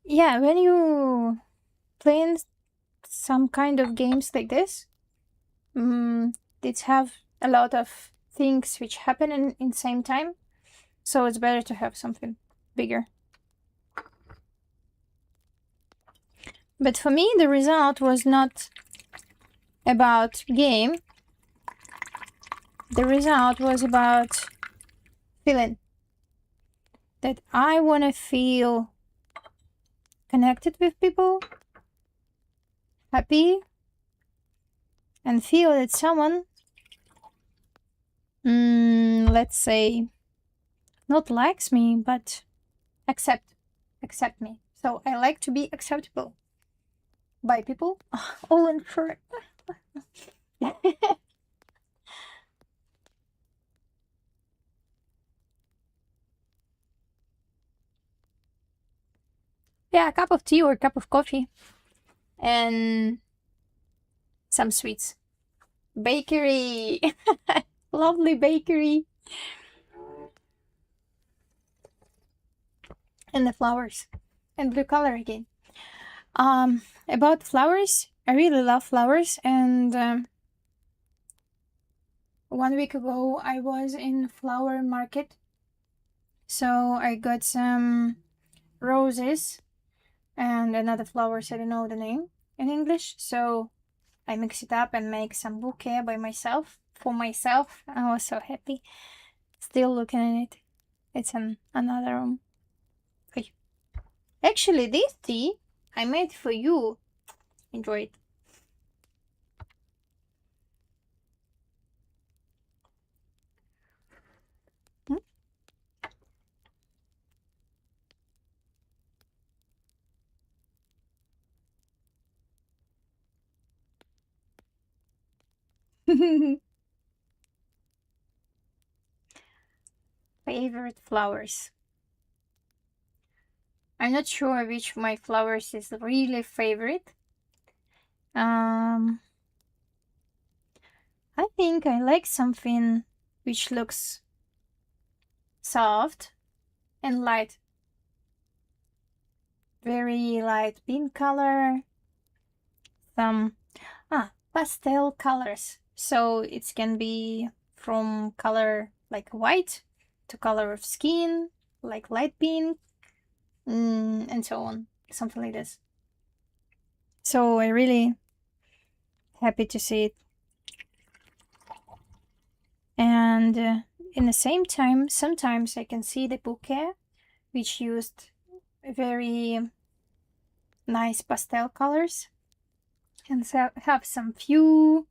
Yeah, when you play some kind of games like this, it have a lot of things which happen in same time, so it's better to have something bigger. But for me, the result was not about game. The result was about feeling that I want to feel connected with people, happy, and feel that someone, let's say, not likes me, but accept me. So I like to be acceptable by people. Oh, and for yeah, a cup of tea or a cup of coffee, and some sweets. Bakery, lovely bakery, and the flowers, and blue color again. About flowers, I really love flowers, and 1 week ago I was in flower market, so I got some roses and another flowers. I don't know the name in English, so I mix it up and make some bouquet by myself for myself. I was so happy. Still looking at it. It's in another room. Actually, this tea I made for you. Enjoy it. Wait. favorite flowers. I'm not sure which my flowers is really favorite. I think I like something which looks soft and light. Very light pink color. Some pastel colors. So it can be from color like white to color of skin, like light pink, and so on. Something like this. So I really happy to see it. And in the same time, sometimes I can see the bouquet, which used very nice pastel colors and so have some few,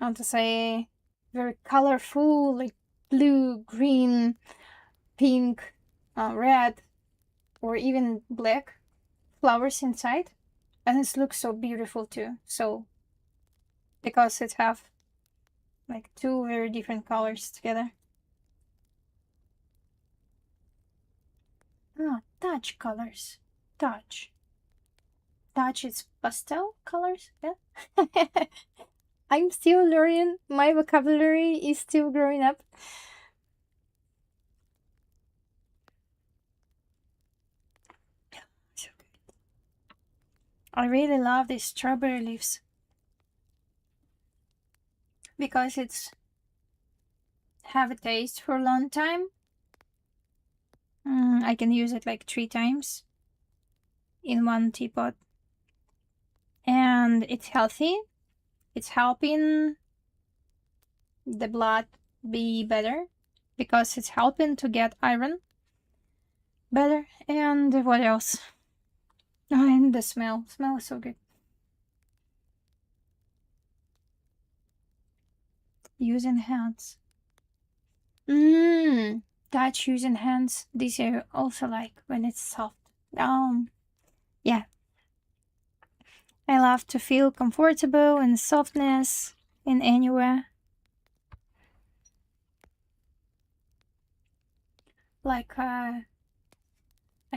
how to say, very colorful, like blue, green, pink, red, or even black flowers inside. And it looks so beautiful too. So, because it have like two very different colors together. Touch colors. Touch. Touch is pastel colors, yeah. I'm still learning. My vocabulary is still growing up. So good. I really love these strawberry leaves because it's have a taste for a long time. I can use it like 3 times in one teapot. And it's healthy. It's helping the blood be better because it's helping to get iron better. And what else? Oh, and the smell. Smell is so good. Using hands. Touch using hands. These are also like when it's soft. Yeah. I love to feel comfortable and softness in anywhere. Like, I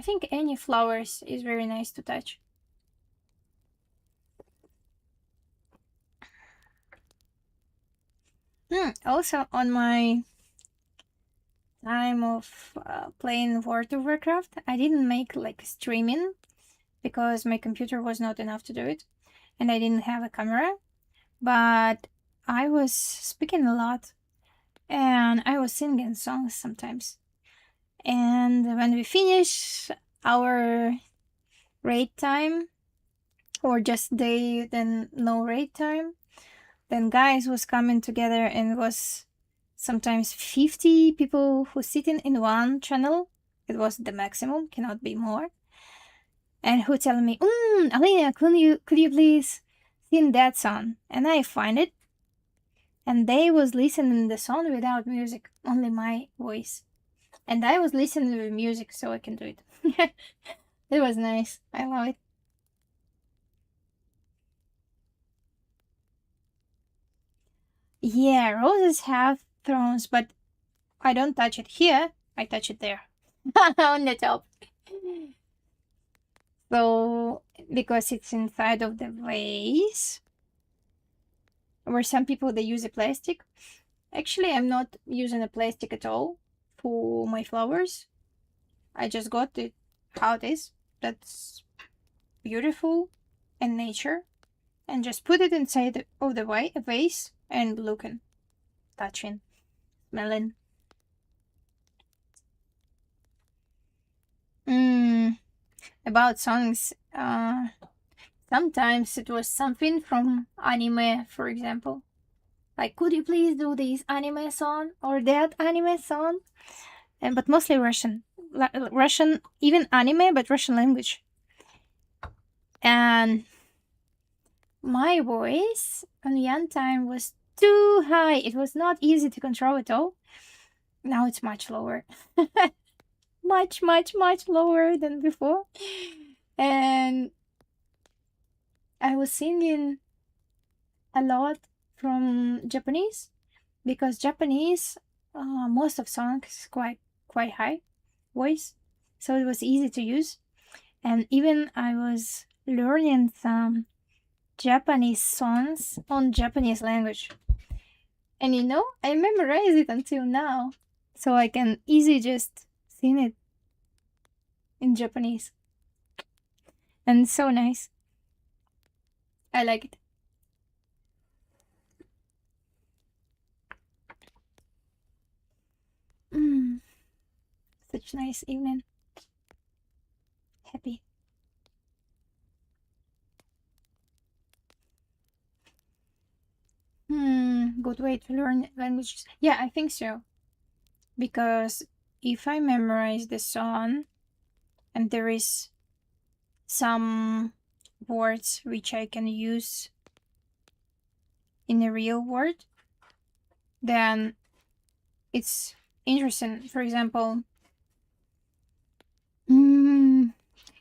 think any flowers is very nice to touch. Also, on my time of playing World of Warcraft, I didn't make like streaming because my computer was not enough to do it, and I didn't have a camera. But I was speaking a lot, and I was singing songs sometimes. And when we finish our raid time, or just day, then no raid time, then guys was coming together and was sometimes 50 people who sitting in one channel. It was the maximum, cannot be more. And who tell me, Alina, could you please sing that song? And I find it. And they was listening the song without music, only my voice. And I was listening to the music so I can do it. It was nice. I love it. Yeah, roses have thorns, but I don't touch it here. I touch it there. On the top. So, because it's inside of the vase, where some people they use a plastic. Actually, I'm not using a plastic at all for my flowers. I just got it how it is. That's beautiful and nature. And just put it inside of the vase and looking, touching, smelling. About songs, sometimes it was something from anime, for example. Like, could you please do this anime song or that anime song? But mostly Russian. Russian, even anime, but Russian language. And my voice on one time was too high. It was not easy to control at all. Now it's much lower. Much, much, much lower than before. And I was singing a lot from Japanese because Japanese most of songs quite high voice, so it was easy to use. And even I was learning some Japanese songs on Japanese language. And I memorize it until now. So I can easily just sing it in Japanese. And it's so nice. I like it. Such nice evening. Happy. Good way to learn languages. Yeah, I think so. Because if I memorize the song and there is some words which I can use in the real world, then it's interesting. For example, even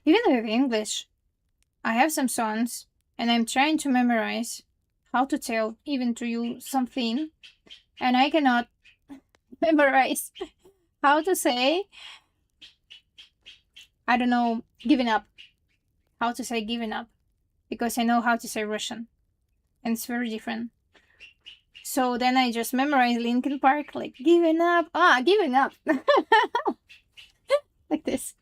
with English, I have some songs and I'm trying to memorize how to tell even to you something, and I cannot memorize how to say, I don't know, giving up. How to say giving up. Because I know how to say Russian. And it's very different. So then I just memorize Linkin Park, like giving up. Giving up. Like this.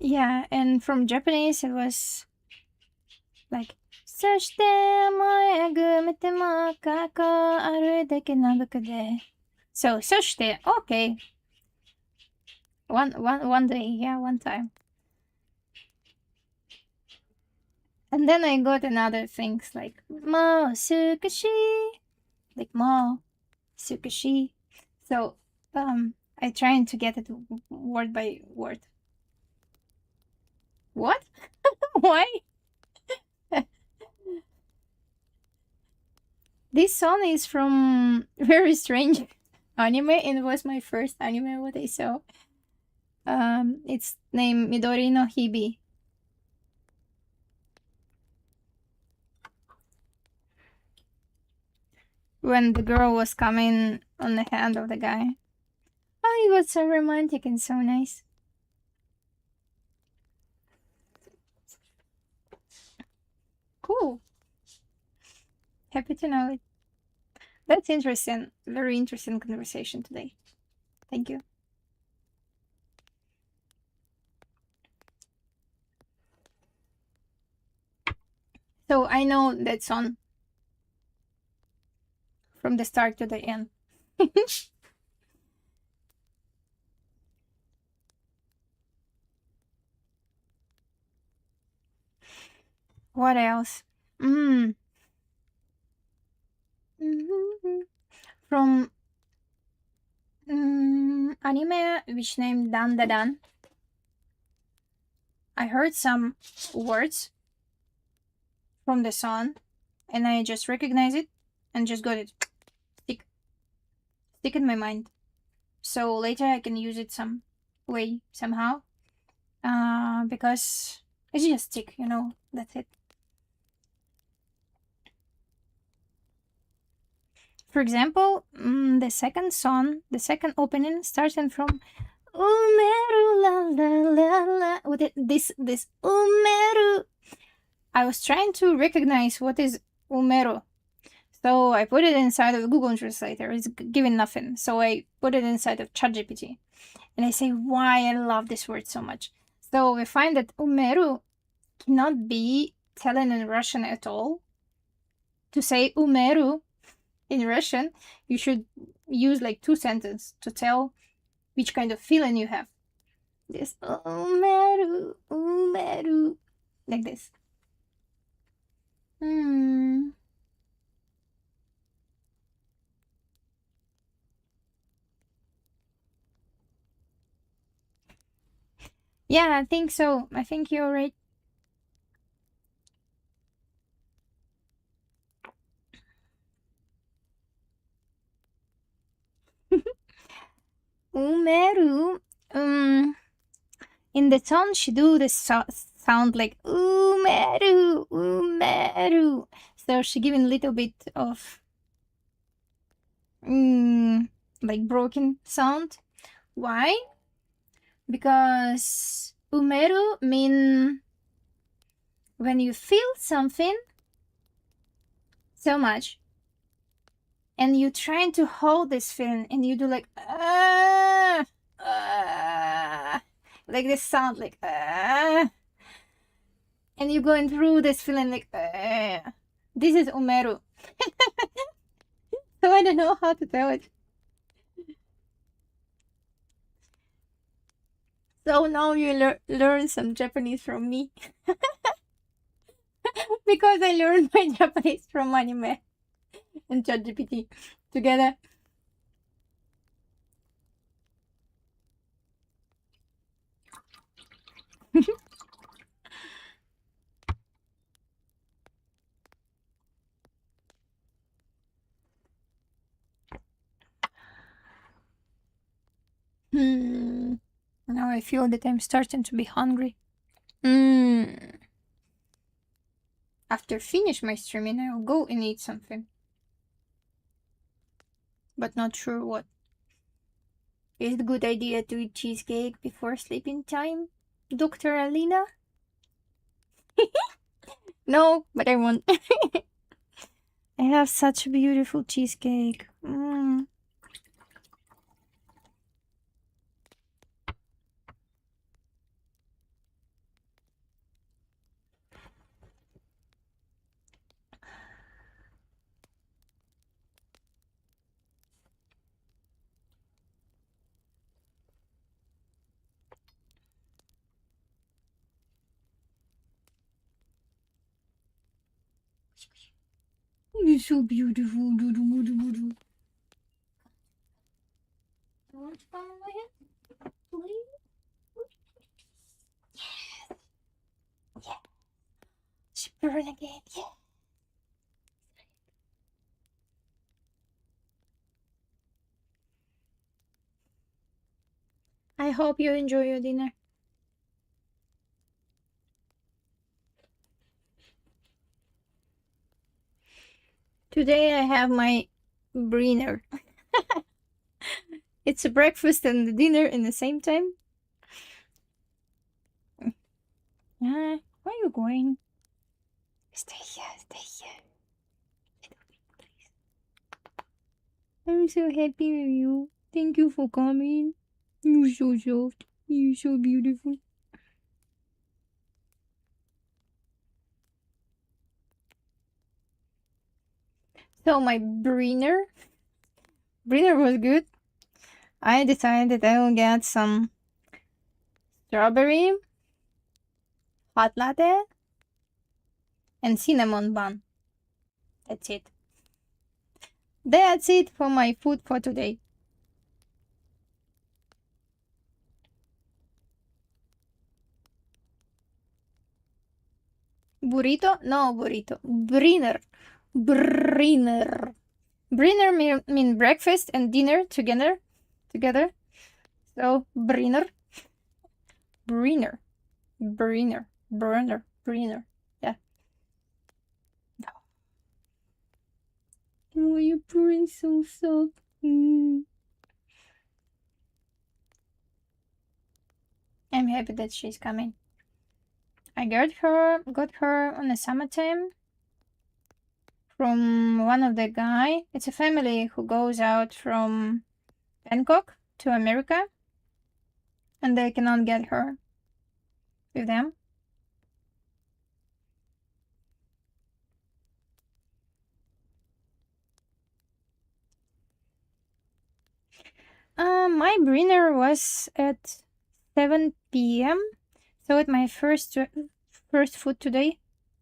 Yeah, and from Japanese it was like そして燃えぐめても過去あるだけの僕で So そして okay. One day, yeah, one time. And then I got another things like もう少し like もう少し So I trying to get it word by word. What? Why? This song is from very strange anime, and it was my first anime what I saw. It's named Midori no Hibi. When the girl was coming on the hand of the guy. Oh, it was so romantic and so nice. Cool. Happy to know it. That's interesting. Very interesting conversation today. Thank you. So I know that song from the start to the end. What else? From anime which named Dan Da Dan, I heard some words from the song and I just recognize it and just got it stick in my mind. So later I can use it some way somehow. Because it's just stick, that's it. For example, the second song, the second opening starting from Umeru la la la la with this Umeru. I was trying to recognize what is Umeru. So I put it inside of Google Translator. It's giving nothing. So I put it inside of ChatGPT. And I say why I love this word so much. So we find that Umeru cannot be telling in Russian at all. To say Umeru in Russian, you should use like 2 sentences to tell which kind of feeling you have. This Umeru, Umeru, like this. Yeah, I think so. I think you're right. Umeru, in the song she do the sound like Umeru. Umeru, Umeru. So she giving a little bit of like broken sound. Why? Because Umeru mean when you feel something so much and you trying to hold this feeling and you do like like this sound like and you're going through this feeling like this is Umeru. So I don't know how to tell it. So now you learn some Japanese from me. Because I learned my Japanese from anime and ChatGPT together. Now I feel that I'm starting to be hungry. After finish my streaming, I'll go and eat something. But not sure what. Is it a good idea to eat cheesecake before sleeping time, Dr. Alina? No, but I want. I have such a beautiful cheesecake. You're so beautiful. I want to come on my head, please. Yes. Yeah. She burn again. Yeah. I hope you enjoy your dinner. Today I have my Briner. It's a breakfast and a dinner in the same time. Where are you going? Stay here, stay here. Please. I'm so happy with you. Thank you for coming. You're so soft. You're so beautiful. So my Briner was good. I decided I will get some strawberry, hot latte, and cinnamon bun. That's it. That's it for my food for today. Burrito? No burrito. Briner. Briner. Briner mean breakfast and dinner together. So Briner. Briner. Briner. Burner. Briner. Yeah. Oh, you're purring so soft. I'm happy that she's coming. I got her on the summertime from one of the guy. It's a family who goes out from Bangkok to America, and they cannot get her with them. My dinner was at 7 p.m. So at my first food today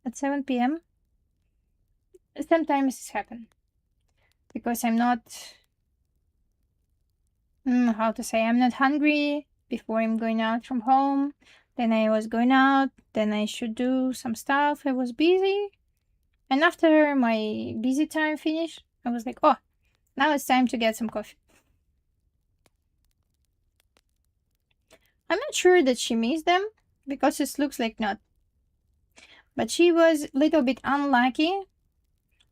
at 7 p.m. Sometimes this happens because I'm not how to say, I'm not hungry before I'm going out from home. Then I was going out, then I should do some stuff. I was busy, and after my busy time finished, I was like, oh, now it's time to get some coffee. I'm not sure that she missed them because it looks like not. But she was a little bit unlucky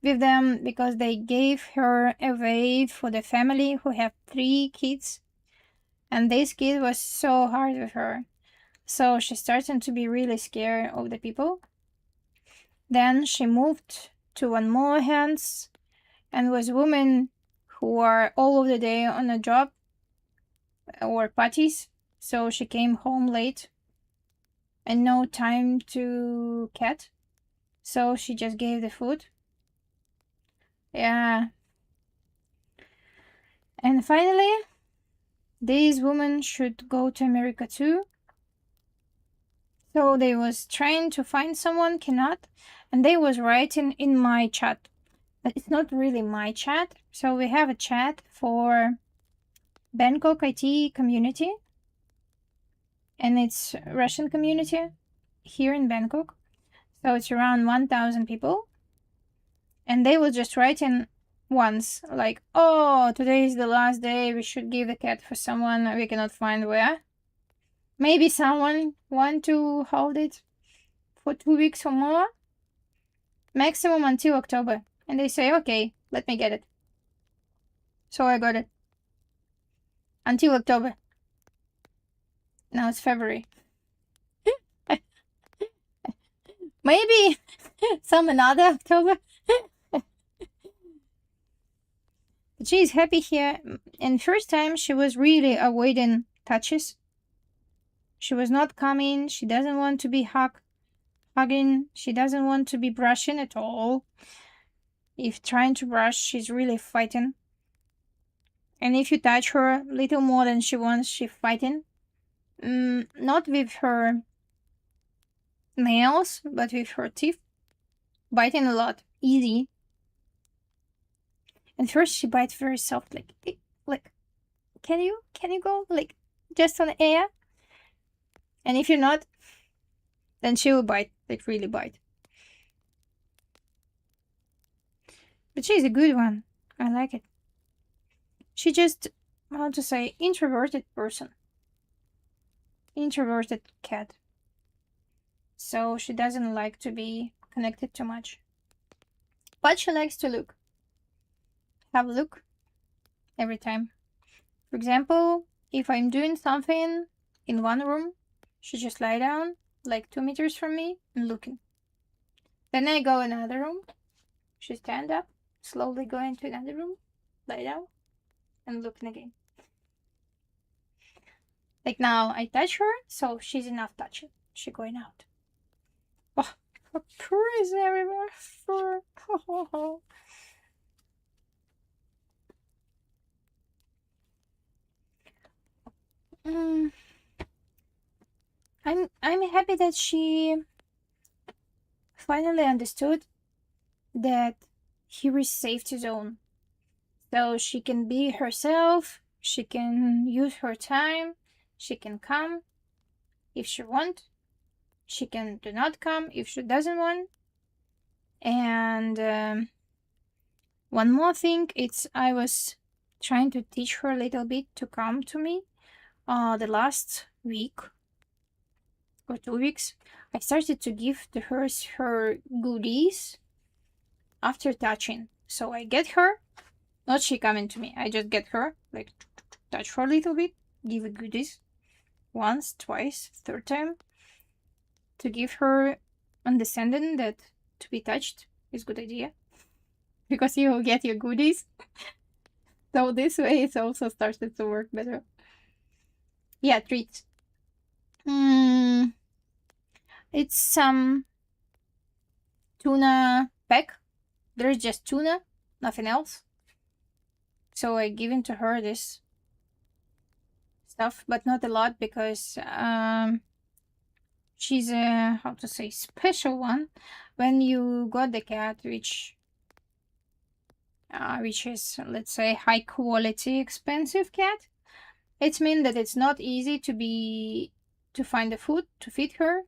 with them because they gave her away for the family who have 3 kids. And this kid was so hard with her. So she started to be really scared of the people. Then she moved to one more hands and was women who are all of the day on a job or parties. So she came home late and no time to cat. So she just gave the food. Yeah. And finally, these women should go to America too. So they was trying to find someone, cannot, and they was writing in my chat. But it's not really my chat. So we have a chat for Bangkok IT community, and it's Russian community here in Bangkok. So it's around 1,000 people. And they will just write in once, like, oh, today is the last day, we should give the cat for someone we cannot find where. Maybe someone want to hold it for 2 weeks or more. Maximum until October. And they say, okay, let me get it. So I got it. Until October. Now it's February. Maybe some another October. But she's happy here. And first time she was really avoiding touches. She was not coming. She doesn't want to be hugging. She doesn't want to be brushing at all. If trying to brush, she's really fighting. And if you touch her little more than she wants, she's fighting. Not with her nails, but with her teeth. Biting a lot. Easy. And first she bites very soft, like, can you go, like, just on the air? And if you're not, then she will bite, like, really bite. But she's a good one. I like it. She just, how to say, introverted person. Introverted cat. So she doesn't like to be connected too much. But she likes to look. Have a look every time. For example, if I'm doing something in one room, she just lie down like 2 meters from me and looking. Then I go in another room. She stand up, slowly go into another room, lie down, and looking again. Like now I touch her, so she's enough touching. She going out. Oh, her fur is everywhere. Fur. I'm happy that she finally understood that here is safety zone. So she can be herself, she can use her time, she can come if she want, she can do not come if she doesn't want. And one more thing, I was trying to teach her a little bit to come to me. The last week or 2 weeks, I started to give to her goodies after touching. So I get her, not she coming to me, I just get her, like, touch her a little bit, give her goodies once, twice, third time, to give her understanding that to be touched is good idea because you will get your goodies. So this way it's also started to work better. Yeah, treats. It's some tuna pack. There's just tuna, nothing else. So I given to her this stuff, but not a lot because she's a, how to say, special one. When you got the cat, which is, let's say, high quality, expensive cat, it means that it's not easy to find the food to feed her.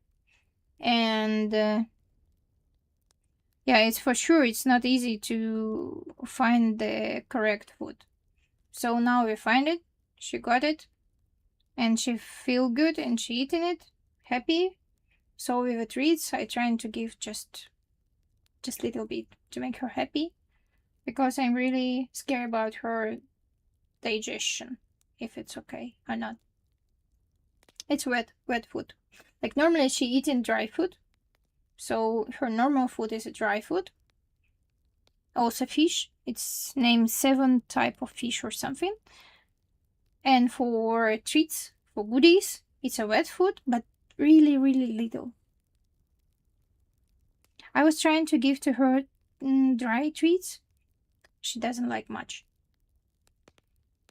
And yeah, it's for sure it's not easy to find the correct food. So now we find it, she got it, and she feel good and she eating it, happy. So with the treats, I try to give just little bit to make her happy, because I'm really scared about her digestion, if it's okay or not. It's wet food. Like normally she eating dry food, so her normal food is a dry food. Also fish. It's named 7 type of fish or something. And for treats, for goodies, it's a wet food, but really, really little. I was trying to give to her dry treats. She doesn't like much.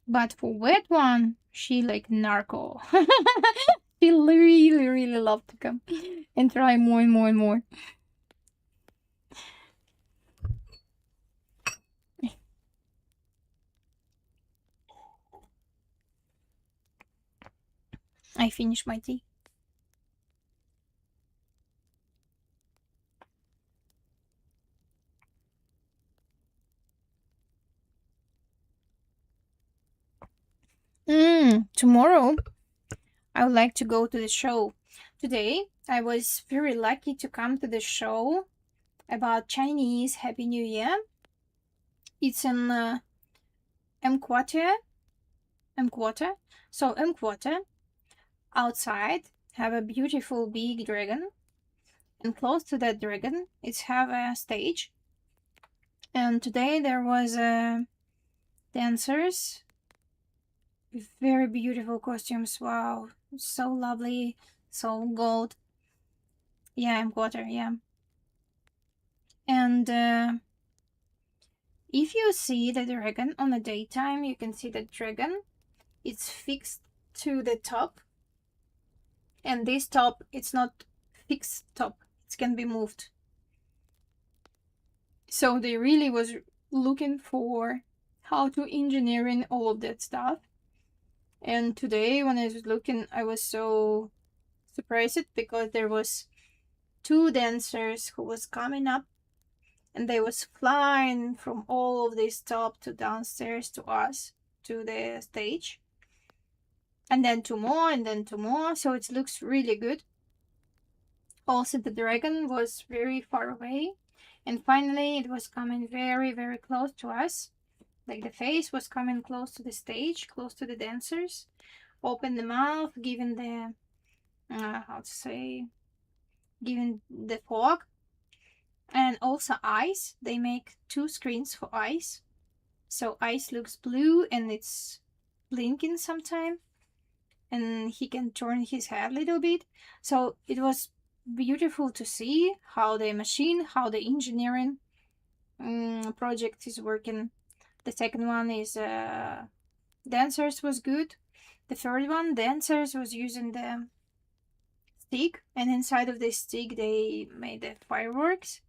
But for wet one, she like narco. She really, really love to come and try more and more and more. I finished my tea. Tomorrow I would like to go to the show. Today I was very lucky to come to the show about Chinese Happy New Year. It's in M Quarter. So M Quarter outside have a beautiful big dragon, and close to that dragon it's have a stage. And today there was dancers with very beautiful costumes. Wow, so lovely, so gold. Yeah, M Quarter, yeah. And if you see the dragon on the daytime, you can see the dragon. It's fixed to the top, and this top, it's not fixed top. It can be moved. So they really was looking for how to engineering all of that stuff. And today when I was looking, I was so surprised because there was 2 dancers who was coming up, and they was flying from all of this top to downstairs to us, to the stage, and then 2 more, and then 2 more. So it looks really good. Also the dragon was very far away, and finally it was coming very, very close to us. Like the face was coming close to the stage, close to the dancers. Open the mouth, giving the how to say, giving the fog. And also eyes. They make 2 screens for eyes. So eyes looks blue and it's blinking sometime. And he can turn his head a little bit. So it was beautiful to see how the machine, how the engineering project is working. The second one is dancers was good. The third one, dancers was using the stick, and inside of the stick they made the fireworks.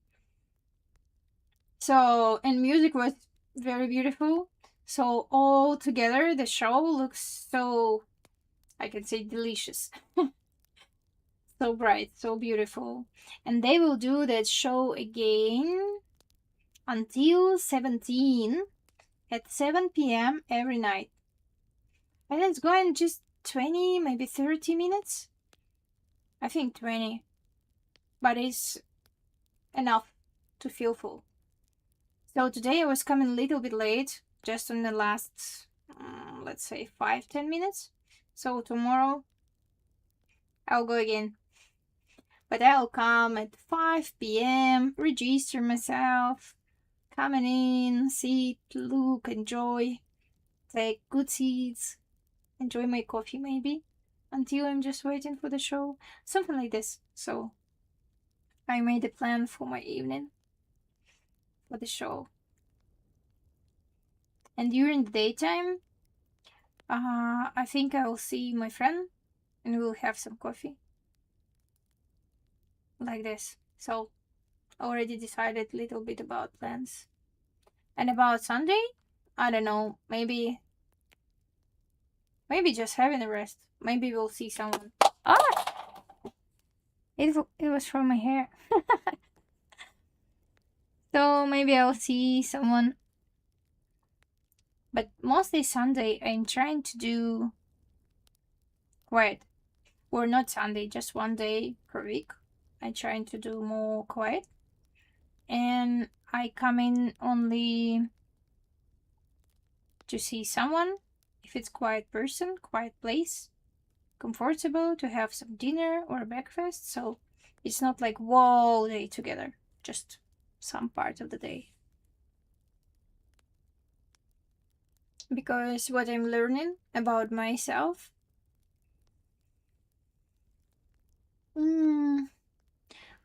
So, and music was very beautiful. So all together the show looks so, I can say, delicious. So bright, so beautiful. And they will do that show again until 17 at 7 p.m. every night. And it's going just 20, maybe 30 minutes. I think 20. But it's enough to feel full. So today I was coming a little bit late, just in the last, let's say 5-10 minutes. So tomorrow I'll go again. But I'll come at 5 p.m., register myself, coming in, sit, look, enjoy, take good seats, enjoy my coffee maybe, until I'm just waiting for the show. Something like this. So I made a plan for my evening for the show. And during the daytime, I think I'll see my friend and we'll have some coffee. Like this. So already decided a little bit about plans. And about Sunday, I don't know, maybe just having a rest. Maybe we'll see someone. It was from my hair. So maybe I'll see someone. But mostly Sunday I'm trying to do quiet. Or not Sunday, just one day per week. I try to do more quiet, and I come in only to see someone if it's quiet person, quiet place, comfortable to have some dinner or breakfast. So it's not like whole day together, just some part of the day. Because what I'm learning about myself, mm,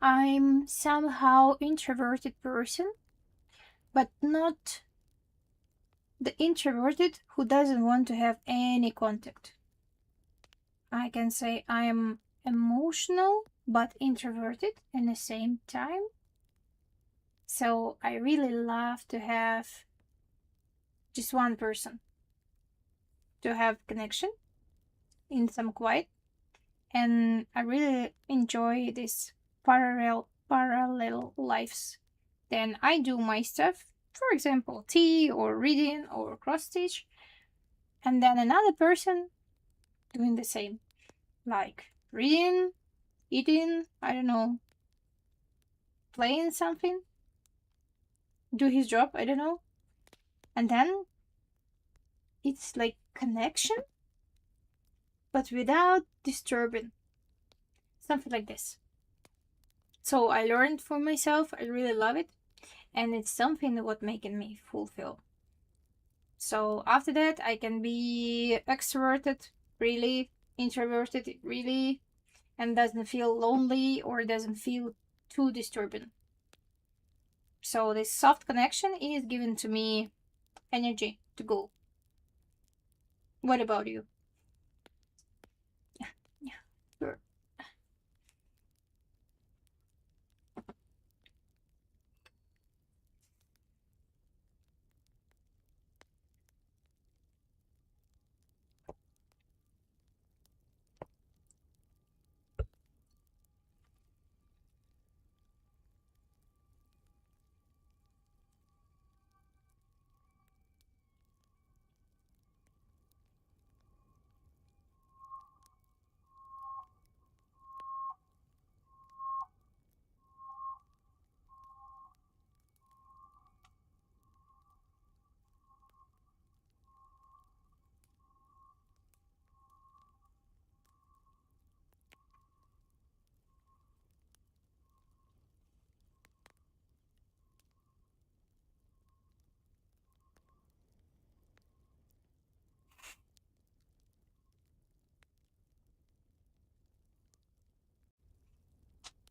I'm somehow introverted person, but not the introverted who doesn't want to have any contact. I can say I am emotional but introverted in the same time. So I really love to have just one person to have connection in some quiet, and I really enjoy this parallel lives. Then I do my stuff, for example, tea or reading or cross stitch, and then another person doing the same, like reading, eating, I don't know, playing something, do his job, I don't know. And then it's like connection, but without disturbing. Something like this. So I learned for myself, I really love it, and it's something what making me fulfill. So after that I can be extroverted, really introverted, really, and doesn't feel lonely or doesn't feel too disturbing. So this soft connection is given to me energy to go. What about you? Yeah, sure.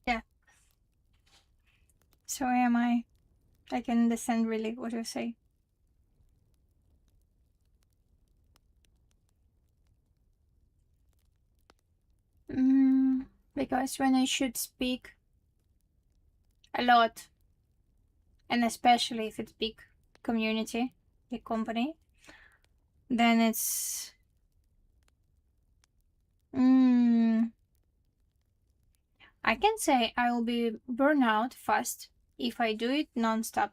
Yeah, so am I. I can understand really what you say. Mm, because when I should speak a lot, and especially if it's big community, big company, then it's mm, I can say I will be burnout fast if I do it non-stop.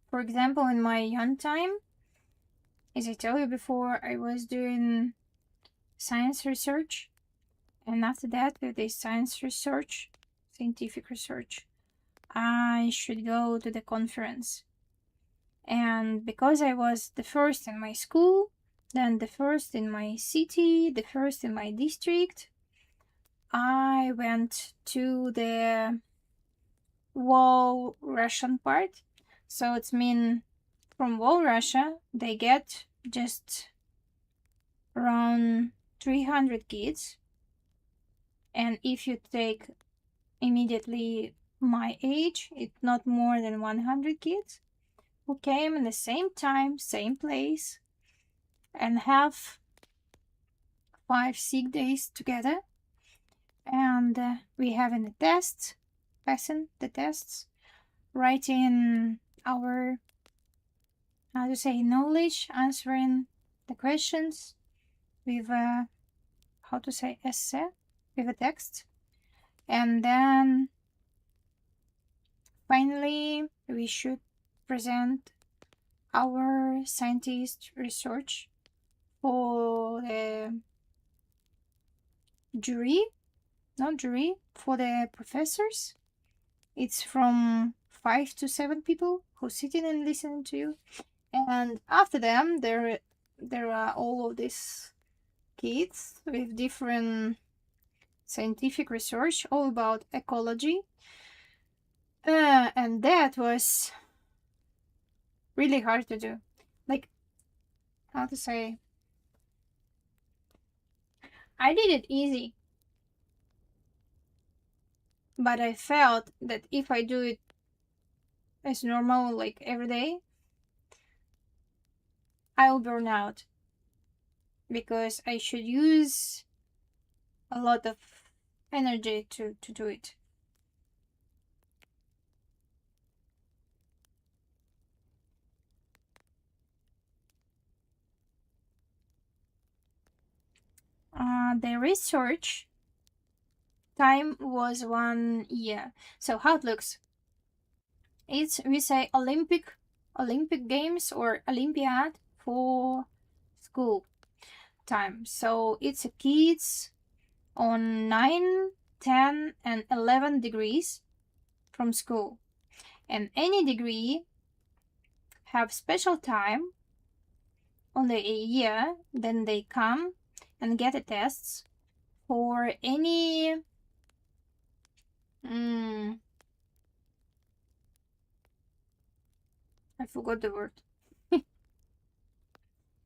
For example, in my young time, as I told you before, I was doing science research, and after that, with this science research, scientific research, I should go to the conference. And because I was the first in my school, then the first in my city, the first in my district, I went to the whole Russian part. So it's mean from whole Russia, they get just around 300 kids. And if you take immediately my age, it's not more than 100 kids who came in the same time, same place, and have 5 6 days together. And we having the tests, passing the tests, writing our, how to say, knowledge, answering the questions with a, how to say, essay, with a text. And then finally we should present our scientist research for the jury. not jury, for the professors. It's from 5 to 7 people who sitting and listening to you. And after them, there are all of these kids with different scientific research all about ecology. And that was really hard to do. Like, how to say? I did it easy, but I felt that if I do it as normal, like every day, I'll burn out because I should use a lot of energy to do it. The research time was 1 year. So how it looks? It's we say Olympic Games or Olympiad for school time. So it's a kids on 9, 10, and 11 degrees from school. And any degree have special time only a year, then they come and get a tests for any I forgot the word.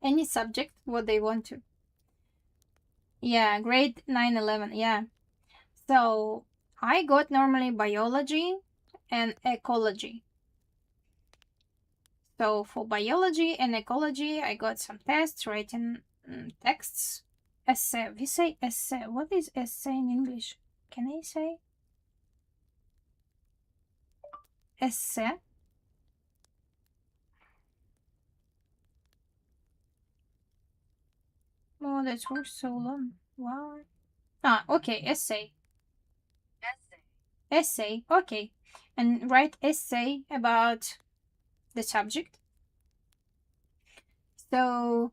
Any subject what they want to. Yeah, grade 9, 11. Yeah. So I got normally biology and ecology. So for biology and ecology, I got some tests, writing texts, essay. We say essay. What is essay in English? Can I say? Essay. Oh, that's for so long. Wow. Okay, essay. Essay, okay. And write essay about the subject. So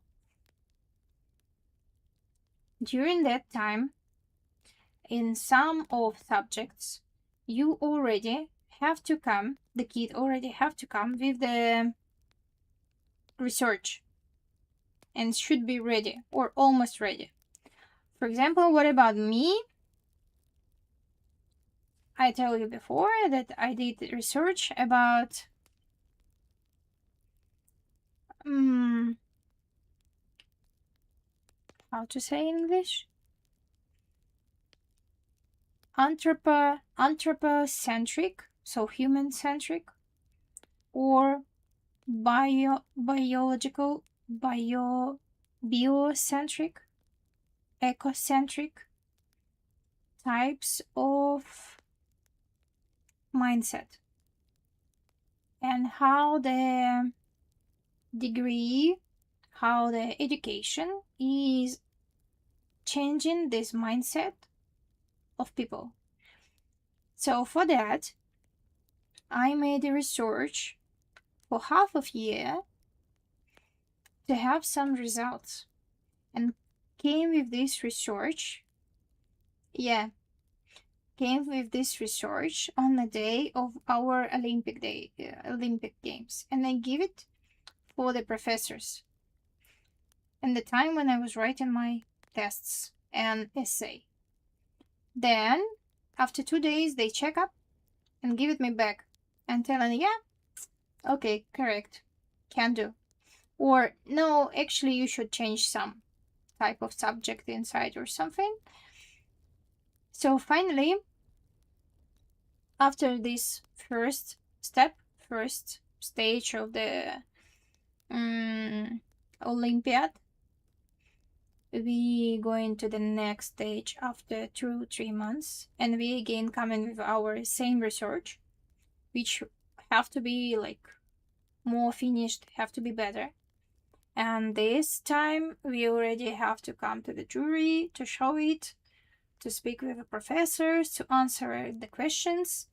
during that time, in some of subjects, you already have to come, the kid already have to come with the research and should be ready or almost ready. For example, what about me? I told you before that I did research about how to say in English? Anthropocentric, so human-centric, or biocentric, ecocentric types of mindset, and how the degree, how the education is changing this mindset of people. So for that, I made a research for half of year to have some results, and came with this research. Yeah, came with this research on the day of our Olympic Games, and I give it for the professors. And the time when I was writing my tests and essay. Then, after 2 days, they check up and give it me back and telling, yeah, okay, correct, can do. Or, no, actually, you should change some type of subject inside or something. So finally, after this first stage of the Olympiad, we go into the next stage after 2-3 months, and we again come in with our same research, which have to be like more finished, have to be better. And this time we already have to come to the jury to show it, to speak with the professors, to answer the questions.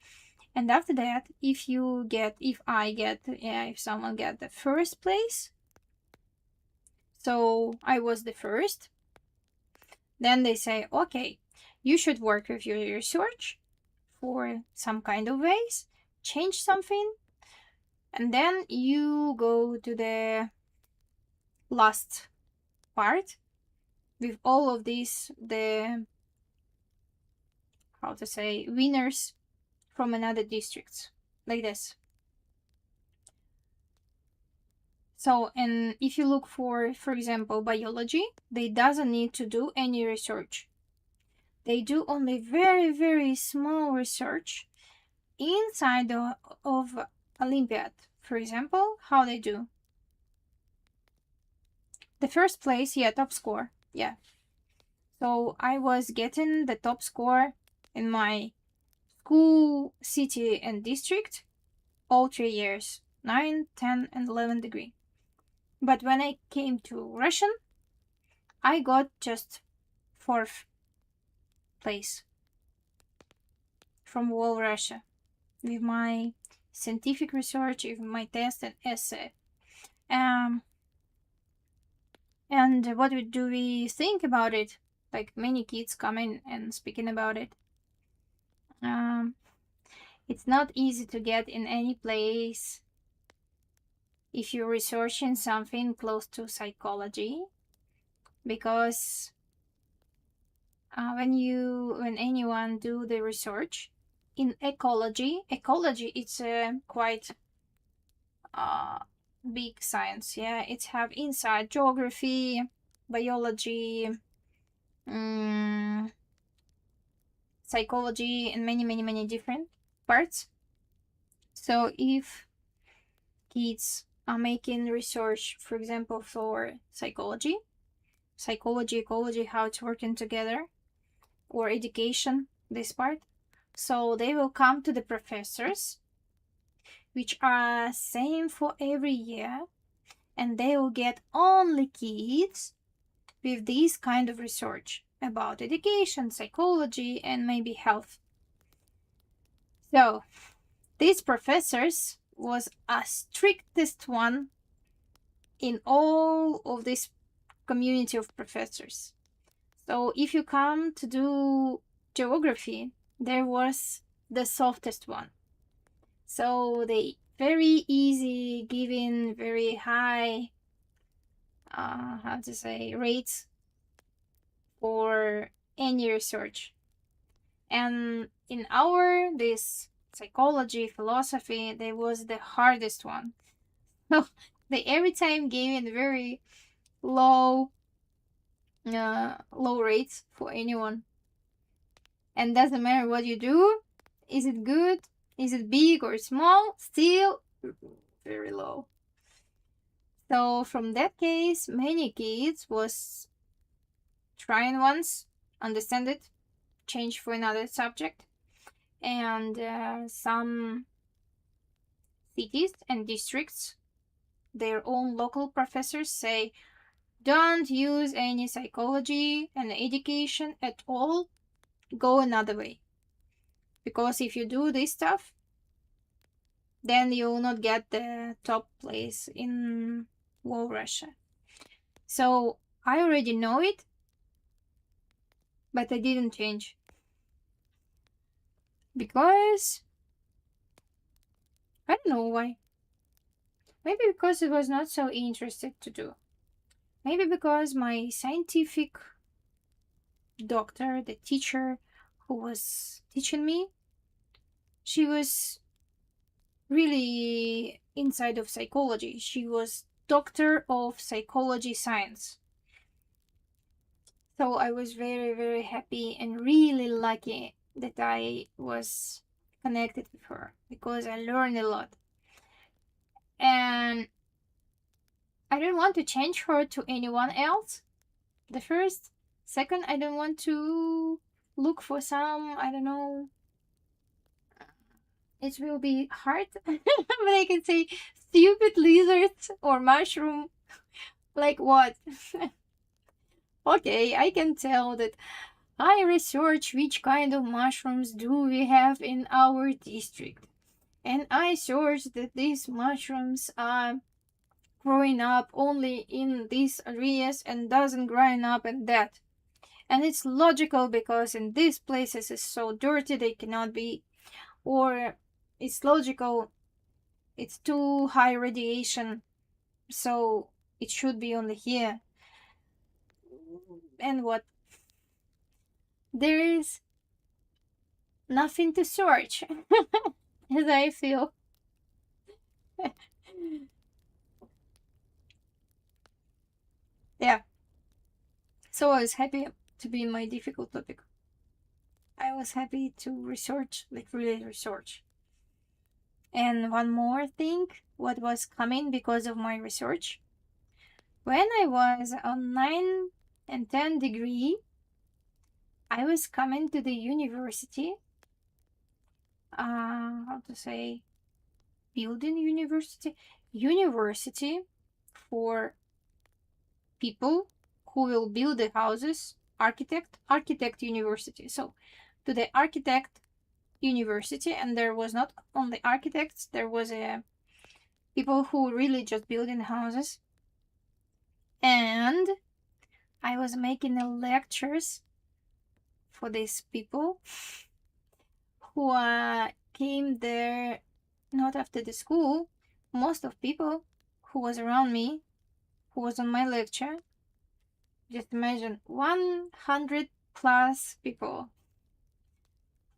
And after that, if someone get the first place, so I was the first, then they say, okay, You should work with your research for some kind of ways, change something, and then you go to the last part with all of these, the, how to say, winners from another districts, like this. So, and if you look for example, biology, they doesn't need to do any research. They do only very, very small research inside of Olympiad. For example, how they do. The first place, yeah, top score, yeah. So I was getting the top score in my school, city, and district all 3 years, 9, 10, and 11 degree. But when I came to Russian, I got just 4th place from whole Russia with my scientific research, with my test and essay. And what do we think about it? Like many kids coming and speaking about it. It's not easy to get in any place if you're researching something close to psychology, because when anyone do the research in ecology it's a quite big science. Yeah, it's have inside geography, biology, psychology, and many different parts. So if kids are making research, for example, for psychology, ecology, how it's working together, or education, this part, so they will come to the professors, which are same for every year, and they will get only kids with this kind of research about education, psychology, and maybe health. So these professors was a strictest one in all of this community of professors. So if you come to do geography, there was the softest one. So they very easy, giving very high, how to say, rates for any research. And in our this psychology, philosophy, there was the hardest one. So they every time gave it very low rates for anyone. And doesn't matter what you do, is it good, is it big or small, still very low. So from that case, many kids was trying once, understand it, change for another subject, and some cities and districts, their own local professors say, don't use any psychology and education at all, go another way. Because if you do this stuff, then you will not get the top place in whole Russia. So I already know it, but I didn't change. Because I don't know why. Maybe because it was not so interested to do. Maybe because my scientific doctor, the teacher who was teaching me, she was really inside of psychology. She was doctor of psychology science. So I was very happy and really lucky that I was connected with her, because I learned a lot. And I don't want to change her to anyone else. The first. Second, I don't want to look for some, I don't know, it will be hard, but I can say stupid lizards or mushroom. Like what? Okay, I can tell that I research which kind of mushrooms do we have in our district. And I search that these mushrooms are growing up only in these areas and doesn't growing up in that. And it's logical because in these places it's so dirty they cannot be, or it's logical, it's too high radiation, so it should be only here. And what? There is nothing to search, as I feel. Yeah. So I was happy to be in my difficult topic. I was happy to research, like really research. And one more thing, what was coming because of my research. When I was on 9 and 10 degree, I was coming to the university. How to say? Building university for people who will build the houses, architect university. So to the architect university, and there was not only architects, there was people who really just building houses. And I was making lectures for these people who came there not after the school. Most of people who was around me, who was on my lecture, just imagine 100 plus people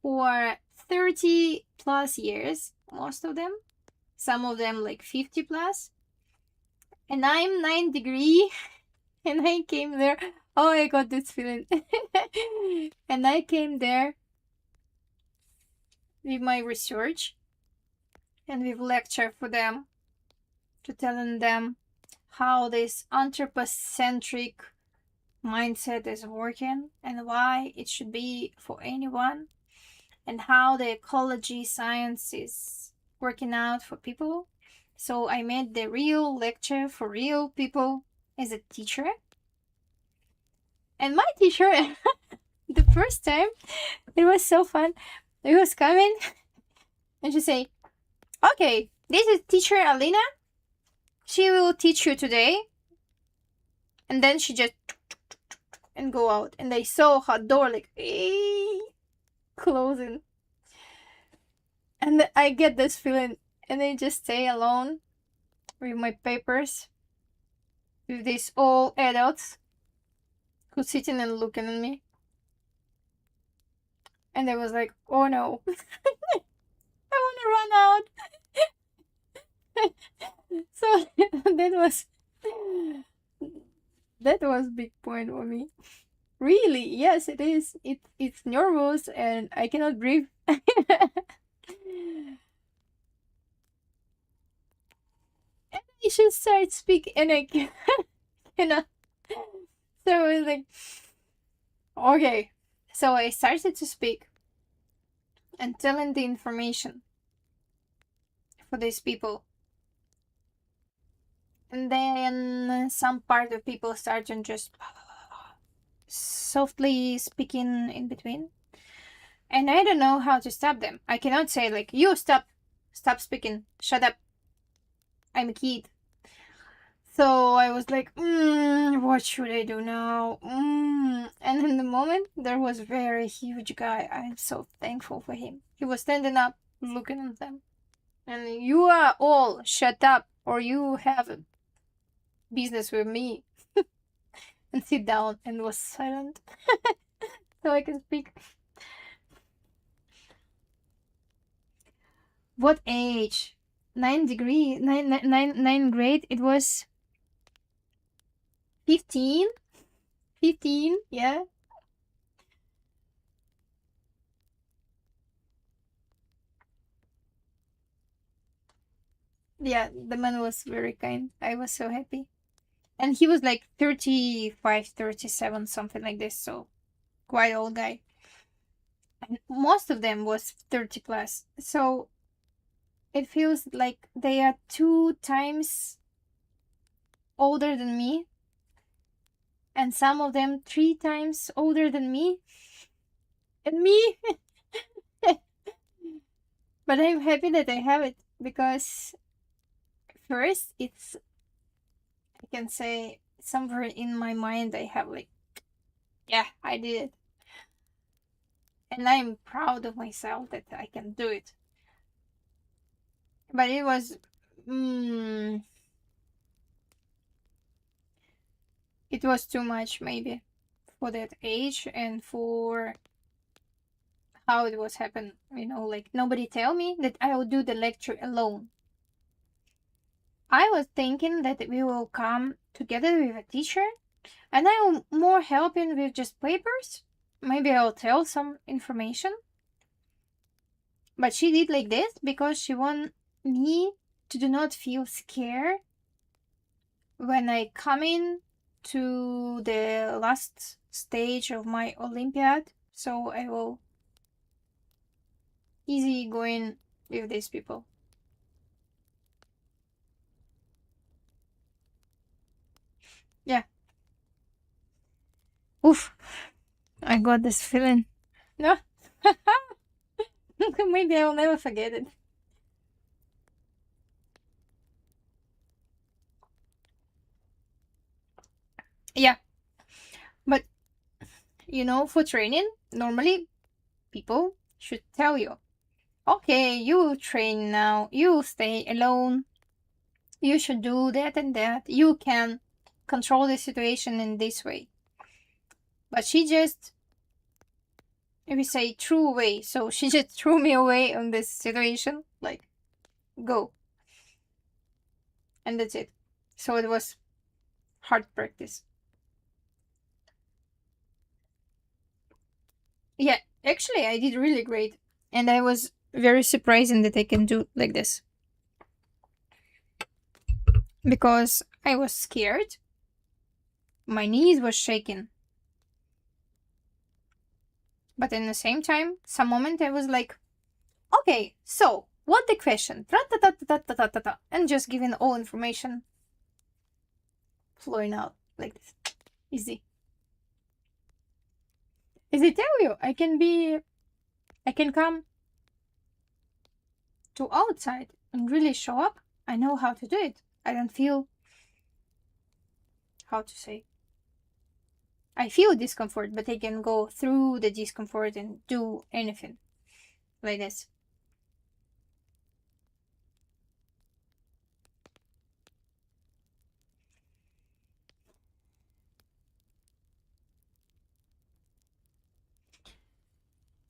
who are 30 plus years, most of them, some of them like 50 plus, and I'm 9 degree and I came there. Oh, I got this feeling. And I came there with my research and with lecture for them, to telling them how this anthropocentric mindset is working and why it should be for anyone, and how the ecology science is working out for people. So I made the real lecture for real people as a teacher. And my teacher, the first time, it was so fun. It was coming and she say, okay, this is teacher Alina. She will teach you today. And then she just and go out. And I saw her door like closing. And I get this feeling, and I just stay alone with my papers, with these old adults who's sitting and looking at me. And I was like, oh no, I want to run out. So that was big point for me. Really, yes, it is. It's nervous and I cannot breathe. And I should start speaking, and I cannot. So I was like, okay. So I started to speak and telling the information for these people. And then some part of people started just softly speaking in between. And I don't know how to stop them. I cannot say like, you stop speaking, shut up, I'm a kid. So I was like, what should I do now? And in the moment, there was a very huge guy. I'm so thankful for him. He was standing up, looking at them. And you are all shut up, or you have a business with me. And sit down, and was silent. So I can speak. What age? 9 grade? It was 15? 15, yeah. Yeah, the man was very kind. I was so happy. And he was like 35, 37, something like this, so quite old guy. And most of them was 30 plus. So it feels like they are 2 times older than me. And some of them 3 times older than me. And me. But I'm happy that I have it, because first it's, I can say, somewhere in my mind I have like Yeah, I did it. And I'm proud of myself that I can do it. But mm, it was too much maybe for that age and for how it was happen. Like nobody tell me that I will do the lecture alone. I was thinking that we will come together with a teacher and I will more helping with just papers. Maybe I'll tell some information. But she did like this because she want me to do not feel scared when I come in to the last stage of my Olympiad. So I will easy going with these people. Yeah. Oof. I got this feeling. No. Maybe I will never forget it. Yeah. But for training, normally people should tell you, okay, you train now, you stay alone, you should do that and that, you can control the situation in this way. But she just, if we say, threw away. So she just threw me away on this situation, like, go. And that's it. So it was hard practice. Yeah, actually, I did really great. And I was very surprising that I can do like this. Because I was scared. My knees were shaking. But in the same time, some moment I was like, okay, so what the question? And just giving all information flowing out like this. Easy. As I tell you, I can come to outside and really show up. I know how to do it. I don't feel, how to say, I feel discomfort, but I can go through the discomfort and do anything like this.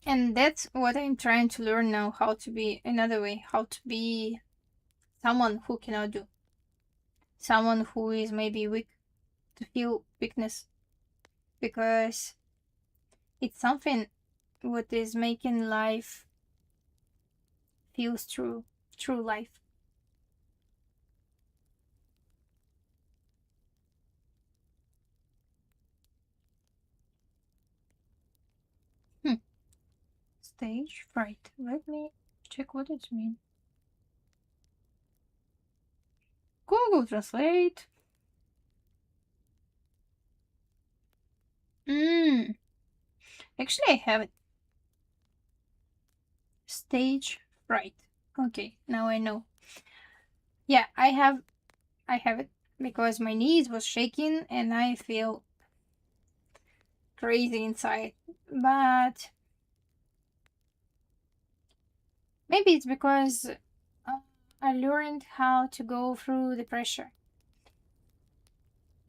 And that's what I'm trying to learn now, how to be another way, how to be someone who cannot do. Someone who is maybe weak, to feel weakness. Because it's something what is making life feels true life. Hmm. Stage fright. Let me check what it means. Google Translate. Mm. Actually, I have it. Stage fright. Okay, now I know. Yeah, I have it because my knees was shaking and I feel crazy inside. But maybe it's because I learned how to go through the pressure.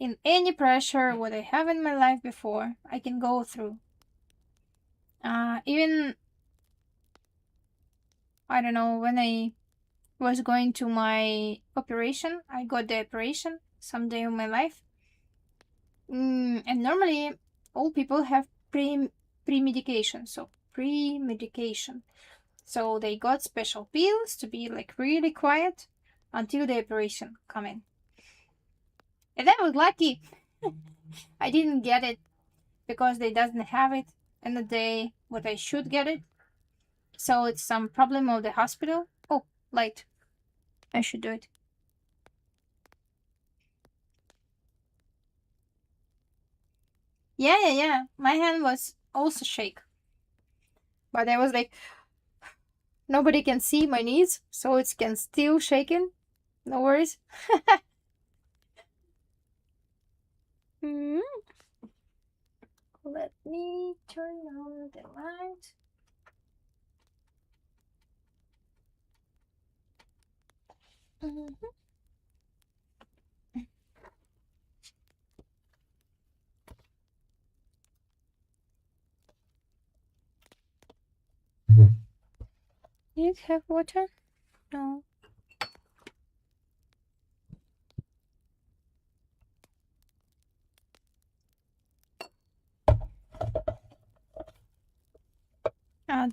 In any pressure what I have in my life before, I can go through. Even I don't know, when I was going to my operation, I got the operation someday in my life. And normally all people have pre-medication, so pre-medication. So they got special pills to be like really quiet until the operation come in. And I was lucky. I didn't get it because they doesn't have it in the day what I should get it. So it's some problem of the hospital. Oh, light. I should do it. Yeah. My hand was also shake. But I was like, nobody can see my knees, so it can still shaking. No worries. let me turn on the light. Did it have water? No.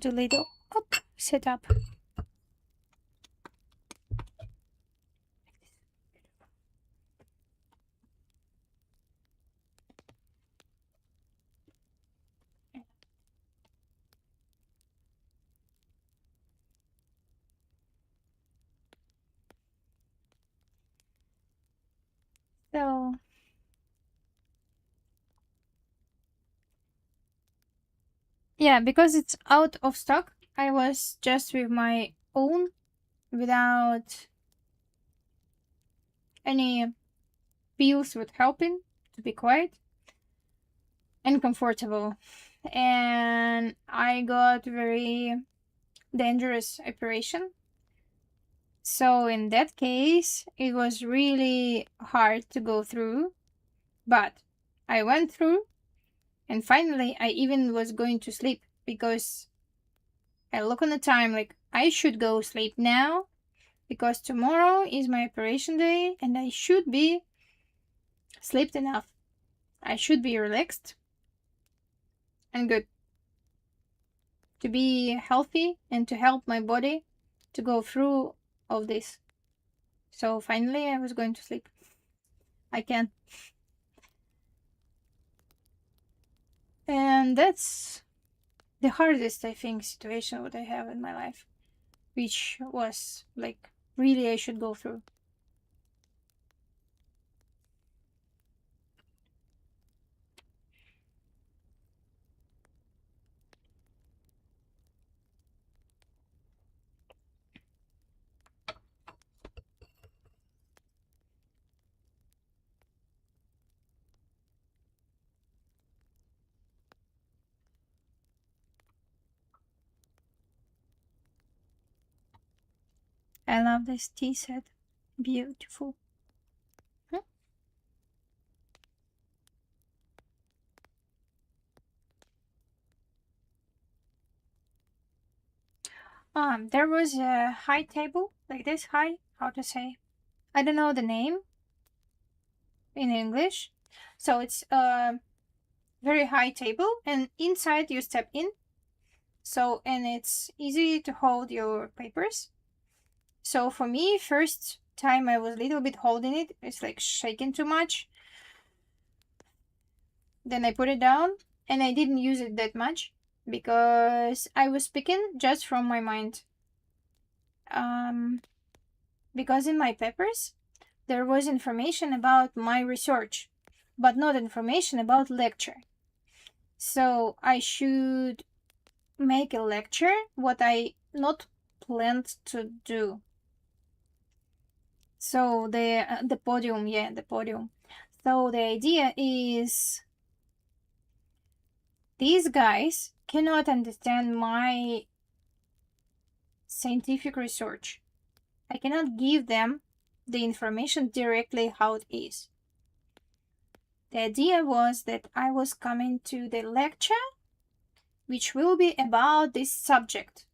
The little set up. So yeah, because it's out of stock, I was just with my own without any pills with helping to be quiet and comfortable. And I got very dangerous operation. So in that case, it was really hard to go through, but I went through and finally I even was going to sleep because I look on the time like I should go sleep now because tomorrow is my operation day and I should be slept enough. I should be relaxed and good to be healthy and to help my body to go through all this. So finally I was going to sleep. I can. And that's the hardest, I think, situation what I have in my life, which was like really I should go through. I love this tea set. Beautiful. There was a high table, like this high, how to say? I don't know the name in English. So it's a very high table and inside you step in. So, and it's easy to hold your papers. So for me, first time I was a little bit holding it, it's like shaking too much. Then I put it down and I didn't use it that much because I was speaking just from my mind. Because in my papers there was information about my research, but not information about lecture. So I should make a lecture what I not planned to do. So the podium, yeah, the podium. So the idea is these guys cannot understand my scientific research. I cannot give them the information directly how it is. The idea was that I was coming to the lecture, which will be about this subject.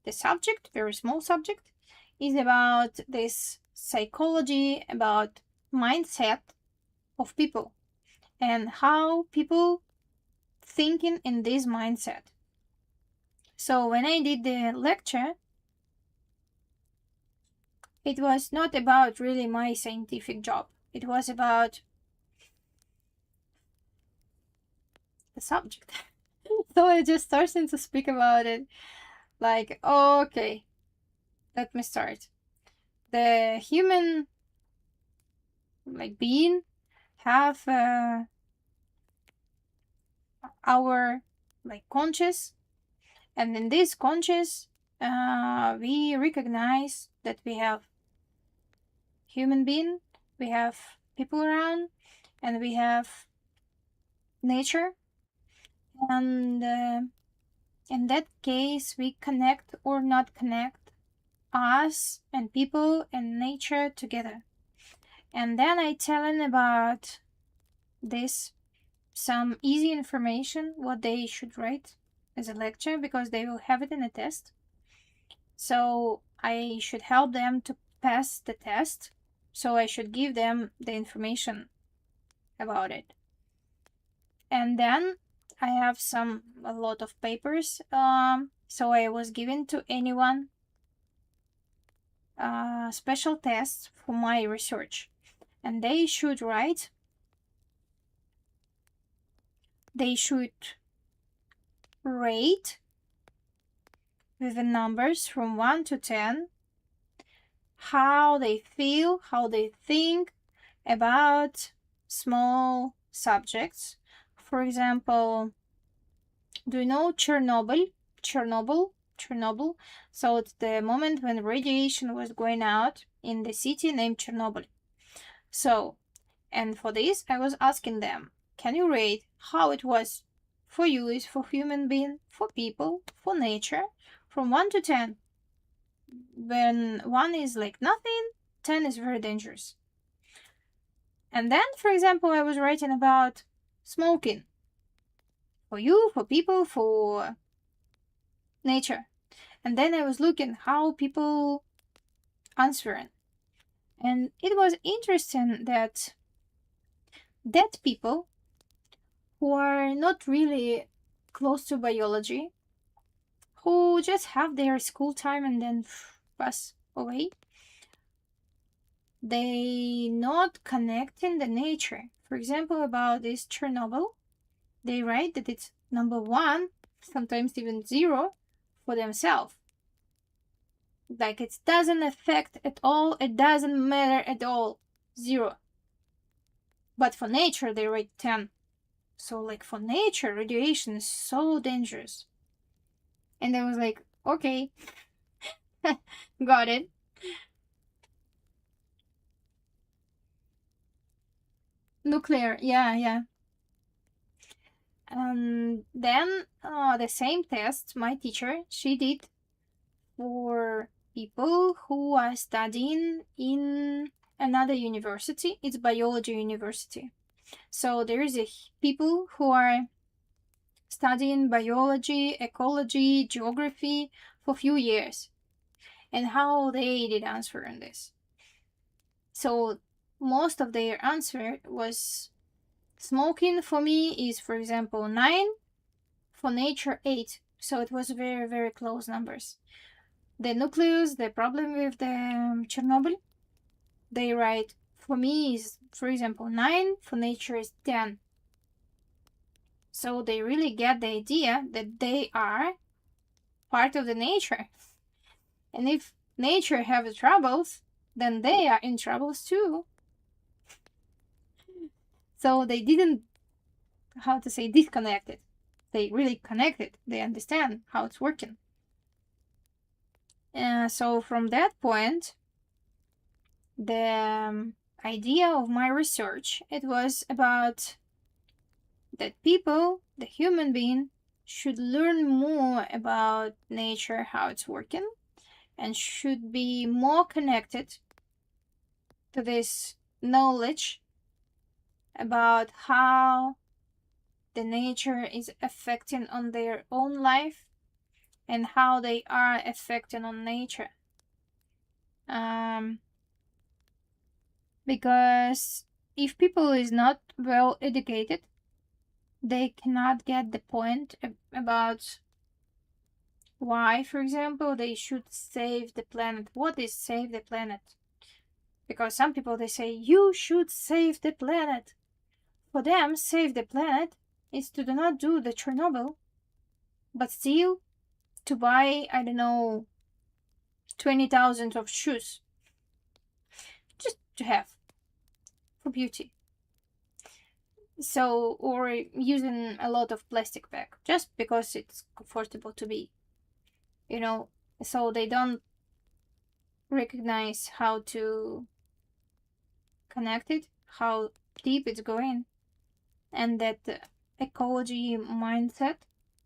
The subject, very small subject, is about this psychology, about mindset of people and how people thinking in this mindset. So when I did the lecture, it was not about really my scientific job. It was about the subject. So I just started to speak about it. Like, okay, let me start. The human like being have our like conscious, and in this conscious we recognize that we have human being, we have people around, and we have nature. And in that case, we connect or not connect us and people and nature together. And then I tell them about this, some easy information, what they should write as a lecture, because they will have it in a test. So I should help them to pass the test. So I should give them the information about it. And then I have a lot of papers. So I was given to anyone special tests for my research, and they should write. They should rate with the numbers from 1 to 10 how they feel, how they think about small subjects. For example, do you know Chernobyl? Chernobyl. So it's the moment when radiation was going out in the city named Chernobyl. So, and for this, I was asking them, can you rate how it was for you, is for human being, for people, for nature, from 1 to 10? When 1 is like nothing, 10 is very dangerous. And then, for example, I was writing about smoking. For you, for people, for nature. And then I was looking how people answering. And it was interesting that dead people who are not really close to biology, who just have their school time and then pass away, they not connecting the nature. For example, about this Chernobyl, they write that it's number 1, sometimes even 0 for themselves. Like it doesn't affect at all, it doesn't matter at all, 0. But for nature, they rate 10. So like for nature, radiation is so dangerous. And I was like, okay, got it. Nuclear, yeah. And then the same test my teacher, she did for people who are studying in another university. It's biology university. So there is people who are studying biology, ecology, geography for a few years, and how they did answer on this. So most of their answer was smoking for me is, for example, 9, for nature 8. So it was very, very close numbers. The nucleus, the problem with the Chernobyl, they write for me is, for example, 9, for nature is 10. So they really get the idea that they are part of the nature. And if nature have troubles, then they are in troubles too. So they didn't, how to say, disconnected. They really connected. They understand how it's working. So from that point, the idea of my research, it was about that people, the human being, should learn more about nature, how it's working, and should be more connected to this knowledge about how the nature is affecting on their own life and how they are affecting on nature. Because if people is not well educated, they cannot get the point about why, for example, they should save the planet. What is save the planet? Because some people, they say, you should save the planet. For them, save the planet is to do not do the Chernobyl, but still to buy, I don't know, 20,000 of shoes. Just to have. For beauty. So, or using a lot of plastic bag, just because it's comfortable to be. So they don't recognize how to connect it, how deep it's going, and that ecology mindset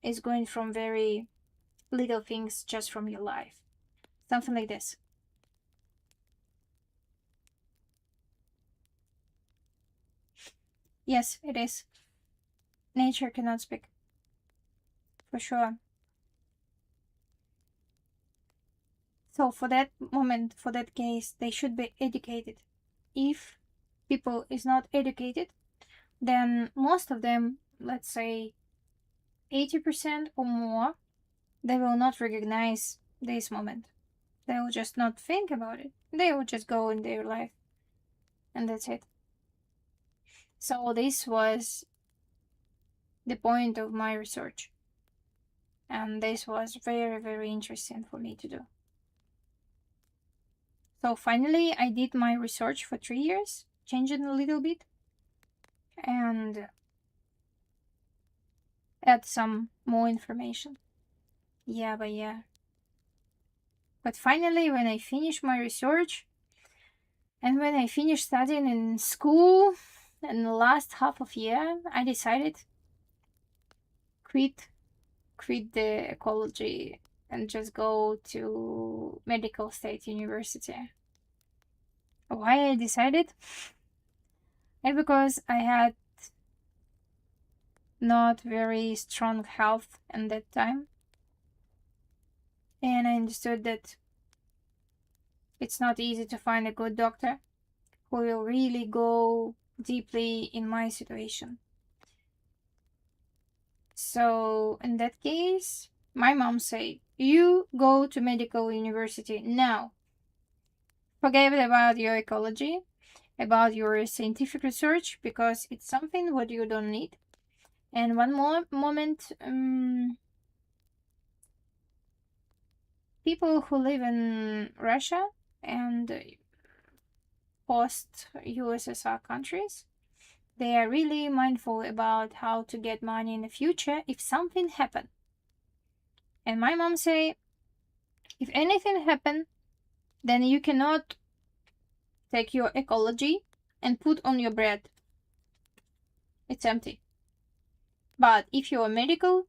is going from very little things just from your life. Something like this. Yes, it is. Nature cannot speak. For sure. So for that moment, for that case, they should be educated. If people is not educated, then most of them, let's say 80% or more, they will not recognize this moment. They will just not think about it. They will just go in their life. And that's it. So this was the point of my research. And this was very, very interesting for me to do. So finally, I did my research for 3 years, changing a little bit, and add some more information. Yeah. But finally, when I finished my research, and when I finished studying in school, in the last half of year, I decided quit the ecology and just go to medical state university. Why I decided? And because I had not very strong health at that time, and I understood that it's not easy to find a good doctor who will really go deeply in my situation. So in that case, my mom said, you go to medical university now. Forget about your ecology, about your scientific research, because it's something what you don't need. And one more moment, people who live in Russia and post USSR countries, they are really mindful about how to get money in the future if something happen. And my mom say, if anything happen, then you cannot take your ecology and put on your bread. It's empty. But if you're a medical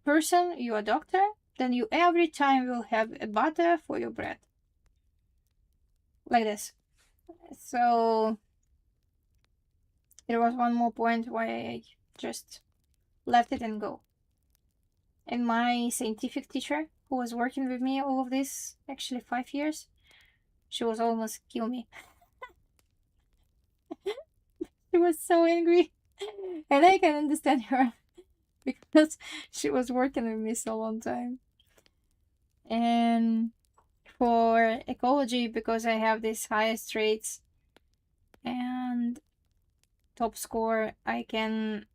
person, you're a doctor, then you every time will have a butter for your bread. Like this. So there was one more point why I just left it and go. And my scientific teacher, who was working with me all of this, actually 5 years, she was almost kill me. She was so angry. And I can understand her because she was working with me so long time. And for ecology, because I have these highest rates and top score, I can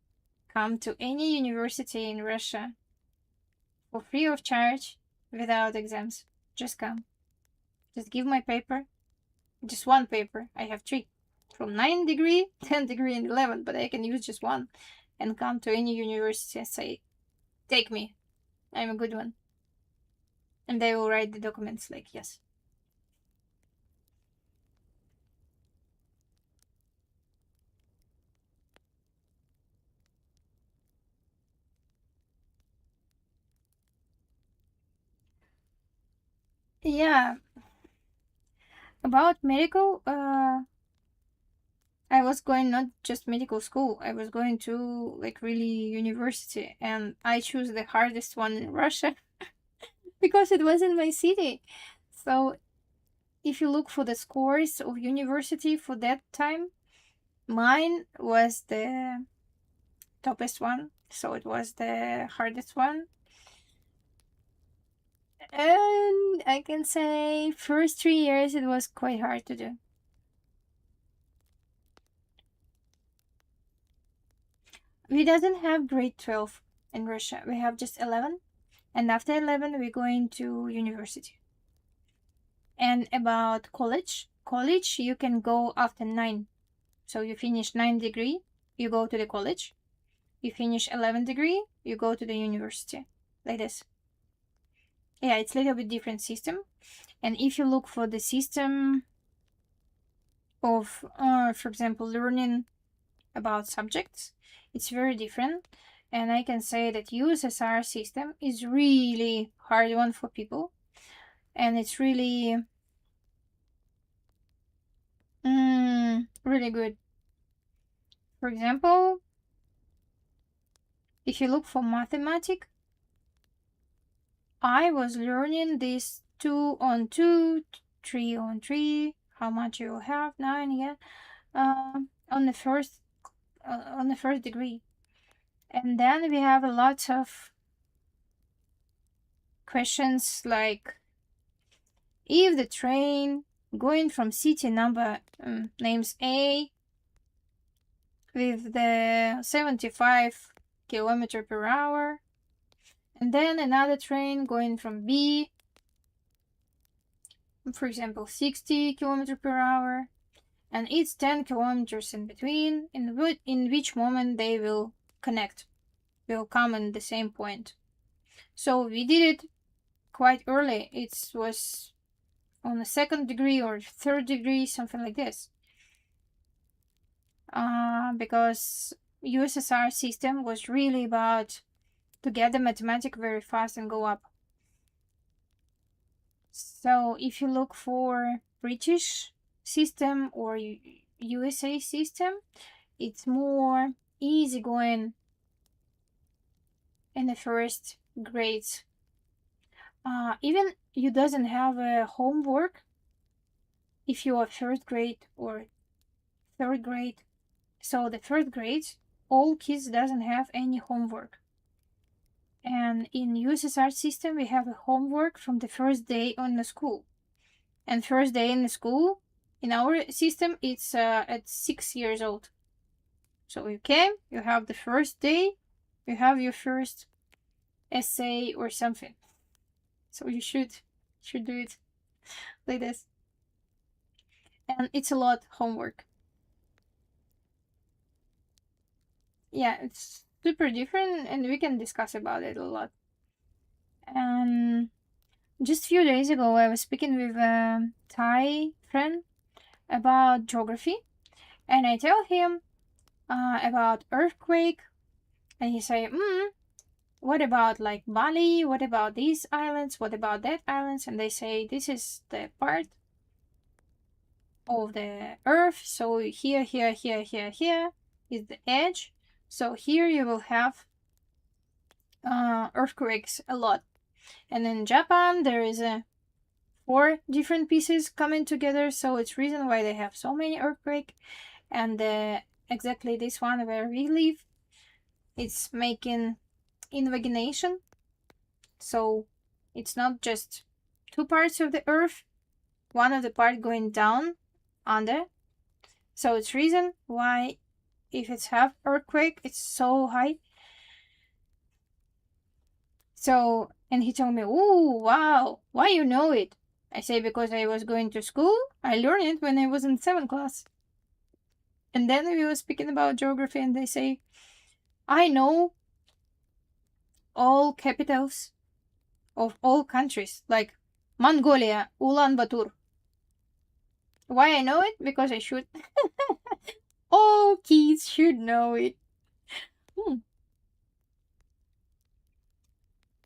come to any university in Russia for free of charge without exams. Just come. Just give my paper. Just one paper. I have 3. From 9 degree, 10 degree, and 11, but I can use just one and come to any university and say, take me. I'm a good one. And they will write the documents like, yes. Yeah. About medical, I was going not just medical school, I was going to like really university, and I chose the hardest one in Russia because it was in my city. So if you look for the scores of university for that time, mine was the toppest one, so it was the hardest one. And I can say first 3 years it was quite hard to do. We doesn't have grade 12 in Russia. We have just 11, and after 11 we're going to university. And about college, you can go after 9. So you finish 9 degree, you go to the college. You finish 11 degree, you go to the university. Like this. Yeah, it's a little bit different system. And if you look for the system of, for example, learning about subjects. It's very different. And I can say that USSR system is really hard one for people. And it's really, really good. For example, if you look for mathematics, I was learning this 2 on 2, 3 on 3, how much you have, 9, yeah, on the first degree. And then we have a lot of questions like if the train going from city number names A with the 75 kilometer per hour, and then another train going from B, for example 60 kilometer per hour, and it's 10 kilometers in between, in which moment they will connect, will come in the same point. So we did it quite early. It was on the second degree or third degree, something like this. Because USSR system was really about to get the mathematics very fast and go up. So if you look for British system or USA system, it's more easygoing in the first grades. Even you doesn't have a homework if you are first grade or third grade. So the first grades, all kids doesn't have any homework. And in USSR system, we have a homework from the first day on the school. And first day in the school, in our system, it's at 6 years old. So you came, you have the first day, you have your first essay or something. So you should do it like this. And it's a lot homework. Yeah, it's super different, and we can discuss about it a lot. And just a few days ago, I was speaking with a Thai friend about geography, and I tell him about earthquake, and he say, what about like Bali? What about these islands? What about that islands? And they say this is the part of the earth. So here is the edge. So here you will have earthquakes a lot. And in Japan, there is 4 different pieces coming together. So it's reason why they have so many earthquakes. And exactly this one where we live, it's making invagination. So it's not just 2 parts of the earth, one of the part going down under. So it's reason why if it's have earthquake, it's so high. So, and he told me, oh, wow, why you know it? I say, because I was going to school. I learned it when I was in 7th class. And then we were speaking about geography, and they say, I know all capitals of all countries, like Mongolia, Ulaanbaatar. Why I know it? Because I should. All kids should know it.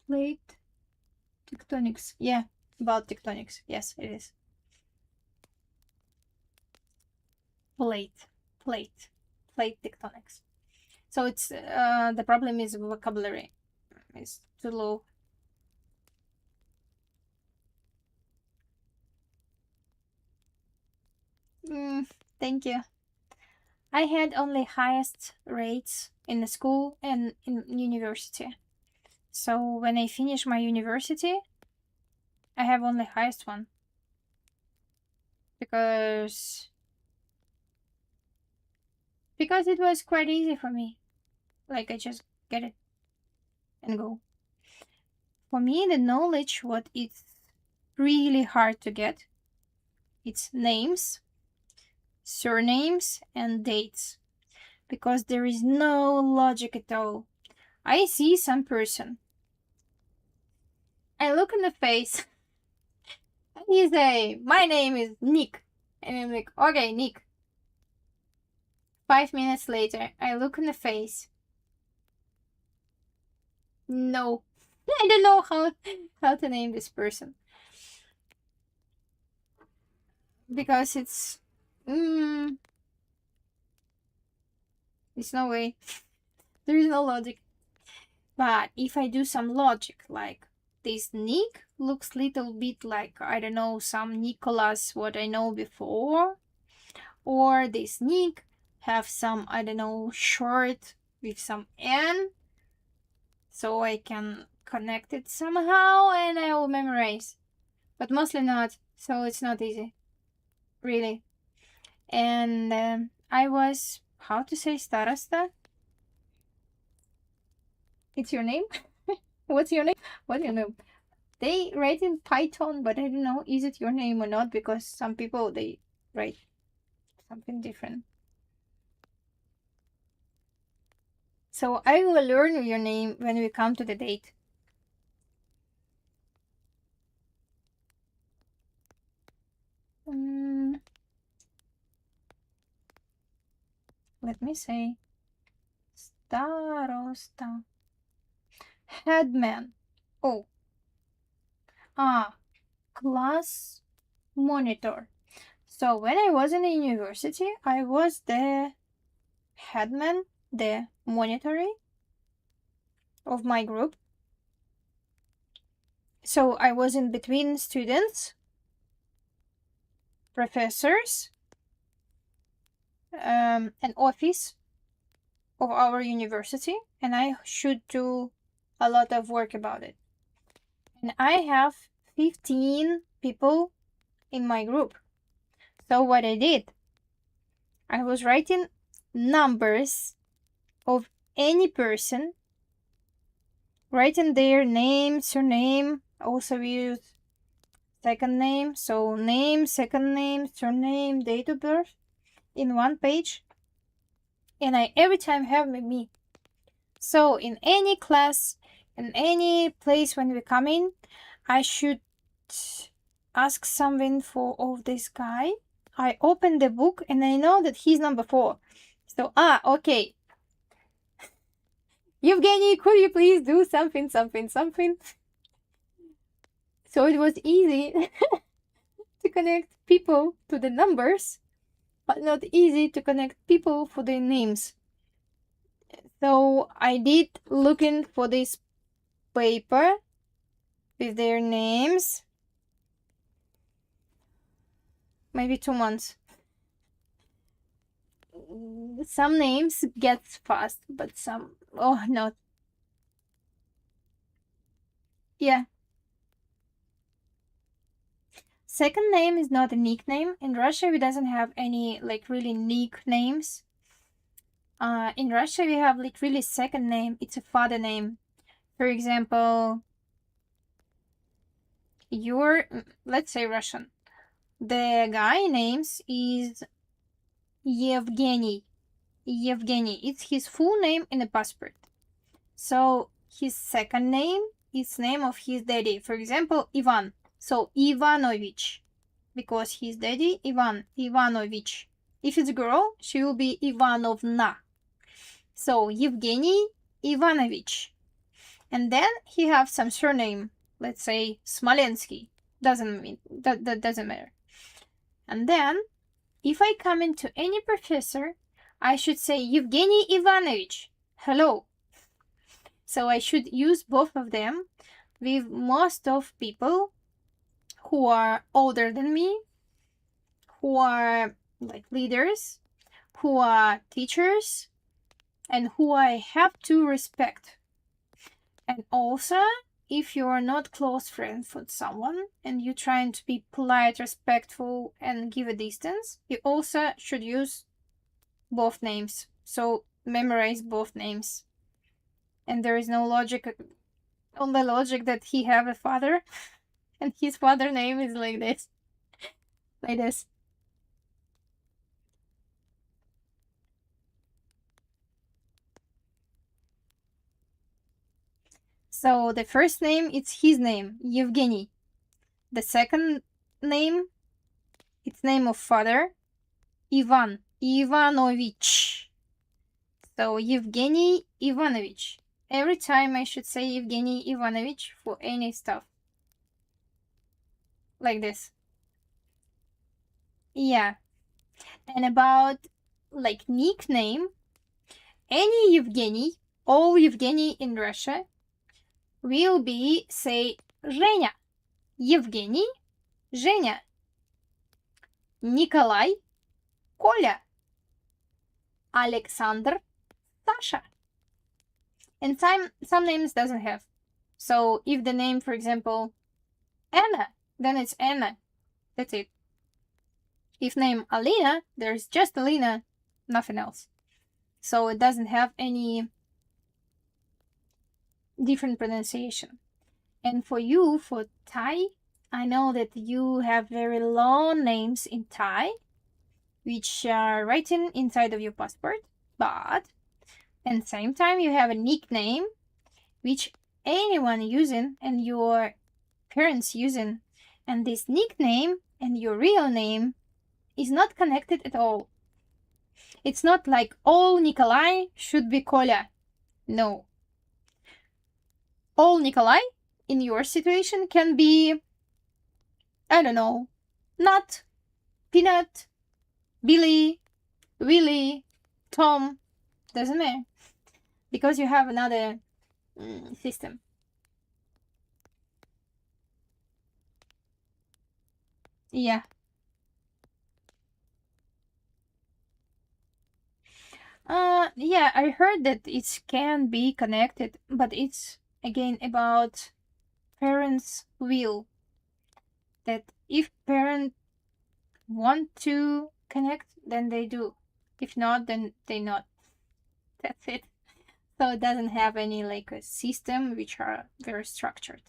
Plate tectonics. Yeah, about tectonics. Yes, it is. Plate tectonics. So it's the problem is vocabulary. It's too low. Thank you. I had only highest rates in the school and in university. So when I finish my university, I have only highest one. Because it was quite easy for me. Like I just get it and go. For me, the knowledge, what it's really hard to get, it's names, surnames, and dates. Because there is no logic at all. I see some person. I look in the face. And he say, my name is Nick. And I'm like, okay, Nick. 5 minutes later, I look in the face. No. I don't know how to name this person. Because it's no way. There is no logic. But if I do some logic, like this Nick looks little bit like, I don't know, some Nicholas what I know before, or this Nick have some, I don't know, short with some N, so I can connect it somehow and I will memorize, but mostly not, so it's not easy, really. And I was, how to say starosta? It's your name? What's your name? What's your name? They write in Python, but I don't know, is it your name or not? Because some people, they write something different. So I will learn your name when we come to the date. Let me say. Starosta. Headman. Oh. Class monitor. So when I was in the university, I was the headman, the monitoring of my group. So I was in between students, professors, an office of our university, and I should do a lot of work about it. And I have 15 people in my group. So what I did, I was writing numbers of any person, writing their name, surname, also use second name, so name, second name, surname, date of birth in one page, and I every time have me. So in any class, in any place when we come in, I should ask some info of this guy. I open the book and I know that he's number 4. So, okay. Evgeny, could you please do something? So it was easy to connect people to the numbers, but not easy to connect people for their names. So I did looking for this paper with their names. Maybe 2 months. Some names get fast, but some, not. Yeah. Second name is not a nickname. In Russia, we doesn't have any like really nicknames. In Russia, we have like really second name. It's a father name. For example, let's say Russian. The guy names is Yevgeny. It's his full name in the passport. So his second name is name of his daddy. For example, Ivan. So Ivanovich, because his daddy Ivanovich. If it's a girl, she will be Ivanovna. So Yevgeny Ivanovich. And then he have some surname. Let's say Smolensky. That doesn't matter. And then, if I come into any professor, I should say Yevgeny Ivanovich. Hello. So I should use both of them with most of people who are older than me, who are like leaders, who are teachers, and who I have to respect. And also, if you are not close friends with someone and you're trying to be polite, respectful, and give a distance, you also should use both names. So memorize both names. And there is no logic, only logic that he have a father and his father name is like this. Like this. So the first name, it's his name, Yevgeny. The second name, it's name of father, Ivan. Ivanovich. So Evgeny Ivanovich. Every time I should say Evgeny Ivanovich for any stuff. Like this. Yeah. And about like nickname, any Evgeny, all Evgeny in Russia will be say Zhenya. Evgeny, Zhenya. Nikolai, Коля, Alexander, Sasha. And some names doesn't have. So if the name, for example, Anna, then it's Anna. That's it. If name Alina, there's just Alina, nothing else. So it doesn't have any different pronunciation. And for you, for Thai, I know that you have very long names in Thai, which are written inside of your passport, but at the same time you have a nickname which anyone using and your parents using, and this nickname and your real name is not connected at all. It's not like all Nikolai should be Kolya. No. All Nikolai in your situation can be, I don't know, Nut, Peanut, Billy, Willie, Tom, doesn't matter. Because you have another system. Yeah. Yeah, I heard that it can be connected, but it's again about parents' will. That if parents want to connect, then they do. If not, then they not. That's it. So it doesn't have any like a system which are very structured.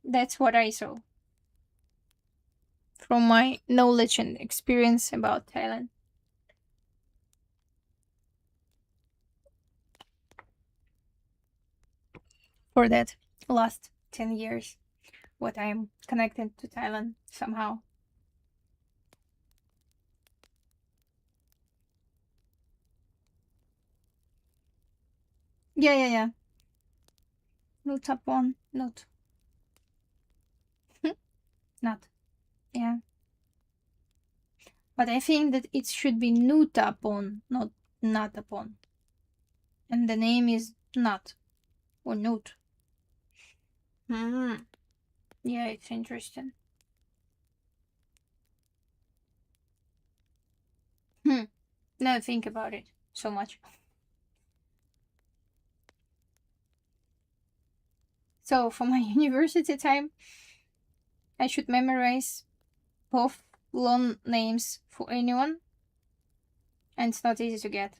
That's what I saw from my knowledge and experience about Thailand. For that last 10 years, what I'm connected to Thailand somehow. Yeah. No top one, not. Not. Yeah. But I think that it should be Nutapon, not Natapon. And the name is Nut or Nut. Hmm. Yeah, it's interesting. Now think about it so much. So for my university time, I should memorize both long names for anyone, and it's not easy to get.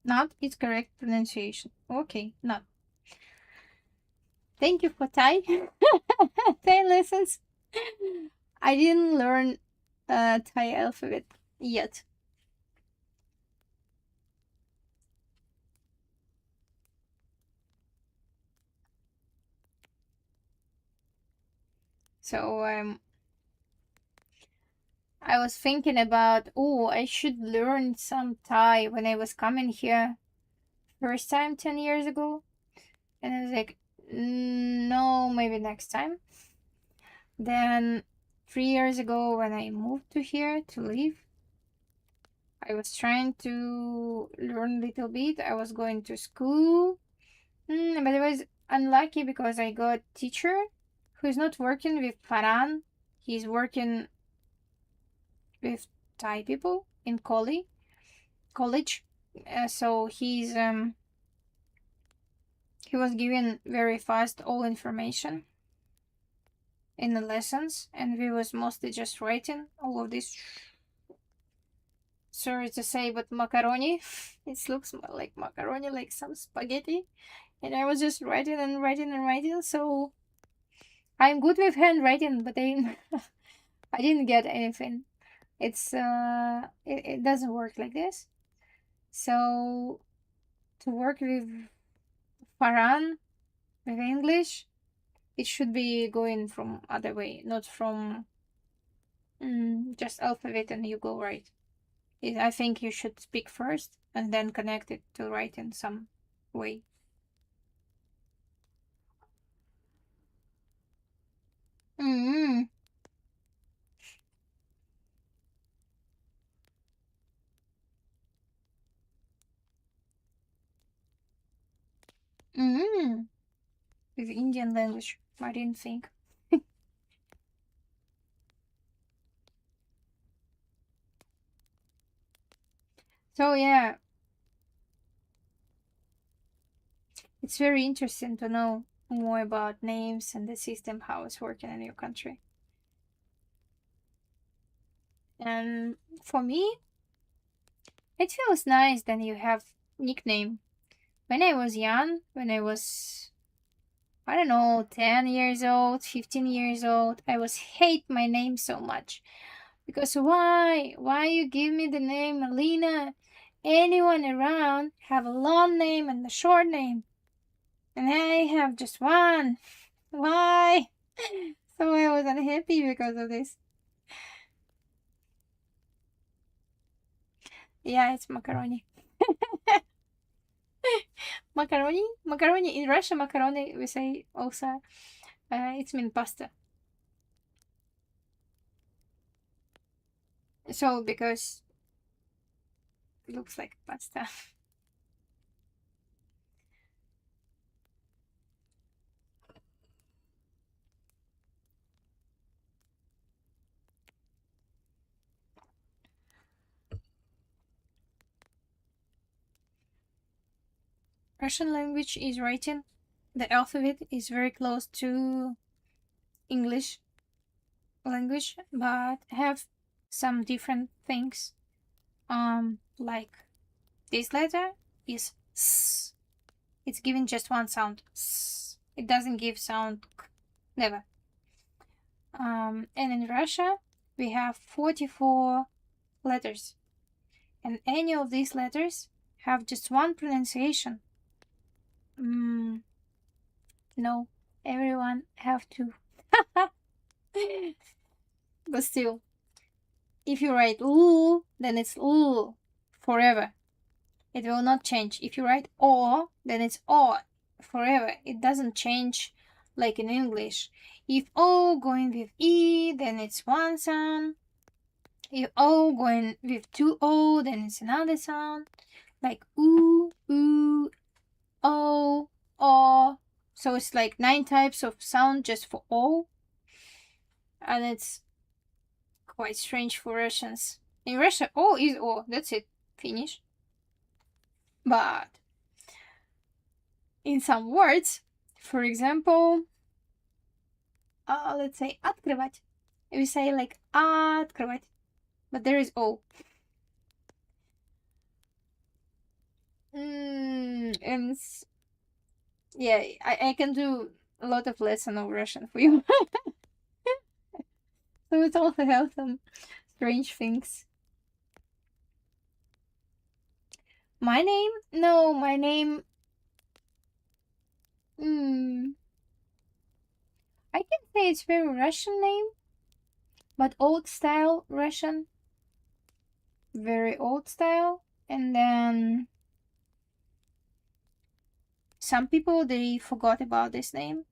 Not is correct pronunciation. Okay, not. Thank you for Thai. Thai lessons. I didn't learn Thai alphabet yet. So I was thinking about, oh, I should learn some Thai when I was coming here first time 10 years ago. And I was like, no, maybe next time. Then 3 years ago when I moved to here to live, I was trying to learn a little bit. I was going to school, but I was unlucky because I got teacher who's not working with Faran. He's working with Thai people in college. So he was given very fast all information in the lessons, and we was mostly just writing all of this. Sorry to say, but macaroni. It looks like macaroni, like some spaghetti. And I was just writing and writing and writing. So I'm good with handwriting, but I didn't get anything. It doesn't work like this. So to work with Faran with English, it should be going from other way, not from Just alphabet and you go right. I think you should speak first and then connect it to write in some way. Mm. Mm. With Indian language, I didn't think. So yeah, it's very interesting to know more about names and the system, how it's working in your country. And for me, it feels nice that you have nickname. When I was young, when I was, I don't know, 10 years old, 15 years old, I was hate my name so much. Because why? Why you give me the name Alina? Anyone around have a long name and a short name, and I have just one. Why? So I was unhappy because of this. Yeah, it's macaroni. Macaroni? Macaroni in Russia, macaroni we say also. It's mean pasta. So because it looks like pasta. Russian language is written. The alphabet is very close to English language, but have some different things. Like this letter is s. It's giving just one sound. S. It doesn't give sound k. Never. And in Russia, we have 44 letters, and any of these letters have just one pronunciation. Mm, no, everyone have two. But still, if you write "l", then it's "l" forever. It will not change. If you write "o", then it's "o" forever. It doesn't change like in English. If "o" going with "e", then it's one sound. If "o" going with two "o", then it's another sound. Like "oo", "oo", "o", "o". So it's like 9 types of sound just for "o", and it's quite strange for Russians. In Russia, "o" is "o". That's it. Finish. But in some words, for example, let's say открывать. We say like открывать, but there is O. And yeah, I can do a lot of lesson of Russian for you. So it also has some strange things. My name? No, my name. Hmm, I can say it's very Russian name, but old style Russian, very old style. And then some people they forgot about this name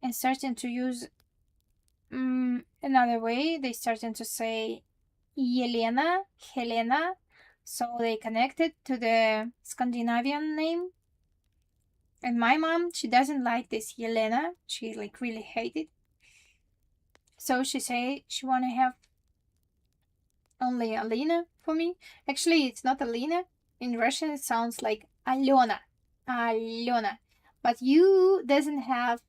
and starting to use another way. They started to say Yelena, Helena, so they connected to the Scandinavian name. And my mom, she doesn't like this Yelena. She like really hate it. So she say she wanna have only Alina for me. Actually, it's not Alina. In Russian, it sounds like Alena, Alena. But you doesn't have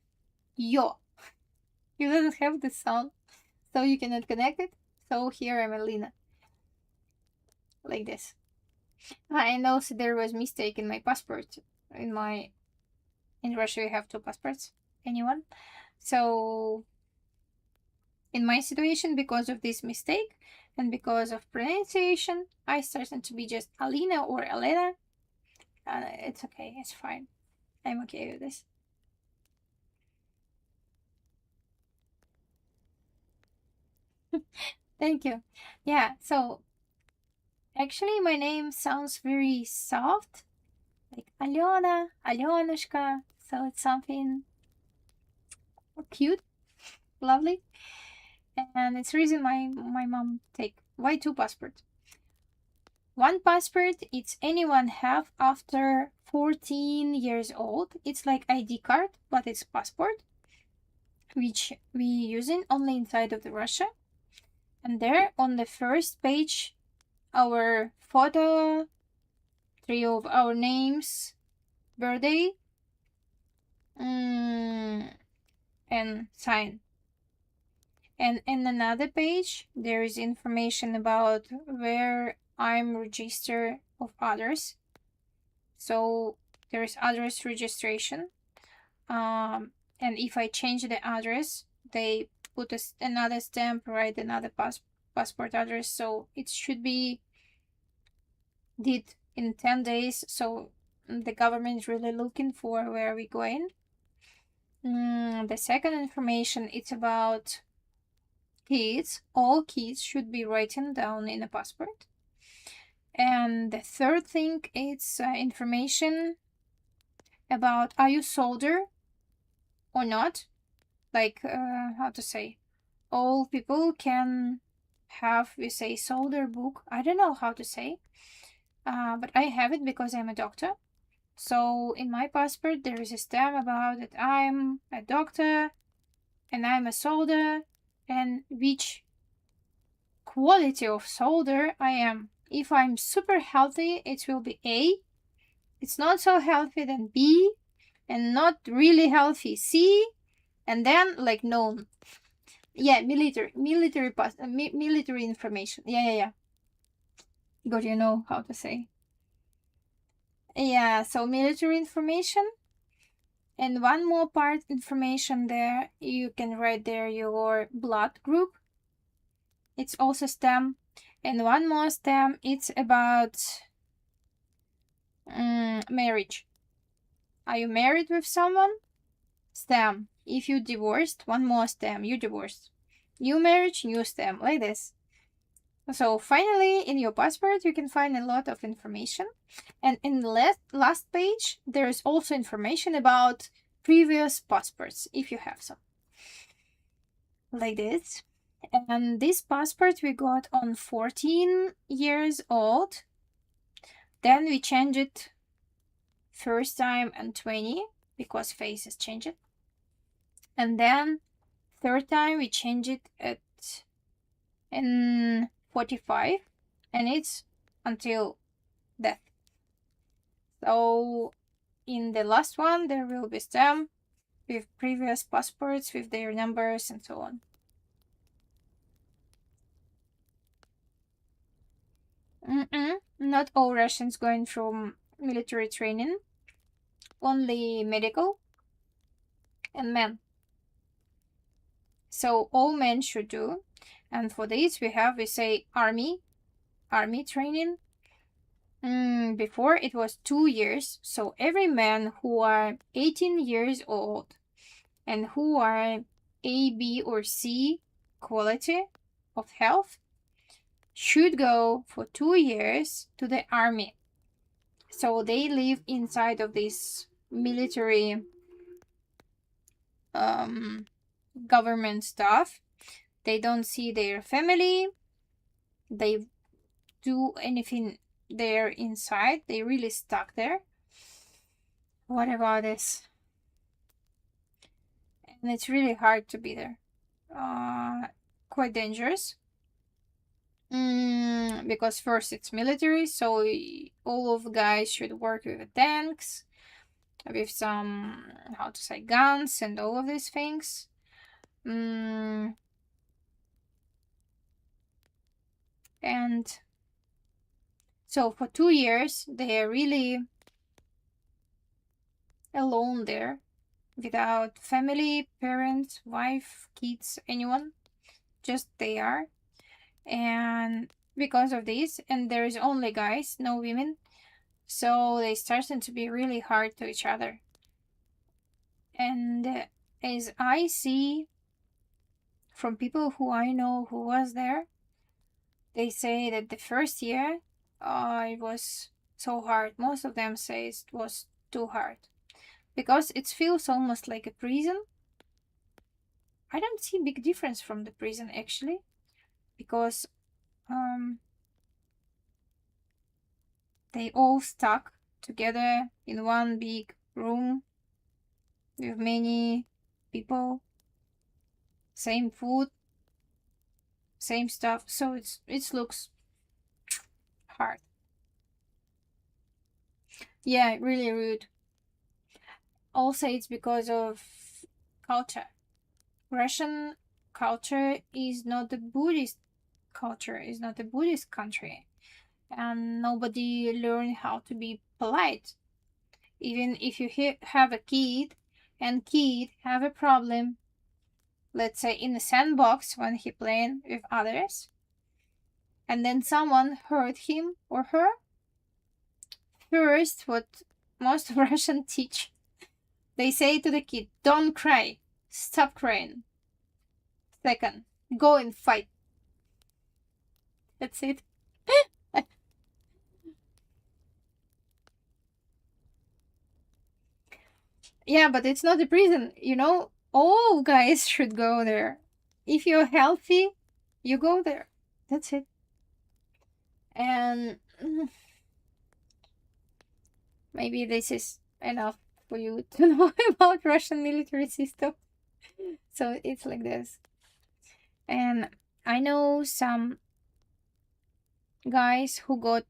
yo. You doesn't have the sound, so you cannot connect it. So here I'm Alina, like this. And also there was mistake in my passport. In Russia you have two passports. Anyone? So in my situation, because of this mistake and because of pronunciation, I started to be just Alina or Elena. It's okay. It's fine. I'm okay with this. Thank you. Yeah, so actually my name sounds very soft, like Alyona, Alyonushka. So it's something cute, lovely. And it's the reason my mom take why two passports. One passport it's anyone have after 14 years old. It's like ID card, but it's passport, which we using only inside of the Russia. And there on the first page, our photo, three of our names, birthday, mm, and sign. And in another page, there is information about where I'm registered of others. So there is address registration. And if I change the address, they put another stamp, write another passport address. So it should be did in 10 days. So the government is really looking for where we going. The second information, it's about kids. All kids should be written down in a passport. And the third thing, it's information about are you soldier or not? Like, how to say? All people can have, we say, soldier book. I don't know how to say, but I have it because I'm a doctor. So in my passport, there is a stamp about that I'm a doctor and I'm a soldier and which quality of soldier I am. If I'm super healthy, it will be A. It's not so healthy, then B. And not really healthy, C. And then like known. Yeah, military military information. Yeah. God, you know how to say. Yeah, so military information. And one more part information there, you can write there your blood group. It's also STEM. And one more STEM, it's about marriage. Are you married with someone? STEM. If you divorced, one more STEM, you divorced. New marriage, new STEM, like this. So finally, in your passport, you can find a lot of information. And in the last page, there is also information about previous passports, if you have some. Like this. And this passport we got on 14 years old. Then we changed it first time and 20 because faces changed. And then third time we changed it at in 45 and it's until death. So in the last one there will be stamp with previous passports with their numbers and so on. Not all Russians going through military training, only medical and men. So all men should do. And for this we say army training. Before it was 2 years. So every man who are 18 years old and who are A, B, or C quality of health should go for 2 years to the army. So they live inside of this military government stuff. They don't see their family. They do anything there inside. They really stuck there. What about this? And it's really hard to be there. Quite dangerous. Because first it's military, so all of the guys should work with tanks, with some, how to say, guns and all of these things. And so for 2 years, they are really alone there, without family, parents, wife, kids, anyone. Just they are. And because of this, and there is only guys, no women, so they started to be really hard to each other. And as I see from people who I know who was there, They say that the first year it was so hard. Most of them say it was too hard because it feels almost like a prison. I don't see big difference from the prison actually because um, they all stuck together in one big room with many people, same food, same stuff. So it looks hard. Yeah, really rude. Also, it's because of culture. Russian culture is not a Buddhist culture, is not a Buddhist country, and nobody learned how to be polite. Even if you have a kid and kid have a problem, let's say in the sandbox when he playing with others, and then someone hurt him or her, first what most Russian teach, they say to the kid, don't cry, stop crying. Second, go and fight. That's it. Yeah, but it's not a prison. All guys should go there. If you're healthy, you go there. That's it. And maybe this is enough for you to know about Russian military system. So it's like this. And I know some guys who got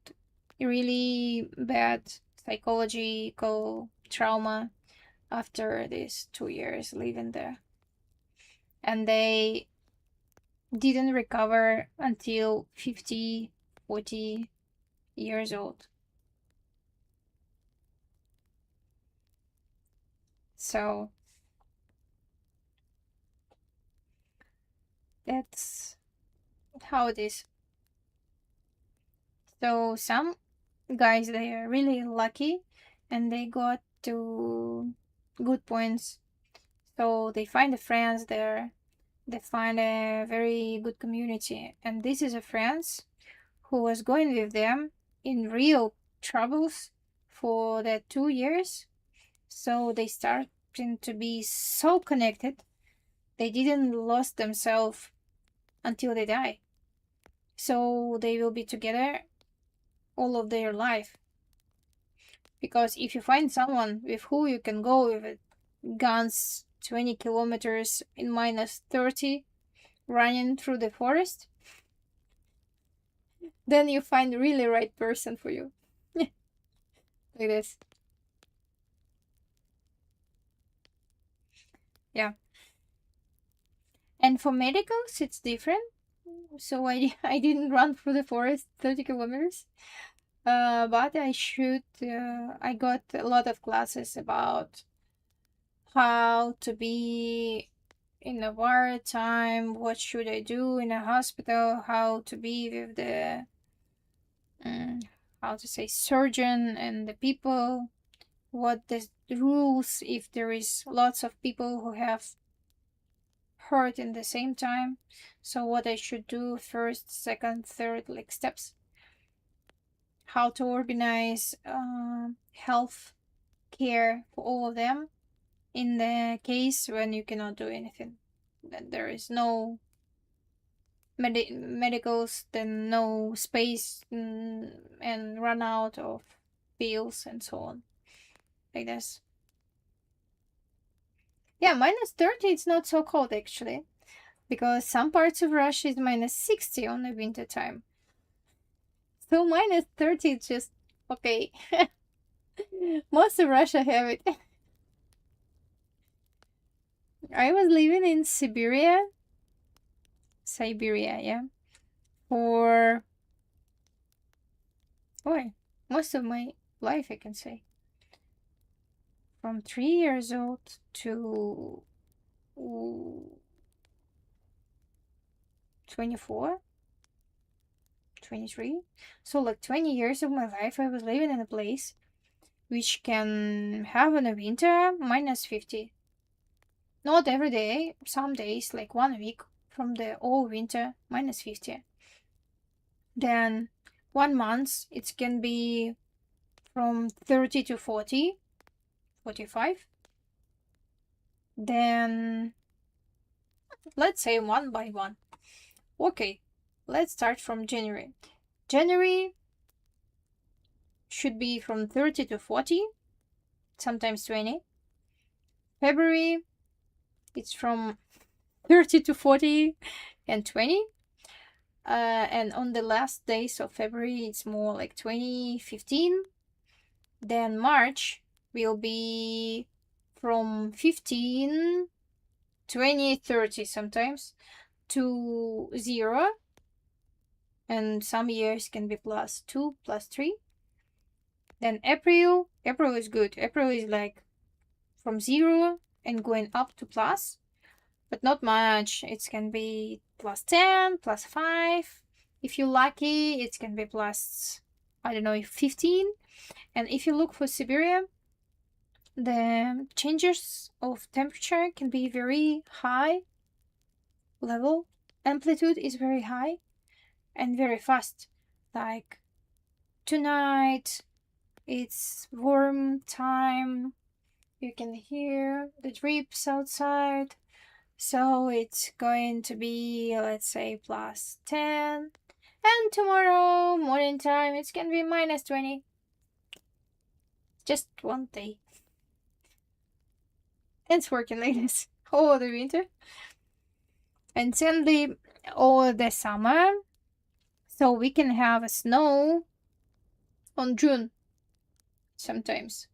really bad psychological trauma after these 2 years living there. And they didn't recover until 50, 40 years old. So that's how it is. So some guys, they are really lucky and they got to good points. So they find the friends there. They find a very good community. And this is a friends who was going with them in real troubles for the 2 years. So they starting to be so connected. They didn't lost themselves until they die. So they will be together all of their life. Because if you find someone with who you can go with guns 20 kilometers in minus 30 running through the forest, then you find the really right person for you. Like this. Yeah. And for medicals, it's different. So I didn't run through the forest 30 kilometers. But I got a lot of classes about how to be in a war time, what should I do in a hospital, how to be with the, how to say, surgeon and the people, what the rules if there is lots of people who have hurt in the same time. So what I should do first, second, third, like steps. How to organize health care for all of them in the case when you cannot do anything. Then there is no medicals, then no space, and run out of pills and so on. Like this. Yeah, minus 30 it's not so cold actually. Because some parts of Russia is minus 60 on the winter time. So minus 30 is just okay. Most of Russia have it. I was living in Siberia, yeah, for most of my life, I can say. From 3 years old to 24, 23. So like 20 years of my life I was living in a place which can have in the winter minus 50. Not every day, some days, like 1 week from the all winter, minus 50. Then 1 month, it can be from 30 to 40, 45. Then let's say one by one. Okay, let's start from January. January should be from 30 to 40, sometimes 20. February, it's from 30 to 40 and 20. And on the last days of February, it's more like 20, 15. Then March will be from 15, 20, 30 sometimes to 0. And some years can be +2, +3. Then April is good. April is like from 0 and going up to plus, but not much. It can be +10, +5. If you're lucky, it can be plus, I don't know, 15. And if you look for Siberia, the changes of temperature can be very high level. Amplitude is very high and very fast. Like tonight, it's warm time. You can hear the drips outside. So it's going to be, let's say, +10. And tomorrow morning time, it's going to be -20. Just one day. It's working like this all the winter. And suddenly all the summer. So we can have a snow on June sometimes.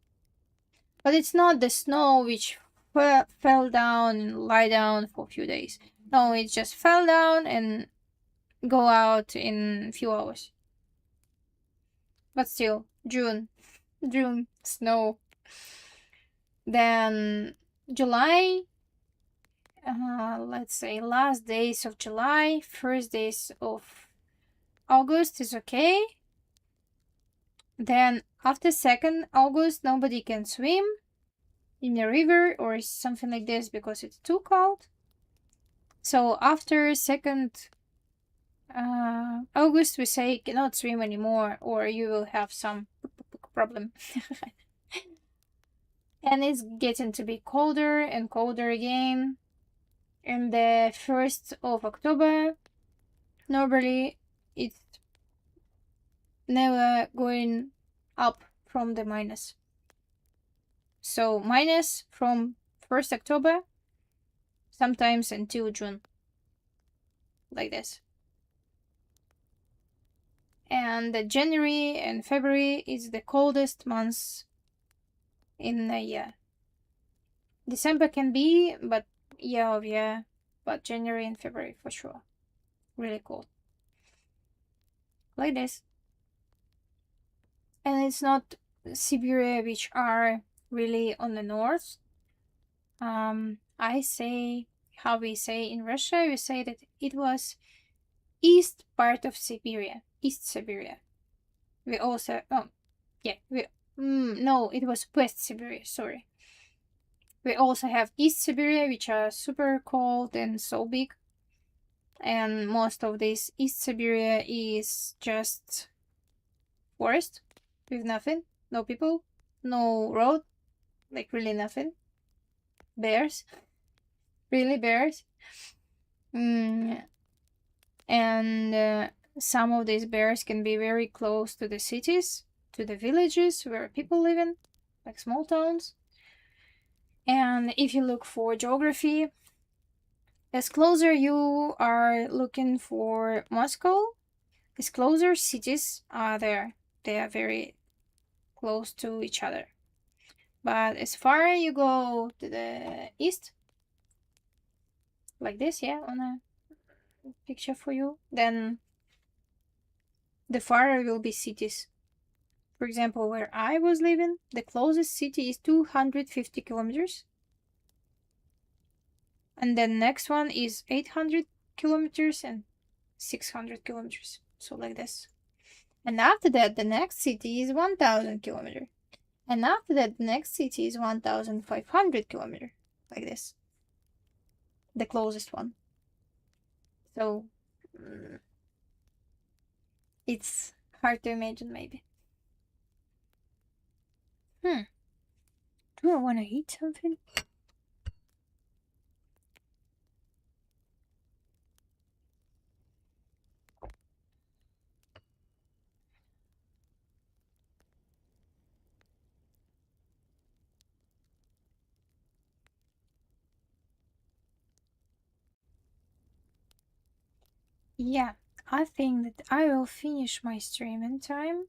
But it's not the snow which fell down and lie down for a few days. No, it just fell down and go out in a few hours. But still, June, snow. Then July, let's say last days of July, first days of August is okay. Then after 2nd August, nobody can swim in a river or something like this because it's too cold. So after 2nd August, we say cannot swim anymore or you will have some problem. And it's getting to be colder and colder again. And the 1st of October, normally it's never going up from the minus. So minus from 1st October, sometimes until June, like this. And January and February is the coldest months in the year. December can be, but but January and February for sure. Really cold. Like this. And it's not Siberia, which are really on the north. I say, how we say in Russia, we say that it was east part of Siberia, East Siberia. We also, no, it was West Siberia, sorry. We also have East Siberia, which are super cold and so big. And most of this East Siberia is just forest with nothing, no people, no road, like really nothing. Bears, really bears. And some of these bears can be very close to the cities, to the villages where people live in, like small towns. And if you look for geography, as closer you are looking for Moscow, as closer cities are there. They are very close to each other. But as far you go to the east, like this, on a picture for you, then the farther will be cities. For example, where I was living, the closest city is 250 kilometers. And the next one is 800 kilometers and 600 kilometers. So like this. And after that, the next city is 1000 kilometers. And after that, the next city is 1500 kilometers. Like this. The closest one. So It's hard to imagine, maybe. Do I want to eat something? Yeah, I think that I will finish my stream in time.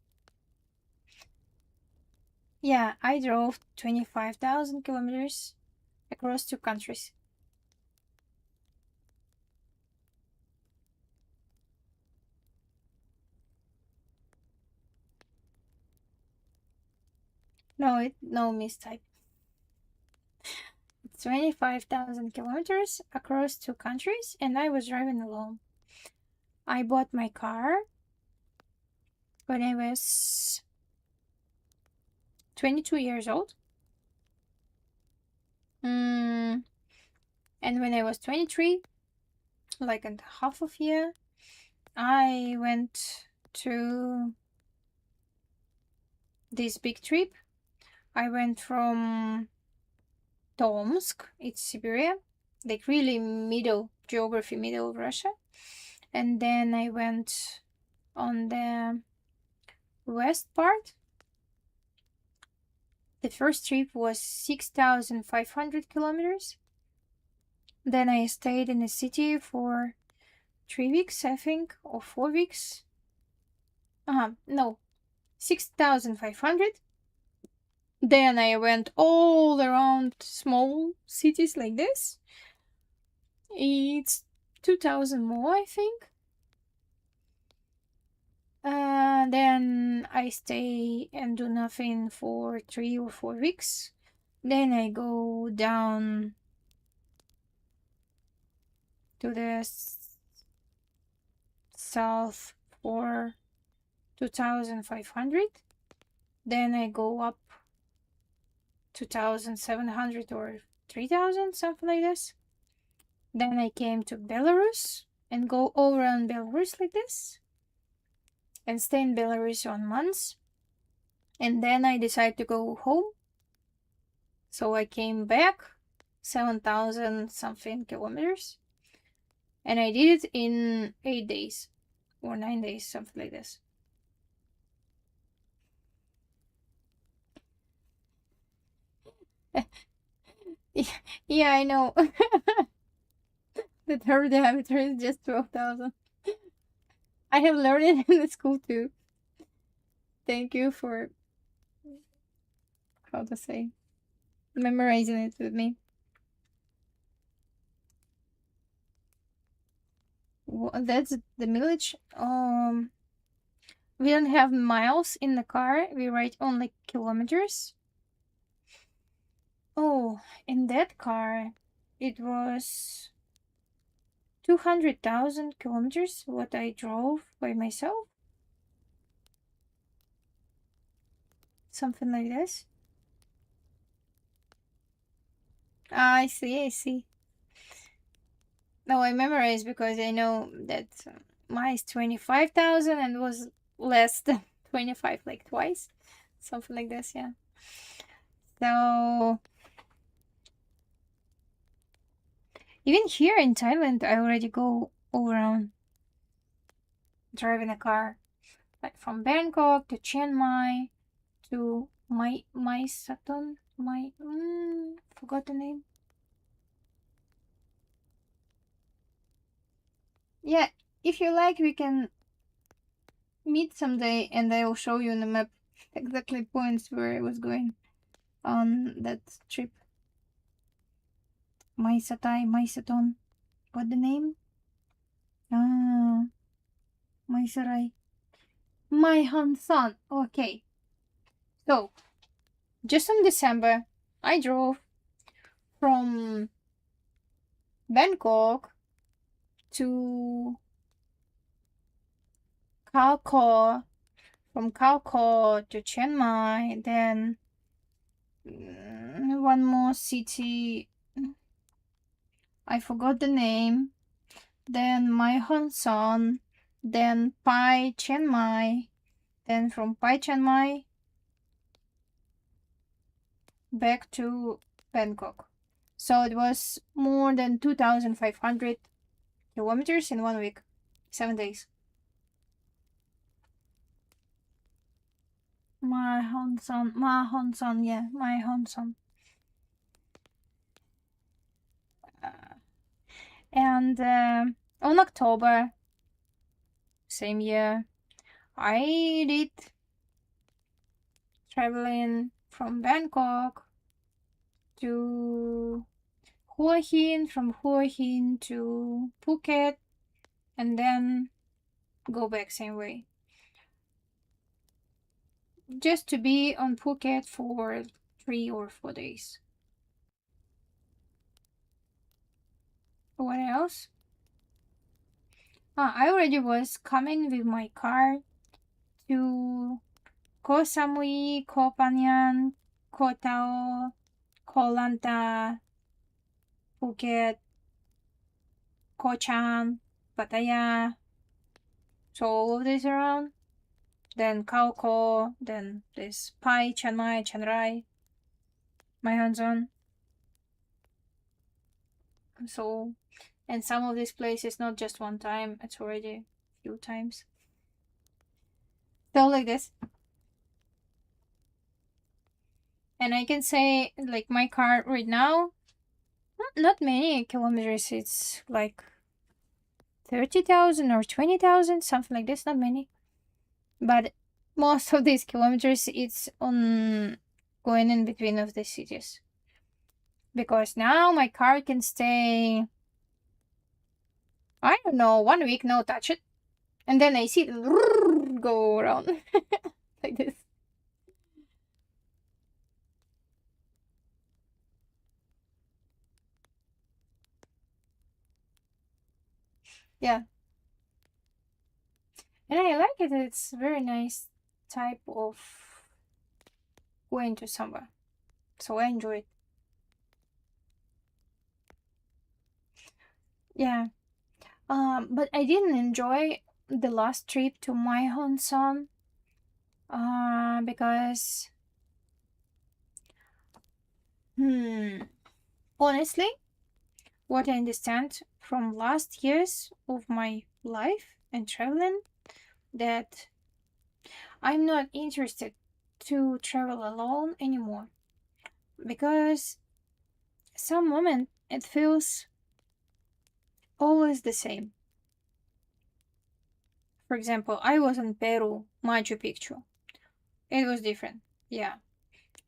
Yeah, I drove 25,000 kilometers across 2 countries. No mistype. It's 25,000 kilometers across 2 countries, and I was driving alone. I bought my car when I was 22 years old. And when I was 23, like a half of year, I went to this big trip. I went from Tomsk, it's Siberia, like really middle of Russia. And then I went on the west part. The first trip was 6,500 kilometers. Then I stayed in the city for 3 weeks, I think, or 4 weeks. No, 6,500. Then I went all around small cities like this. It's 2,000 more, I think. Then I stay and do nothing for 3 or 4 weeks. Then I go down to the south for 2,500. Then I go up 2,700 or 3,000, something like this. Then I came to Belarus and go all around Belarus like this. And stay in Belarus 1 month. And then I decided to go home. So I came back 7,000 something kilometers. And I did it in 8 days or 9 days, something like this. Yeah, I know. The third diameter is just 12,000. I have learned it in the school too. Thank you for, how to say, memorizing it with me. That's the mileage. We don't have miles in the car. We write only kilometers. Oh, in that car, it was 200,000 kilometers what I drove by myself. Something like this. I see. No, I memorize because I know that mine is 25,000 and was less than 25, like twice. Something like this, yeah. So, even here in Thailand, I already go all around driving a car. Like from Bangkok to Chiang Mai to my Saturn. Forgot the name. Yeah, if you like, we can meet someday and I will show you on the map exactly points where I was going on that trip. My Saturn. What the name? My Sarai. My Hansan. Okay. So, just in December, I drove from Bangkok to Kalko, from Kalko to Chiang Mai, then one more city, I forgot the name, then my Hansan, then Pai Chiang Mai, then from Pai Chiang Mai back to Bangkok. So it was more than 2,500 kilometers in 1 week, 7 days. My Honson, yeah, my Honson. And on October, same year, I did traveling from Bangkok to Hua Hin, from Hua Hin to Phuket, and then go back same way. Just to be on Phuket for 3 or 4 days. What else? I already was coming with my car to Koh Samui, Koh Phangan, Koh Tao, Koh Lanta, Phuket, Koh Chan, Pattaya. So all of this around. Then Khao Ko, then this Pai, Chiang Mai, Chiang Rai, Mai Hanzon. So, and some of these places not just one time, it's already a few times. So like this. And I can say, like, my car right now, not many kilometers, it's like 30,000 or 20,000, something like this, not many. But most of these kilometers, it's on going in between of the cities. Because now my car can stay, I don't know, 1 week, no touch it. And then I see it go around like this. Yeah. And I like it. It's very nice type of going to somewhere. So I enjoy it. Yeah. But I didn't enjoy the last trip to my hometown. Because honestly, what I understand from last years of my life and traveling, that I'm not interested to travel alone anymore, because some moment it feels always the same. For example, I was in Peru, Machu Picchu. It was different. Yeah.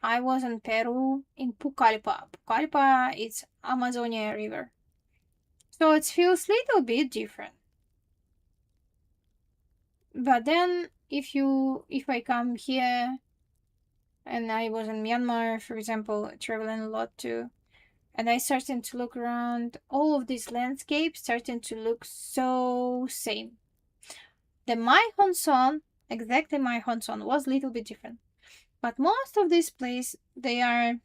I was in Peru in Pucallpa. Pucallpa is Amazonia River. So it feels little bit different. But then if I come here, and I was in Myanmar, for example, traveling a lot too, and I started to look around, all of these landscapes starting to look so same. The my Honson, exactly my Honson, was a little bit different. But most of these places, they are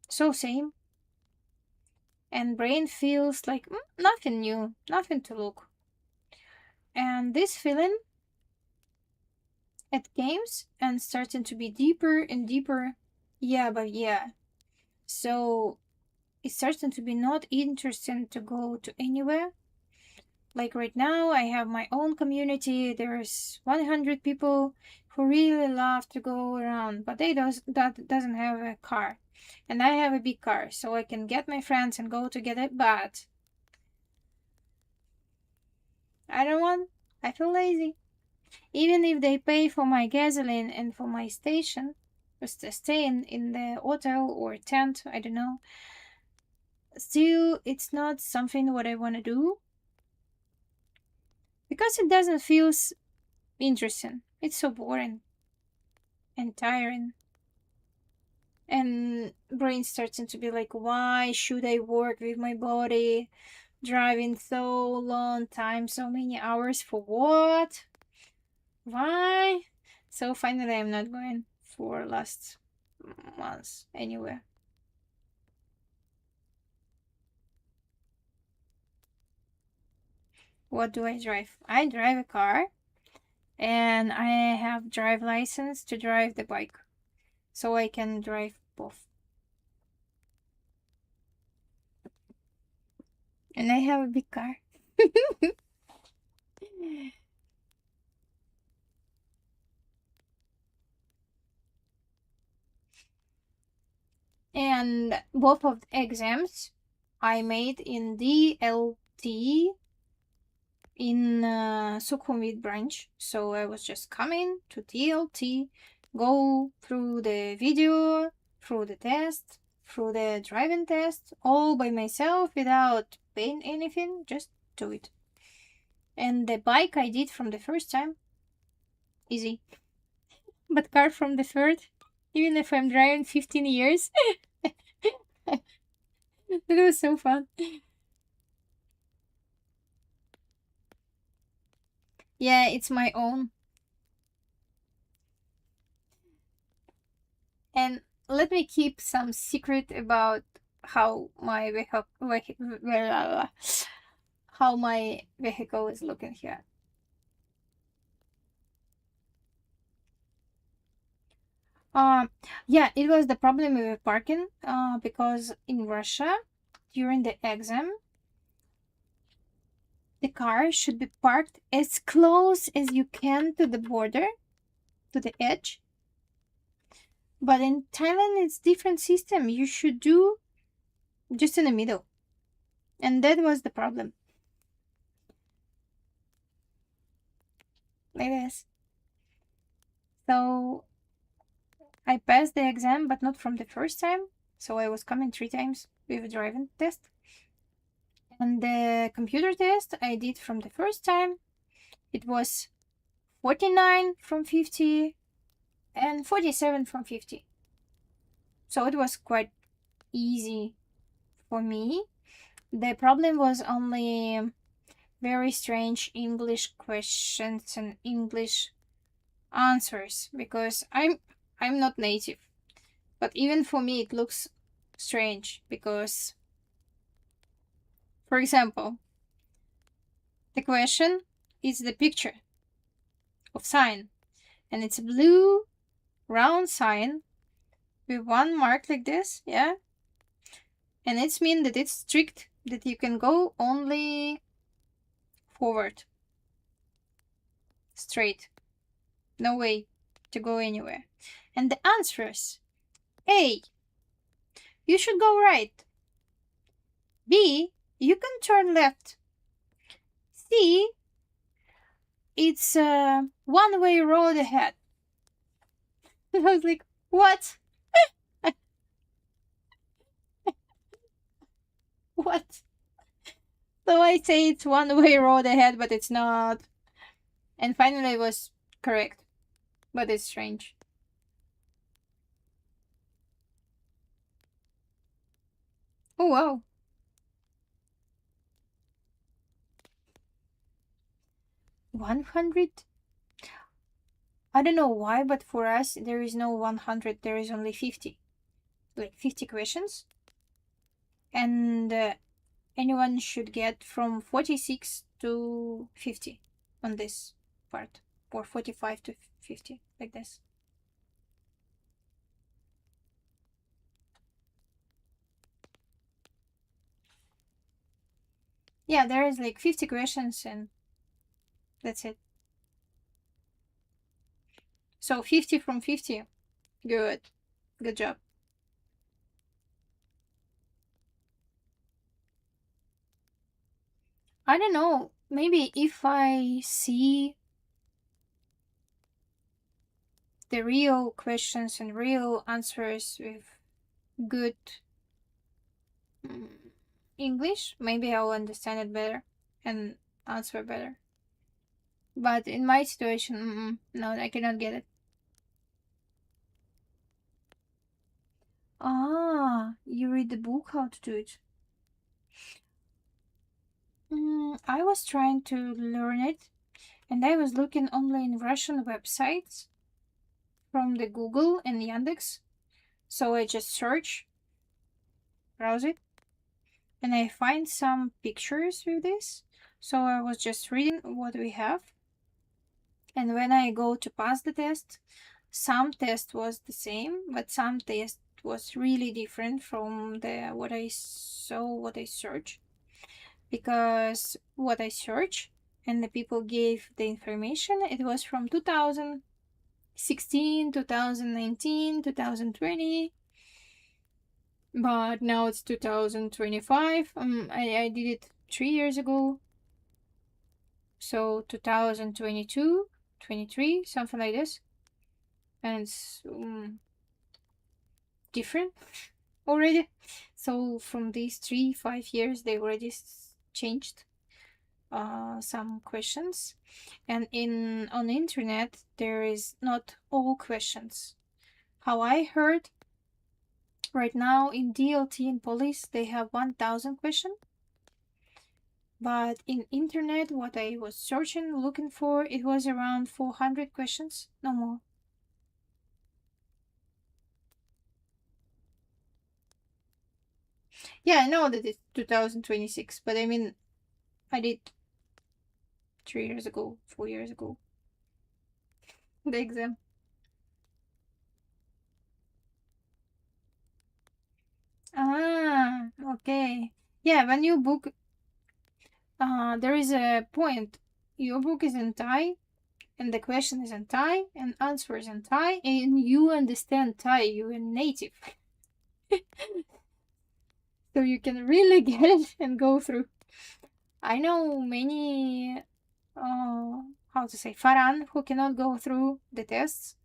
so same. And brain feels like nothing new, nothing to look. And this feeling, it games and starting to be deeper and deeper. Yeah, but yeah. So it's starting to be not interesting to go to anywhere. Like right now, I have my own community. There's 100 people who really love to go around, but that doesn't have a car, and I have a big car, so I can get my friends and go together. But I don't want. I feel lazy. Even if they pay for my gasoline and for my station, just to stay in the hotel or tent, I don't know. Still, it's not something what I want to do, because it doesn't feel interesting. It's so boring and tiring. And brain starting to be like, why should I work with my body, driving so long time, so many hours for what? Why? So finally, I'm not going for last months anywhere. What do I drive? I drive a car, and I have drive license to drive the bike, so I can drive both. And I have a big car. And both of the exams I made in DLT in Sukhumvit branch. So I was just coming to DLT, go through the video, through the test, through the driving test, all by myself without paying anything, just do it. And the bike I did from the first time, easy. But car from the third, even if I'm driving 15 years, it was so fun. Yeah, it's my own. And let me keep some secret about how my vehicle is looking here. Yeah, it was the problem with parking. Because in Russia, during the exam, the car should be parked as close as you can to the border, to the edge. But in Thailand, it's different system. You should do just in the middle, and that was the problem. Like this. So I passed the exam, but not from the first time. So I was coming 3 times with a driving test. And the computer test I did from the first time. It was 49 from 50 and 47 from 50. So it was quite easy for me. The problem was only very strange English questions and English answers, because I'm not native. But even for me it looks strange, because, for example, the question is the picture of sign, and it's a blue round sign with one mark like this, yeah? And it's mean that it's strict, that you can go only forward, straight, no way to go anywhere. And the answers: A, you should go right. B, you can turn left. C, it's a one-way road ahead. I was like, what? What? So I say it's one-way road ahead, but it's not. And finally it was correct. But it's strange. Oh wow. 100? I don't know why, but for us there is no 100, there is only 50. Like 50 questions. And anyone should get from 46 to 50 on this part, or 45 to 50, like this. Yeah, there is like 50 questions and that's it. So 50 from 50. Good. Good job. I don't know. Maybe if I see the real questions and real answers with good English, maybe I'll understand it better and answer better. But in my situation, no, I cannot get it. Ah, you read the book how to do it. I was trying to learn it, and I was looking only in Russian websites from the Google and Yandex. So I just search, browse it, and I find some pictures with this. So I was just reading what we have. And when I go to pass the test, some test was the same, but some test was really different from the what I saw, what I searched. Because what I searched and the people gave the information, it was from 2016, 2019, 2020, but now it's 2025. I did it 3 years ago, so 2022, 23, something like this, and it's different already. So from these 3 5 years, they already changed some questions, and on the internet there is not all questions. How I heard, right now in DLT and police they have 1,000 questions, but in internet what I was searching looking for, it was around 400 questions, no more. Yeah, I know that it's 2026, but I mean, I did 3 years ago, 4 years ago, the exam. Ah, okay. Yeah, when you book, there is a point. Your book is in Thai, and the question is in Thai, and answer is in Thai, and you understand Thai. You're a native, so you can really get it and go through. I know many, how to say, Faran who cannot go through the tests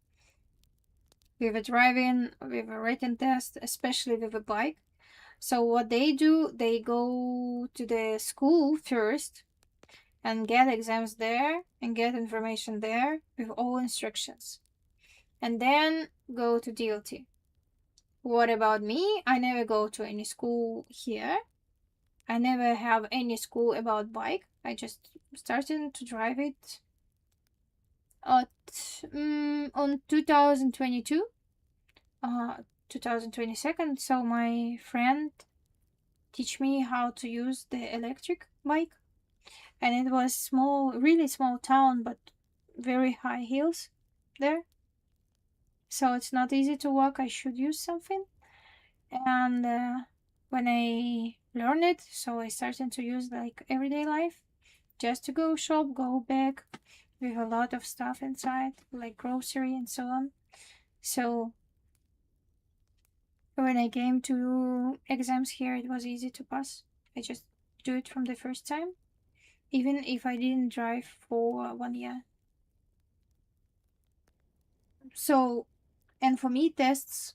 with a driving, with a written test, especially with a bike. So what they do, they go to the school first and get exams there and get information there with all instructions, and then go to DLT. What about me? I never go to any school here. I never have any school about bike. I just started to drive it at on 2022, 2022. So my friend teach me how to use the electric bike, and it was small, really small town, but very high hills there. So it's not easy to walk. I should use something. And when I learned it, so I started to use like everyday life, just to go shop, go back with a lot of stuff inside, like grocery and so on. So when I came to exams here, it was easy to pass. I just do it from the first time, even if I didn't drive for 1 year. So, and for me, tests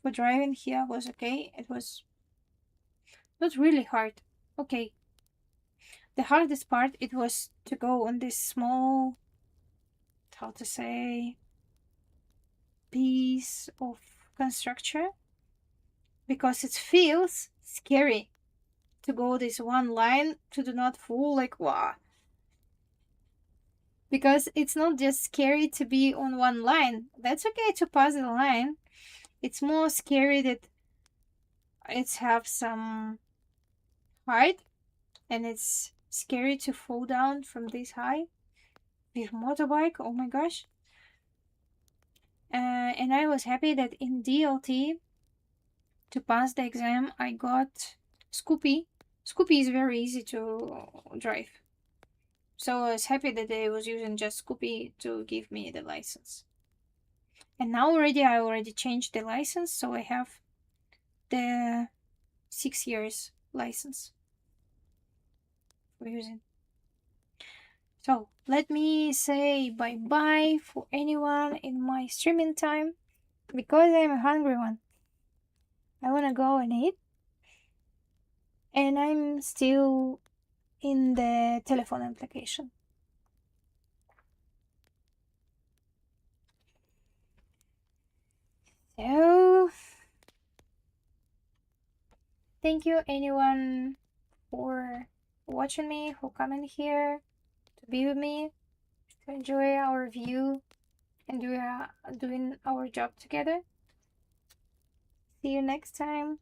for driving here was okay. It was not really hard. Okay. The hardest part, it was to go on this small, how to say, piece of construction, because it feels scary to go this one line to do not fall like wow. Because it's not just scary to be on one line. That's okay to pass the line. It's more scary that it's have some height, and it's scary to fall down from this high with motorbike. Oh my gosh. And I was happy that in DLT, to pass the exam, I got Scoopy. Scoopy is very easy to drive. So I was happy that I was using just Scoopy to give me the license. And now I already changed the license, so I have the 6 years license for using. So let me say bye bye for anyone in my streaming time, because I'm a hungry one. I wanna go and eat, and I'm still in the telephone application. So thank you anyone for watching me, who come in here to be with me, to enjoy our view and doing our job together. See you next time.